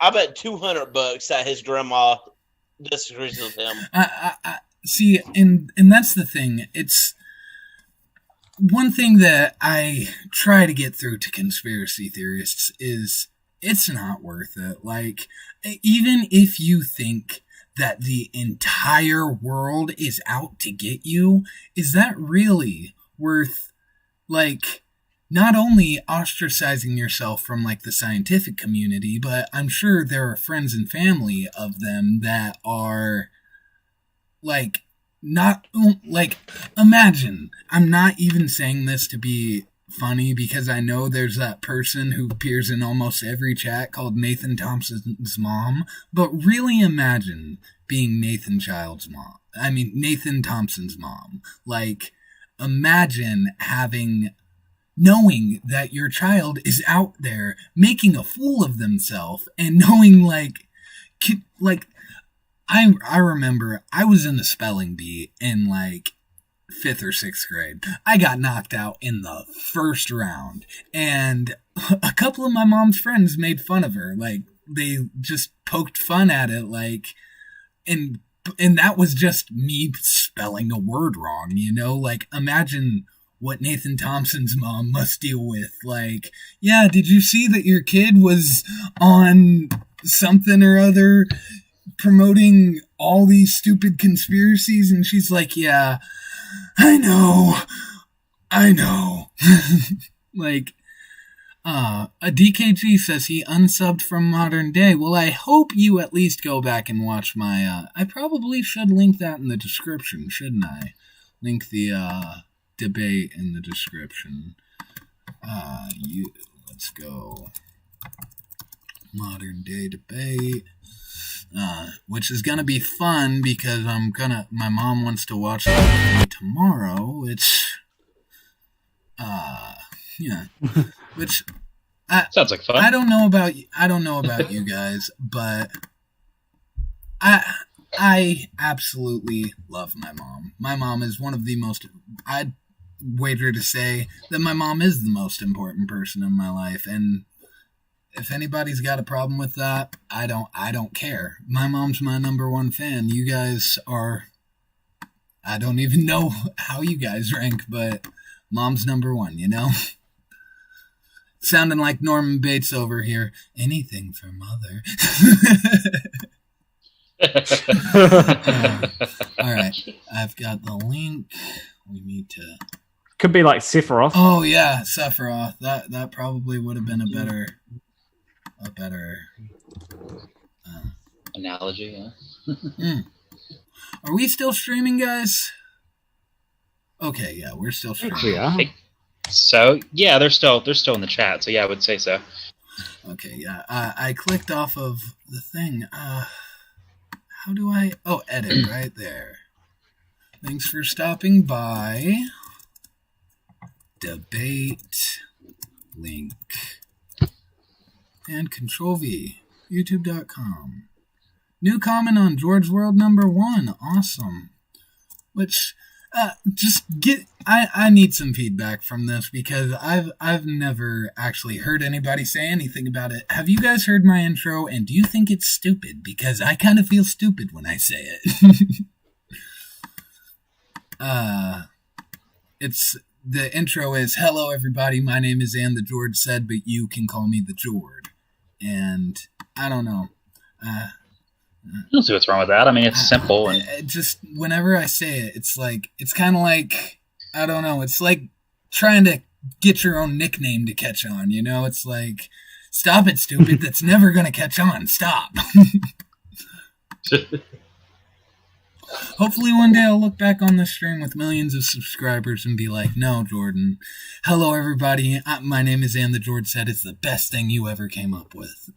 I bet $200 that his grandma disagrees with him. See, and that's the thing. It's one thing that I try to get through to conspiracy theorists is it's not worth it. Like, even if you think that the entire world is out to get you, is that really worth, like, not only ostracizing yourself from, like, the scientific community, but I'm sure there are friends and family of them that are, like, not, like, imagine, I'm not even saying this to be funny because I know there's that person who appears in almost every chat called Nathan Thompson's mom, but really imagine being Nathan Thompson's mom. Like, imagine knowing that your child is out there making a fool of themselves and knowing, like, I remember I was in a spelling bee in, like, 5th or 6th grade. I got knocked out in the first round, and a couple of my mom's friends made fun of her. Like, they just poked fun at it, like, and that was just me spelling a word wrong, you know? Like, imagine what Nathan Thompson's mom must deal with. Like, yeah, did you see that your kid was on something or other promoting all these stupid conspiracies? And she's like, yeah, I know. Like, a DKG says he unsubbed from Modern Day. Well, I hope you at least go back and watch my, I probably should link that in the description, shouldn't I? Link the, debate in the description. Let's go. Modern Day debate. Which is gonna be fun because my mom wants to watch it with me tomorrow. Yeah. Which, sounds like fun. I don't know about you guys, but I absolutely love my mom. My mom is one of the most, I'd wager to say that my mom is the most important person in my life, and if anybody's got a problem with that, I don't care. My mom's my number one fan. You guys are, I don't even know how you guys rank, but mom's number one, you know? Sounding like Norman Bates over here. Anything for mother. All right, I've got the link. We need to. Could be like Sephiroth. Oh yeah, Sephiroth. That probably would have been a better analogy. Yeah. Are we still streaming, guys? Okay, yeah, we're still streaming. Yeah. So yeah, they're still in the chat. So yeah, I would say so. Okay, yeah. I clicked off of the thing. How do I? Oh, edit right there. Thanks for stopping by. Debate link and Control V. YouTube.com. New comment on George World #1. Awesome. Which. I need some feedback from this because I've never actually heard anybody say anything about it. Have you guys heard my intro, and do you think it's stupid? Because I kind of feel stupid when I say it. The intro is, hello everybody, my name is Ann the George said, but you can call me the Jord. And I don't know. I don't see what's wrong with that. I mean, it's simple. And just whenever I say it, it's kind of like, I don't know. It's like trying to get your own nickname to catch on, you know? It's like Stop it, stupid. That's never going to catch on. Stop. Hopefully one day I'll look back on this stream with millions of subscribers and be like, no, Jordan. Hello, everybody. My name is Ann. The George said it's the best thing you ever came up with.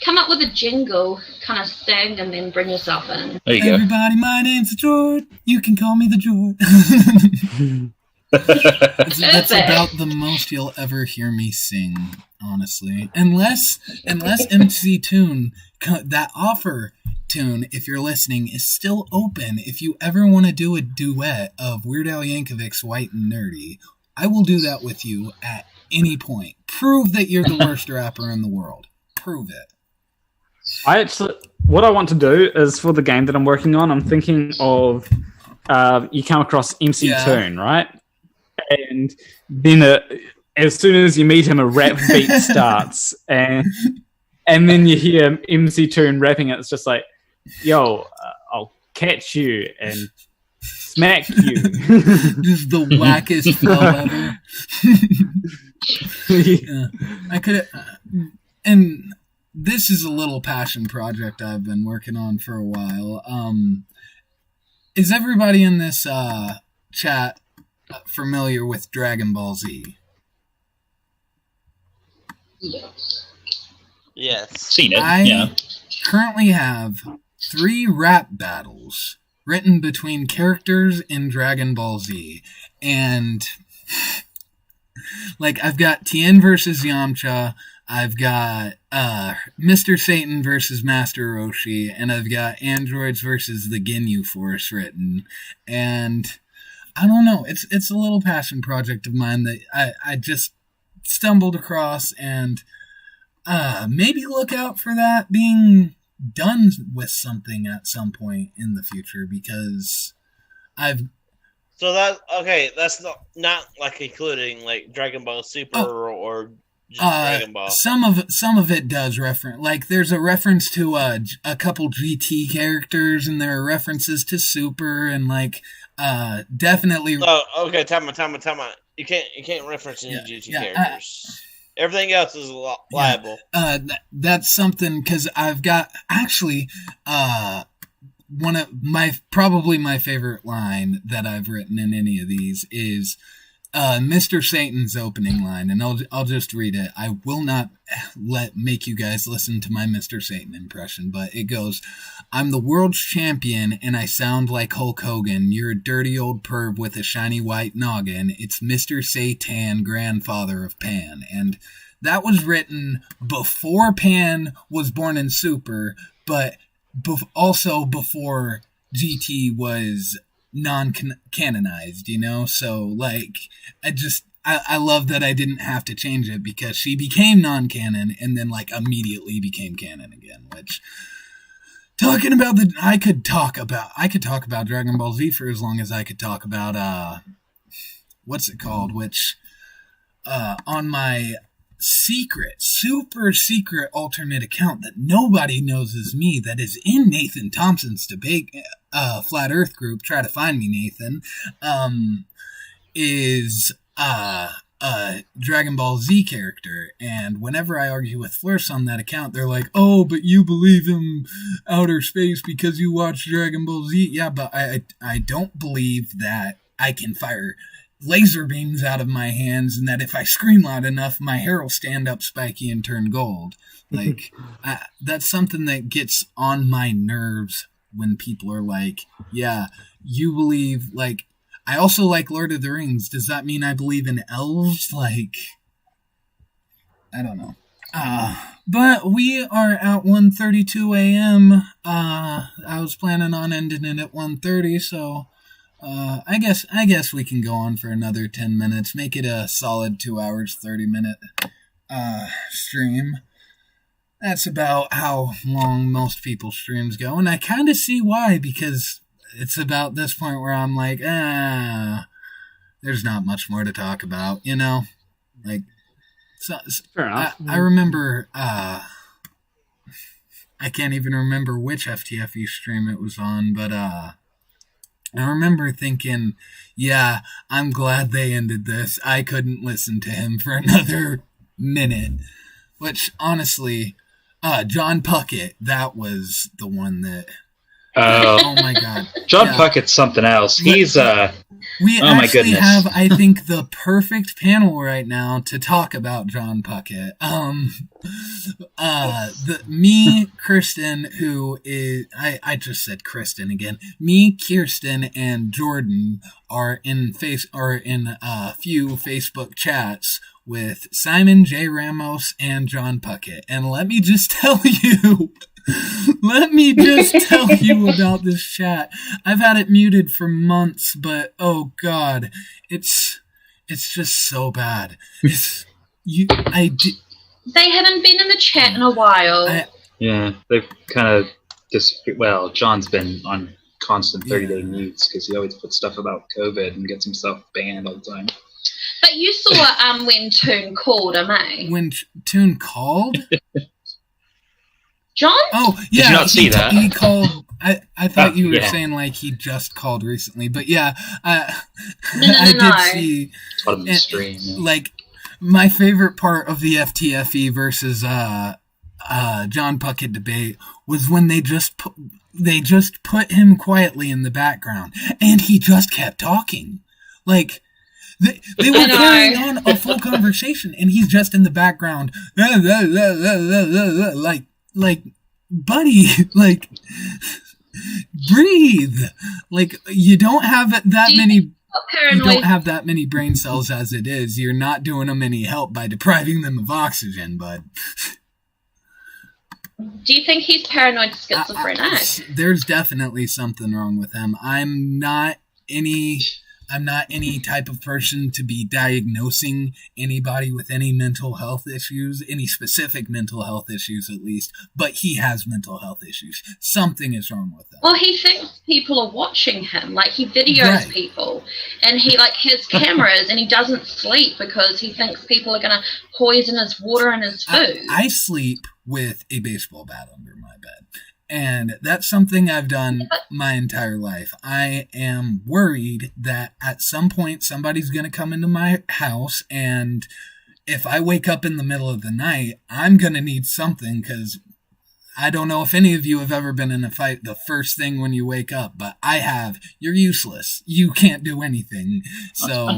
Come up with a jingle, kind of sing, and then bring yourself in. There you go. Everybody, my name's the George. You can call me the George. That's about the most you'll ever hear me sing, honestly. Unless MC Tune, that offer tune, if you're listening, is still open. If you ever want to do a duet of Weird Al Yankovic's White and Nerdy, I will do that with you at any point. Prove that you're the worst rapper in the world. Prove it. What I want to do is for the game that I'm working on, I'm thinking of you come across MC Tune, right? And then as soon as you meet him, a rap beat starts, and then you hear MC Tune rapping it. It's just like, yo, I'll catch you and smack you. Just the wackest flow ever. Yeah. I could, and this is a little passion project I've been working on for a while. Is everybody in this chat familiar with Dragon Ball Z? Yes. Seen it, I currently have 3 rap battles written between characters in Dragon Ball Z. And, like, I've got Tien versus Yamcha, I've got Mr. Satan versus Master Roshi, and I've got Androids versus the Ginyu Force written. And I don't know, it's a little passion project of mine that I just stumbled across, and maybe look out for that being done with something at some point in the future, because So that's not like including like Dragon Ball Super or just Dragon Ball. Some of it does reference, like there's a reference to a couple GT characters, and there are references to Super, and like definitely. Oh, okay. Time out. You can't reference any GT characters. Everything else is liable. That's something, because I've got actually one of probably my favorite line that I've written in any of these is Mr. Satan's opening line, and I'll just read it. I will not make you guys listen to my Mr. Satan impression, but it goes, "I'm the world's champion, and I sound like Hulk Hogan. You're a dirty old perv with a shiny white noggin. It's Mr. Satan, grandfather of Pan." And that was written before Pan was born in Super, but also before GT was non-canonized, you know? So, like, I love that I didn't have to change it, because she became non-canon and then, like, immediately became canon again, which, I could talk about Dragon Ball Z for as long as I could talk about, what's it called, which, on my super secret alternate account that nobody knows is me, that is in Nathan Thompson's debate Flat Earth group, try to find me, Nathan, is a Dragon Ball Z character, and whenever I argue with Flurse on that account, they're like, "Oh, but you believe in outer space because you watch Dragon Ball Z." Yeah, but I don't believe that I can fire laser beams out of my hands, and that if I scream loud enough, my hair will stand up spiky and turn gold. Like, that's something that gets on my nerves when people are like, "Yeah, you believe, like, I also like Lord of the Rings. Does that mean I believe in elves?" Like, I don't know. But we are at 1:32 a.m. I was planning on ending it at 1:30, so I guess we can go on for another 10 minutes. Make it a solid 2 hours, 30-minute stream. That's about how long most people's streams go, and I kind of see why, because it's about this point where I'm like, there's not much more to talk about, you know? Like, so Fair enough. I remember, I can't even remember which FTFE stream it was on, but I remember thinking, yeah, I'm glad they ended this. I couldn't listen to him for another minute. Which, honestly, John Puckett, that was the one that... oh my god. John Puckett's something else. He's we oh my actually goodness. have, I think, the perfect panel right now to talk about John Puckett. Me, Kirsten, who is I just said Kristen again. Me, Kirsten, and Jordan are in a few Facebook chats with Simon J. Ramos and John Puckett. And let me just tell you about this chat. I've had it muted for months, but oh god, it's just so bad. They haven't been in the chat in a while. Yeah, they've kind of well, John's been on constant 30-day mutes because he always puts stuff about COVID and gets himself banned all the time. But you saw when Toon called him, eh? When Toon called? John? Oh, yeah. Did you not see that? He called. I thought you were saying like he just called recently, but yeah, I did see. On the stream. Yeah. Like my favorite part of the FTFE versus John Puckett debate was when they just put him quietly in the background, and he just kept talking, like. They were carrying on a full conversation, and he's just in the background, like, buddy, like, breathe. Like, you don't have that many. You don't have that many brain cells as it is. You're not doing them any help by depriving them of oxygen, bud. Do you think he's paranoid schizophrenic? There's definitely something wrong with him. I'm not any type of person to be diagnosing anybody with any mental health issues, any specific mental health issues at least, but he has mental health issues. Something is wrong with him. Well, he thinks people are watching him. Like, he videos people, and he, like, has cameras, and he doesn't sleep because he thinks people are going to poison his water and his food. I sleep with a baseball bat under my bed. And that's something I've done my entire life. I am worried that at some point somebody's going to come into my house, and if I wake up in the middle of the night, I'm going to need something, because I don't know if any of you have ever been in a fight the first thing when you wake up, but I have. You're useless. You can't do anything. So,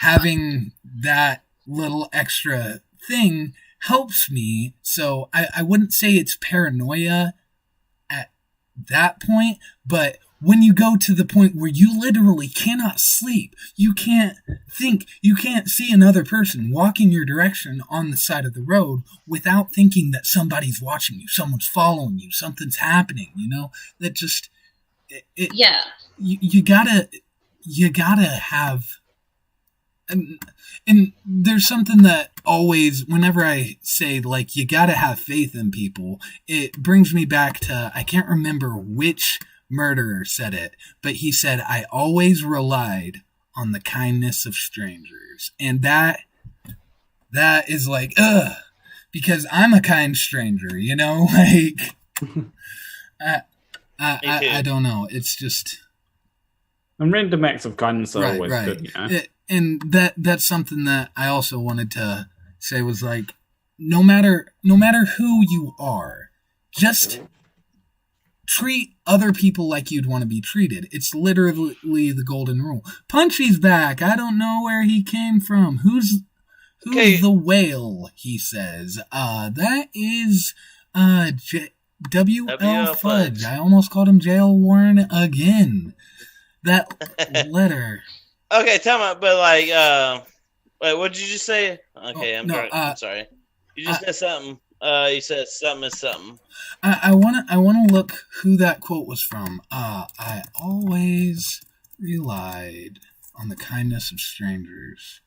having that little extra thing helps me. So I wouldn't say it's paranoia at that point, but when you go to the point where you literally cannot sleep, you can't think, you can't see another person walking your direction on the side of the road without thinking that somebody's watching you, someone's following you, something's happening, you know, that just, you gotta have, and there's something that always, whenever I say, like, you gotta have faith in people, it brings me back to, I can't remember which murderer said it, but he said, I always relied on the kindness of strangers. And that is like, because I'm a kind stranger, you know? Like, I don't know. It's just... And random acts of kindness are always good, you know? And that's something that I also wanted to say was like, no matter who you are, just treat other people like you'd want to be treated. It's literally the golden rule. Punchy's back. I don't know where he came from. Who's the whale? He says. That is W.L. Fudge. I almost called him Jail Warren again. That letter. Okay, tell me, but like, wait, what did you just say? Okay, I'm sorry. You just said something. You said something is something. I wanna look who that quote was from. I always relied on the kindness of strangers.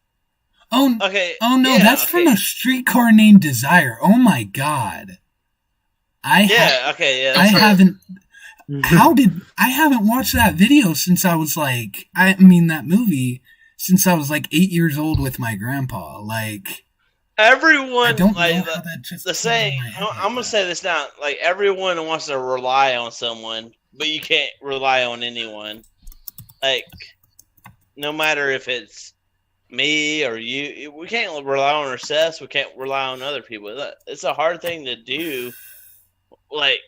Oh, okay. Oh no, that's from A Streetcar Named Desire. Oh my god. I haven't. I haven't watched that video since I was like, that movie since I was like 8 years old with my grandpa. Like, everyone don't like know how that just the came in saying. my head I'm gonna like say this now. Like everyone wants to rely on someone, but you can't rely on anyone. Like no matter if it's me or you, we can't rely on ourselves. We can't rely on other people. It's a hard thing to do. Like,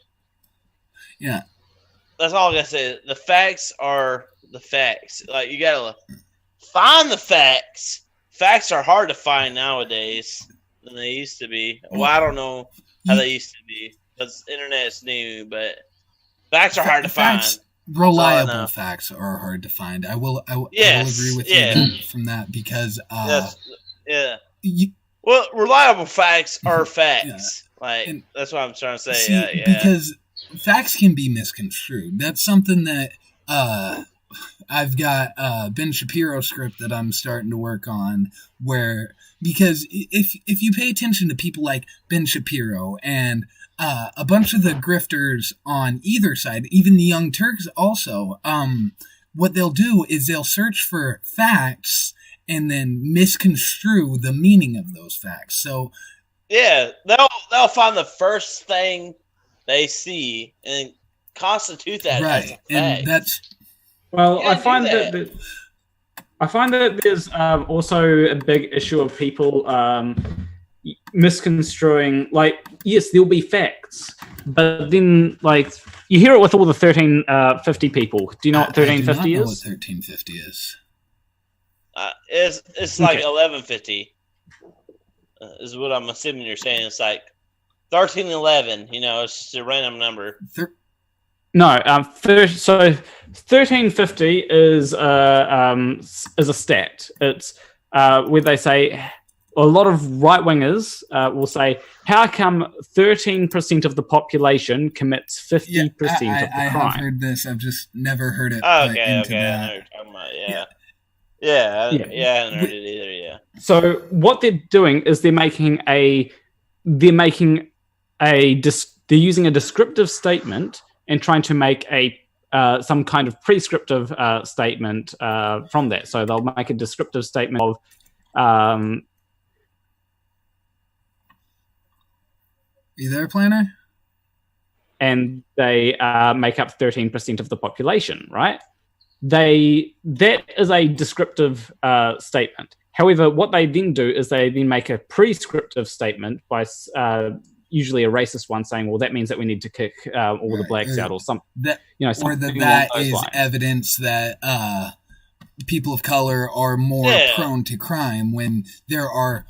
Yeah. that's all I gotta say. The facts are the facts. Like, you gotta find the facts. Facts are hard to find nowadays than they used to be. Well, I don't know how they used to be because internet's new, but facts are hard to find. Reliable facts are hard to find. I will agree with you from that because well, reliable facts are facts. Like that's what I'm trying to say. See, because facts can be misconstrued. That's something that I've got a Ben Shapiro script that I'm starting to work on because if you pay attention to people like Ben Shapiro and a bunch of the grifters on either side, even the Young Turks also, what they'll do is they'll search for facts and then misconstrue the meaning of those facts. So yeah, they'll find the first thing they see and constitute that as a fact. And that's I find that there's also a big issue of people misconstruing. Like, yes, there'll be facts, but then like you hear it with all the 1350 people. Do you know what 1350 is? I do not know what 1350 is. It's like 1150. Is what I'm assuming you're saying. It's like 1311. You know, it's just a random number. No, so 1350 is a stat. It's where they say a lot of right wingers will say, "How come 13% of the population commits 50% of the crime?" I have heard this. I've just never heard it. Okay. I know what you're talking about. Yeah, I haven't heard it either. Yeah. So what they're doing is they're using a descriptive statement and trying to make some kind of prescriptive statement from that. So they'll make a descriptive statement of you there, Planner? And they make up 13% of the population, right? That is a descriptive statement. However, what they then do is they then make a prescriptive statement by usually a racist one saying, well, that means that we need to kick all the blacks out or something. That is evidence that people of color are more prone to crime when there are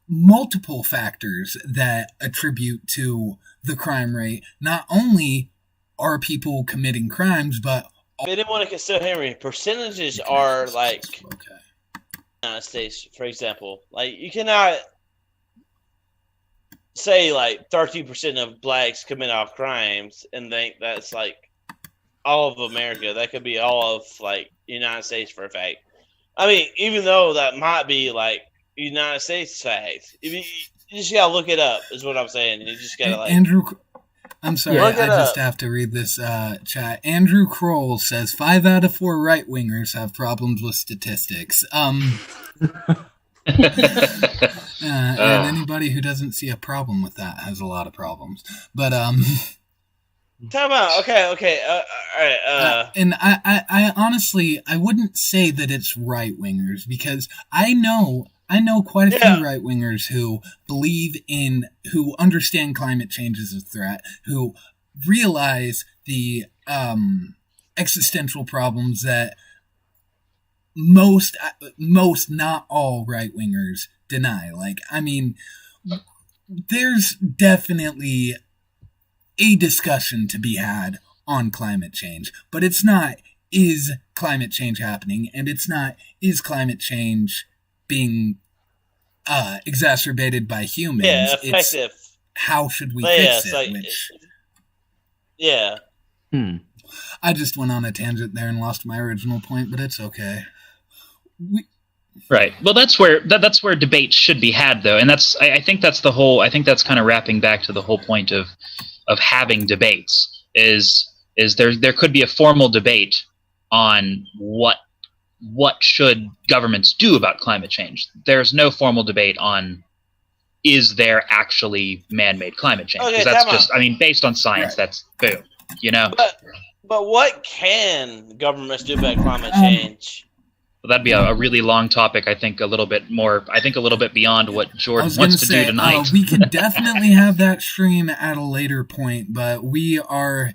multiple factors that attribute to the crime rate. Not only are people committing crimes, but if they didn't want to consider Henry, percentages are like United States, for example. Like you cannot say like 13% of blacks commit all crimes and think that's like all of America. That could be all of like United States for a fact. I mean, even though that might be like United States facts, you just gotta look it up. Is what I'm saying. You just gotta like Andrew. I'm sorry, I just have to read this chat. Andrew Kroll says 5 out of 4 right wingers have problems with statistics. And anybody who doesn't see a problem with that has a lot of problems. But time out. Okay. All right. And I honestly I wouldn't say that it's right wingers because I know quite a few right wingers who who understand climate change as a threat, who realize the existential problems that most, not all right wingers deny. Like, I mean, there's definitely a discussion to be had on climate change, but it's not, is climate change happening? And it's not, is climate change being exacerbated by humans? Yeah, effective. It's how should we fix it? I just went on a tangent there and lost my original point, but it's okay. Right. Well, that's where debate should be had, though, and I think that's kind of wrapping back to the whole point of having debates. Is there could be a formal debate on what what should governments do about climate change. There's no formal debate on is there actually man-made climate change? Okay, Because that's time out. just, I mean, based on science, Right. that's boom. You know, But what can governments do about climate change? that'd be a really long topic. I think a little bit beyond what I Jordan was going wants to to say, do tonight. we can definitely have that stream at a later point, but we are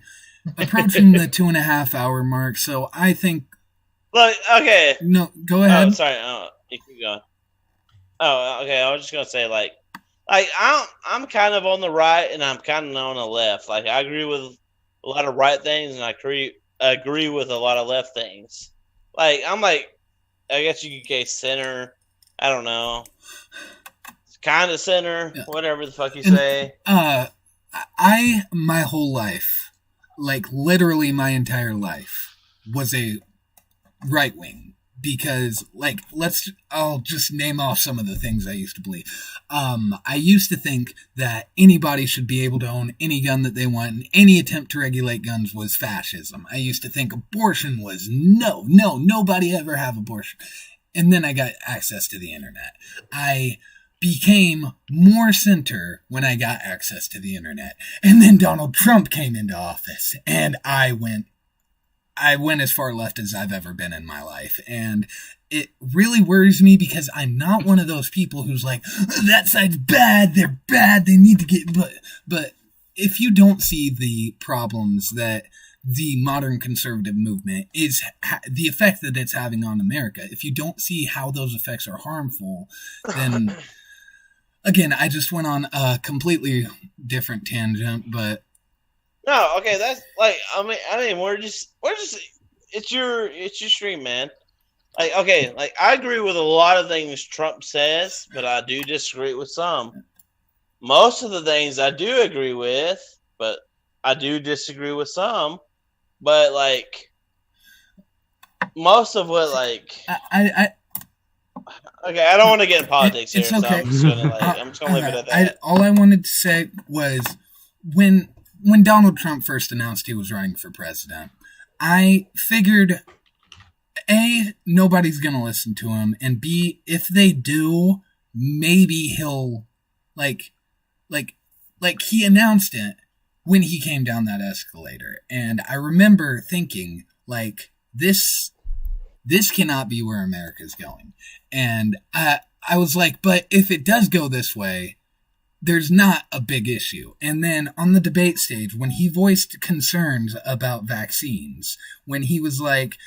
approaching the 2.5 hour mark, so I think. Look, okay. No, go ahead. Oh, sorry. You keep going. Oh, okay. I was just gonna say, like I'm kind of on the right and I'm kind of on the left. Like, I agree with a lot of right things and I agree with a lot of left things. Like, I'm like, I guess you could say center. I don't know. Kind of center, whatever the fuck you say. I my whole life, like literally my entire life, was a right wing. Because, like, I'll just name off some of the things I used to believe. I used to think that anybody should be able to own any gun that they want, and any attempt to regulate guns was fascism. I used to think abortion was nobody ever have abortion. And then I got access to the internet. I became more center when I got access to the internet. And then Donald Trump came into office, and I went as far left as I've ever been in my life. And it really worries me because I'm not one of those people who's like, that side's bad, they're bad, they need to get... But if you don't see the problems that the modern conservative movement is, the effect that it's having on America, if you don't see how those effects are harmful, then... Again, I just went on a completely different tangent, but... No, okay, that's like I mean we're just it's your stream, man. Like, okay, like I agree with a lot of things Trump says, but I do disagree with some. Most of the things I do agree with, but I do disagree with some. But like most of what I okay, I don't want to get in politics it's here, okay. so I'm just gonna leave it at that. All I wanted to say was when Donald Trump first announced he was running for president, I figured, A, nobody's going to listen to him, and B, if they do, maybe he'll, like he announced it when he came down that escalator. And I remember thinking, like, this cannot be where America's going. And I was like, but if it does go this way, there's not a big issue. And then on the debate stage, when he voiced concerns about vaccines, when he was like,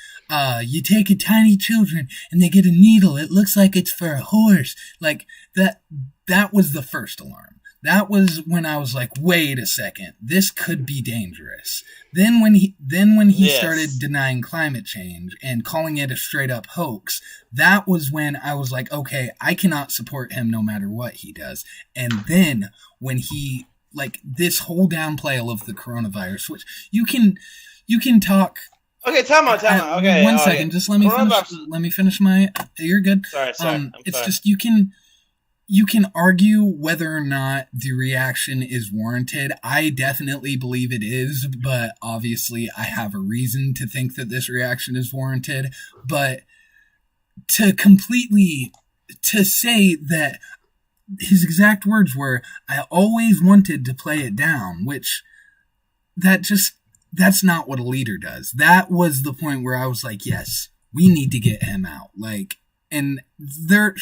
you take a tiny children and they get a needle, it looks like it's for a horse. Like, that was the first alarm. That was when I was like, wait a second, this could be dangerous. Then when he Yes. started denying climate change and calling it a straight up hoax, that was when I was like, okay, I cannot support him no matter what he does. And then when he, like, this whole downplay of the coronavirus, which you can talk. Okay, time out. Okay, one second, just let me finish my. You're good. Sorry. It's just you can argue whether or not the reaction is warranted. I definitely believe it is, but obviously I have a reason to think that this reaction is warranted. But to say that his exact words were, I always wanted to play it down, which that's not what a leader does. That was the point where I was like, yes, we need to get him out. Like, and there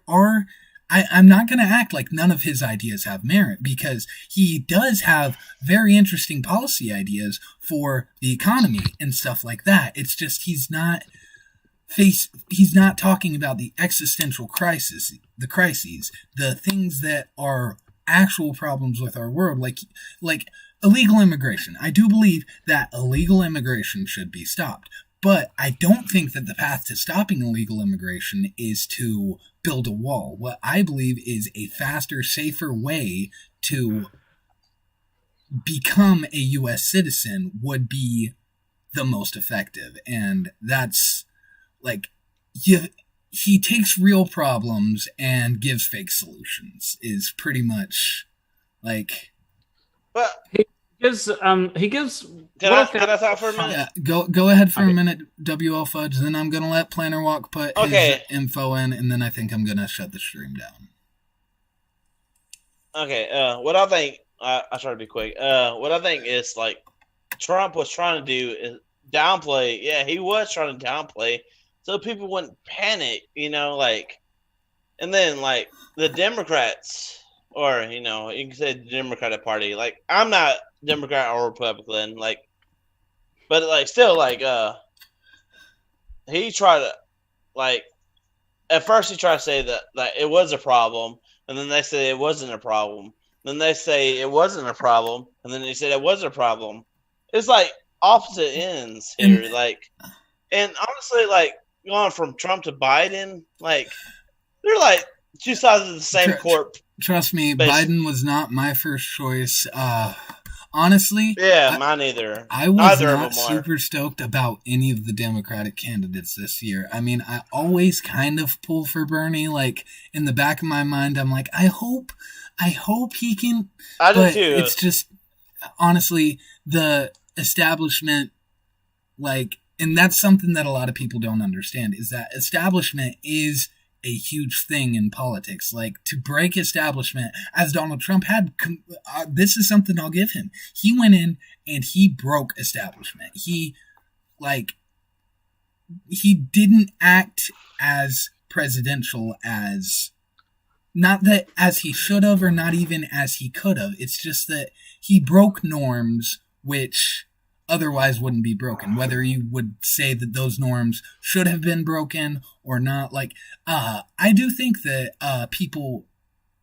are, I'm not going to act like none of his ideas have merit, because he does have very interesting policy ideas for the economy and stuff like that. It's just he's not talking about the existential crises, the things that are actual problems with our world, like illegal immigration. I do believe that illegal immigration should be stopped. But I don't think that the path to stopping illegal immigration is to build a wall. What I believe is a faster, safer way to become a U.S. citizen would be the most effective. And that's, like, he takes real problems and gives fake solutions, is pretty much, like... But He gives. Can I talk for a minute? Yeah, go ahead for a minute, WL Fudge. Then I'm gonna let Planarwalk put his info in, and then I think I'm gonna shut the stream down. Okay. What I think, I try to be quick. What I think is like Trump was trying to do is downplay. Yeah, he was trying to downplay so people wouldn't panic. And then like the Democrats, or you can say the Democratic Party. Like I'm not Democrat or Republican. But still he tried to at first he tried to say that it was a problem, and then they said it wasn't a problem. Then they say it wasn't a problem, and then they said it was a problem. It's like opposite ends here. And honestly, going from Trump to Biden, they're like two sides of the same court. Trust me, basically. Biden was not my first choice. Honestly, mine either. I was not super stoked about any of the Democratic candidates this year. I mean, I always kind of pull for Bernie. In the back of my mind, I'm like, I hope he can. I do too. It's just honestly the establishment, and that's something that a lot of people don't understand, is that establishment is a huge thing in politics. To break establishment, as Donald Trump had, this is something I'll give him. He went in and he broke establishment. He didn't act as presidential as, not that as he should have or not even as he could have. It's just that he broke norms which otherwise wouldn't be broken, whether you would say that those norms should have been broken or not. I do think that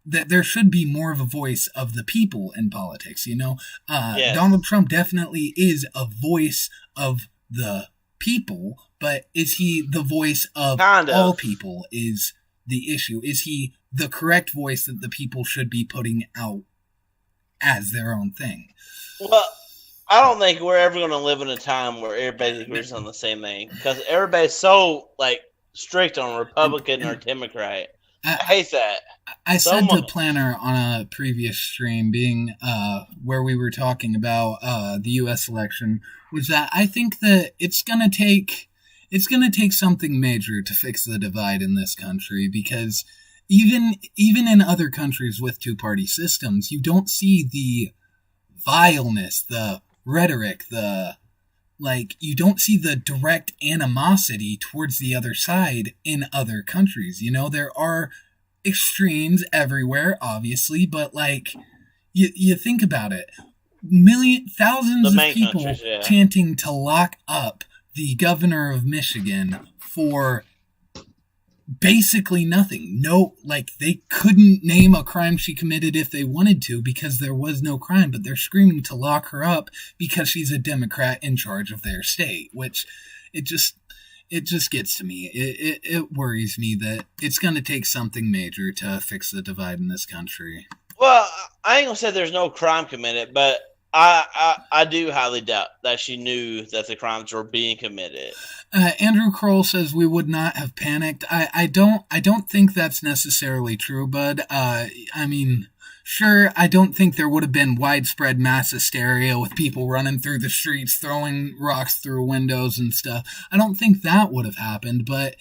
that there should be more of a voice of the people in politics, Yes. Donald Trump definitely is a voice of the people, but is he the voice of all people is the issue. Is he the correct voice that the people should be putting out as their own thing? Well, I don't think we're ever going to live in a time where everybody agrees on the same thing, because everybody's so strict on Republican or Democrat. I hate that. I said to Planner on a previous stream, being where we were talking about the U.S. election, was that I think that it's gonna take something major to fix the divide in this country, because even in other countries with two-party systems, you don't see the vileness, the rhetoric, you don't see the direct animosity towards the other side in other countries. There are extremes everywhere, obviously, but you think about it. Thousands of people chanting to lock up the governor of Michigan for basically nothing. No, they couldn't name a crime she committed if they wanted to, because there was no crime, but they're screaming to lock her up because she's a Democrat in charge of their state, which it just gets to me. It worries me that it's going to take something major to fix the divide in this country. Well, I ain't gonna say there's no crime committed, but I do highly doubt that she knew that the crimes were being committed. Andrew Kroll says we would not have panicked. I don't think that's necessarily true, bud. I mean, sure, I don't think there would have been widespread mass hysteria with people running through the streets, throwing rocks through windows and stuff. I don't think that would have happened, but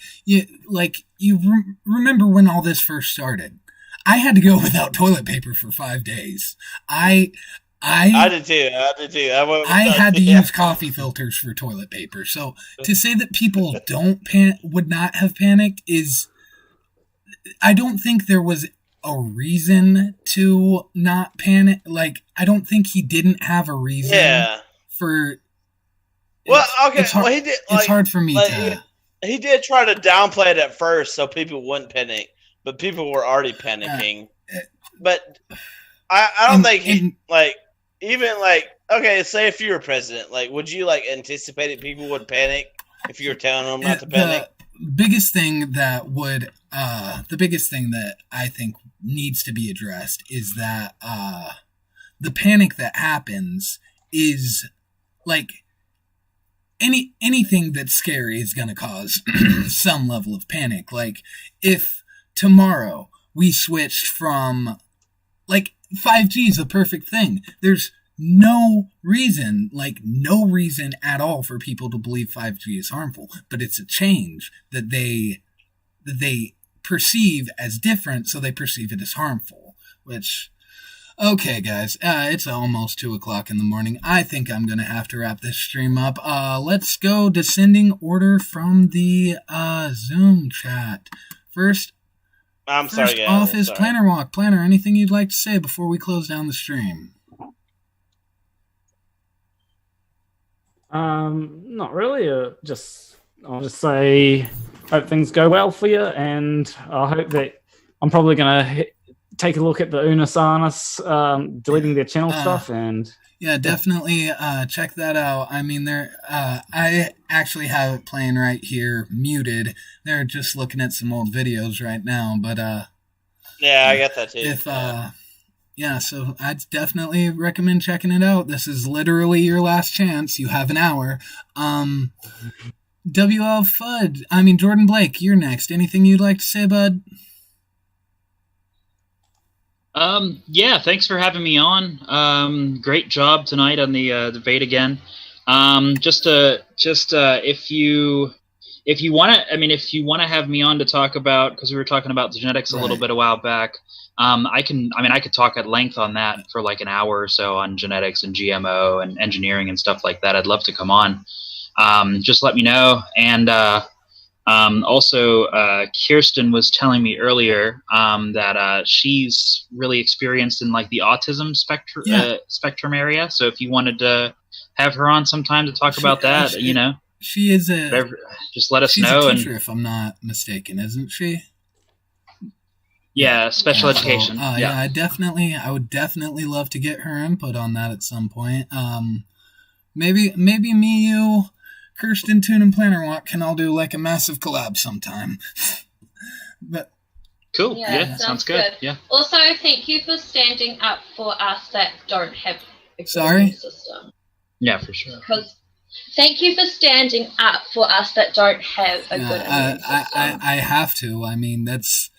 remember when all this first started? I had to go without toilet paper for 5 days. I did too. I had to use coffee filters for toilet paper. So to say that people would not have panicked is, I don't think there was a reason to not panic. I don't think he didn't have a reason for. Well, okay. He did. It's hard for me to. He did try to downplay it at first so people wouldn't panic, but people were already panicking. But I don't think he okay, say if you were president, would you anticipated people would panic if you were telling them not to panic? The biggest thing that I think needs to be addressed is that the panic that happens is anything that's scary is going to cause some level of panic. If tomorrow we switched from 5G is the perfect thing. There's no reason at all for people to believe 5G is harmful, but it's a change that they perceive as different, so they perceive it as harmful, which, okay, guys, it's almost 2 o'clock in the morning. I think I'm going to have to wrap this stream up. Let's go descending order from the Zoom chat. First off is Planarwalk. Planner, anything you'd like to say before we close down the stream? Not really. I'll just say, hope things go well for you, and I hope that I'm probably gonna take a look at the Unasanas deleting their channel stuff, and yeah, definitely check that out. I mean, I actually have it playing right here, muted. They're just looking at some old videos right now, but yeah, I got that too. Yeah, so I'd definitely recommend checking it out. This is literally your last chance. You have an hour. Jordan Blake, you're next. Anything you'd like to say, bud? Yeah, thanks for having me on. Great job tonight on the debate again. If you want to have me on to talk about, because we were talking about the genetics a little bit a while back, I could talk at length on that for like an hour or so on genetics and GMO and engineering and stuff like that. I'd love to come on. Just let me know. And also, Kirsten was telling me earlier that she's really experienced in like the autism spectrum area. So if you wanted to have her on sometime to talk about that, she is just let us know. She's a teacher, if I'm not mistaken, isn't she? Yeah, special education. I would definitely love to get her input on that at some point. Maybe me, you, Kirsten, Toon, and Planarwalk can all do like a massive collab sometime. But cool. Yeah, sounds good. Yeah. Also, thank you for standing up for us that don't have a good system. Yeah, for sure. Because thank you for standing up for us that don't have a good immune system. I have to. I mean, that's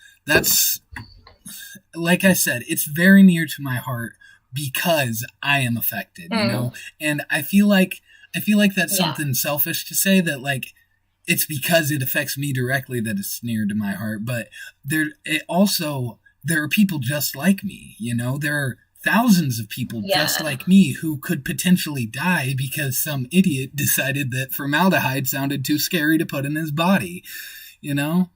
like I said, it's very near to my heart because I am affected, you know? And I feel like that's something selfish to say, that like it's because it affects me directly that it's near to my heart, but there are people just like me, you know? There are thousands of people just like me who could potentially die because some idiot decided that formaldehyde sounded too scary to put in his body, you know?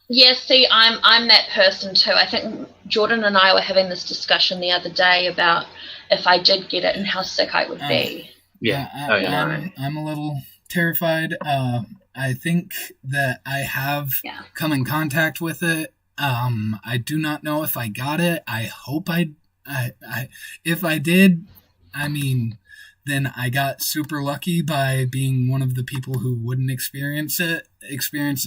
Yes, see, I'm that person too. I think Jordan and I were having this discussion the other day about if I did get it and how sick I would be. I'm a little terrified. I think that I have come in contact with it. I do not know if I got it. I hope if I did, I mean, then I got super lucky by being one of the people who wouldn't experience the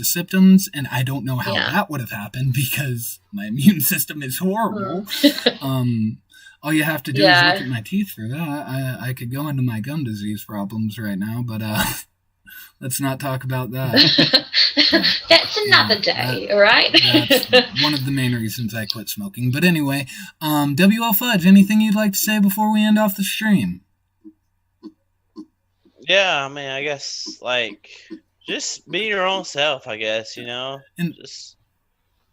symptoms, and I don't know how that would have happened because my immune system is horrible. All you have to do is look at my teeth for that. I could go into my gum disease problems right now, but let's not talk about that. That's another day, all right? That's one of the main reasons I quit smoking. But anyway, WL Fudge, anything you'd like to say before we end off the stream? Yeah, I mean, I guess, like, just be your own self, I guess, you know? And just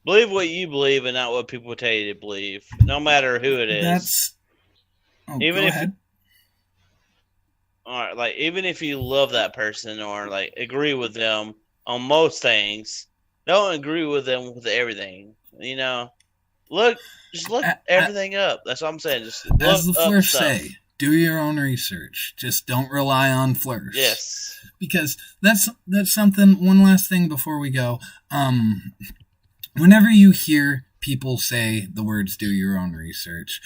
believe what you believe and not what people tell you to believe, no matter who it is. Even if you love that person or, like, agree with them on most things, don't agree with them with everything, you know? Just look everything up. That's what I'm saying. Just look as the Flurs stuff. Say, do your own research. Just don't rely on Flurs. Yes. Because that's something, one last thing before we go. Whenever you hear people say the words do your own research,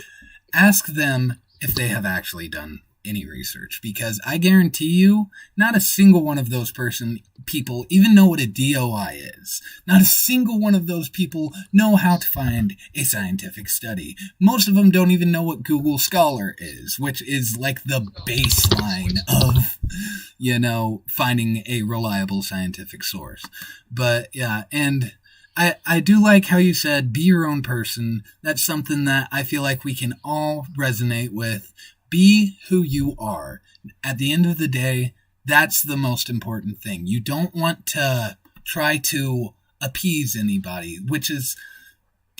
ask them if they have actually done any research, because I guarantee you not a single one of those people even know what a DOI is. Not a single one of those people know how to find a scientific study. Most of them don't even know what Google Scholar is, which is like the baseline of, you know, finding a reliable scientific source. But yeah, and I do like how you said be your own person. That's something that I feel like we can all resonate with. Be who you are. At the end of the day, that's the most important thing. You don't want to try to appease anybody, which is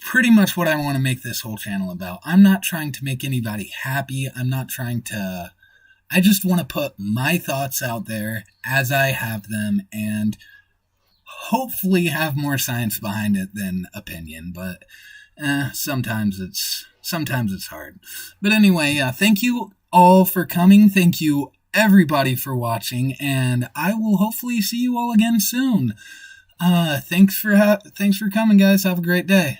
pretty much what I want to make this whole channel about. I'm not trying to make anybody happy. I just want to put my thoughts out there as I have them and hopefully have more science behind it than opinion, but sometimes it's hard. But anyway, thank you all for coming. Thank you everybody for watching, and I will hopefully see you all again soon. Thanks for coming, guys. Have a great day.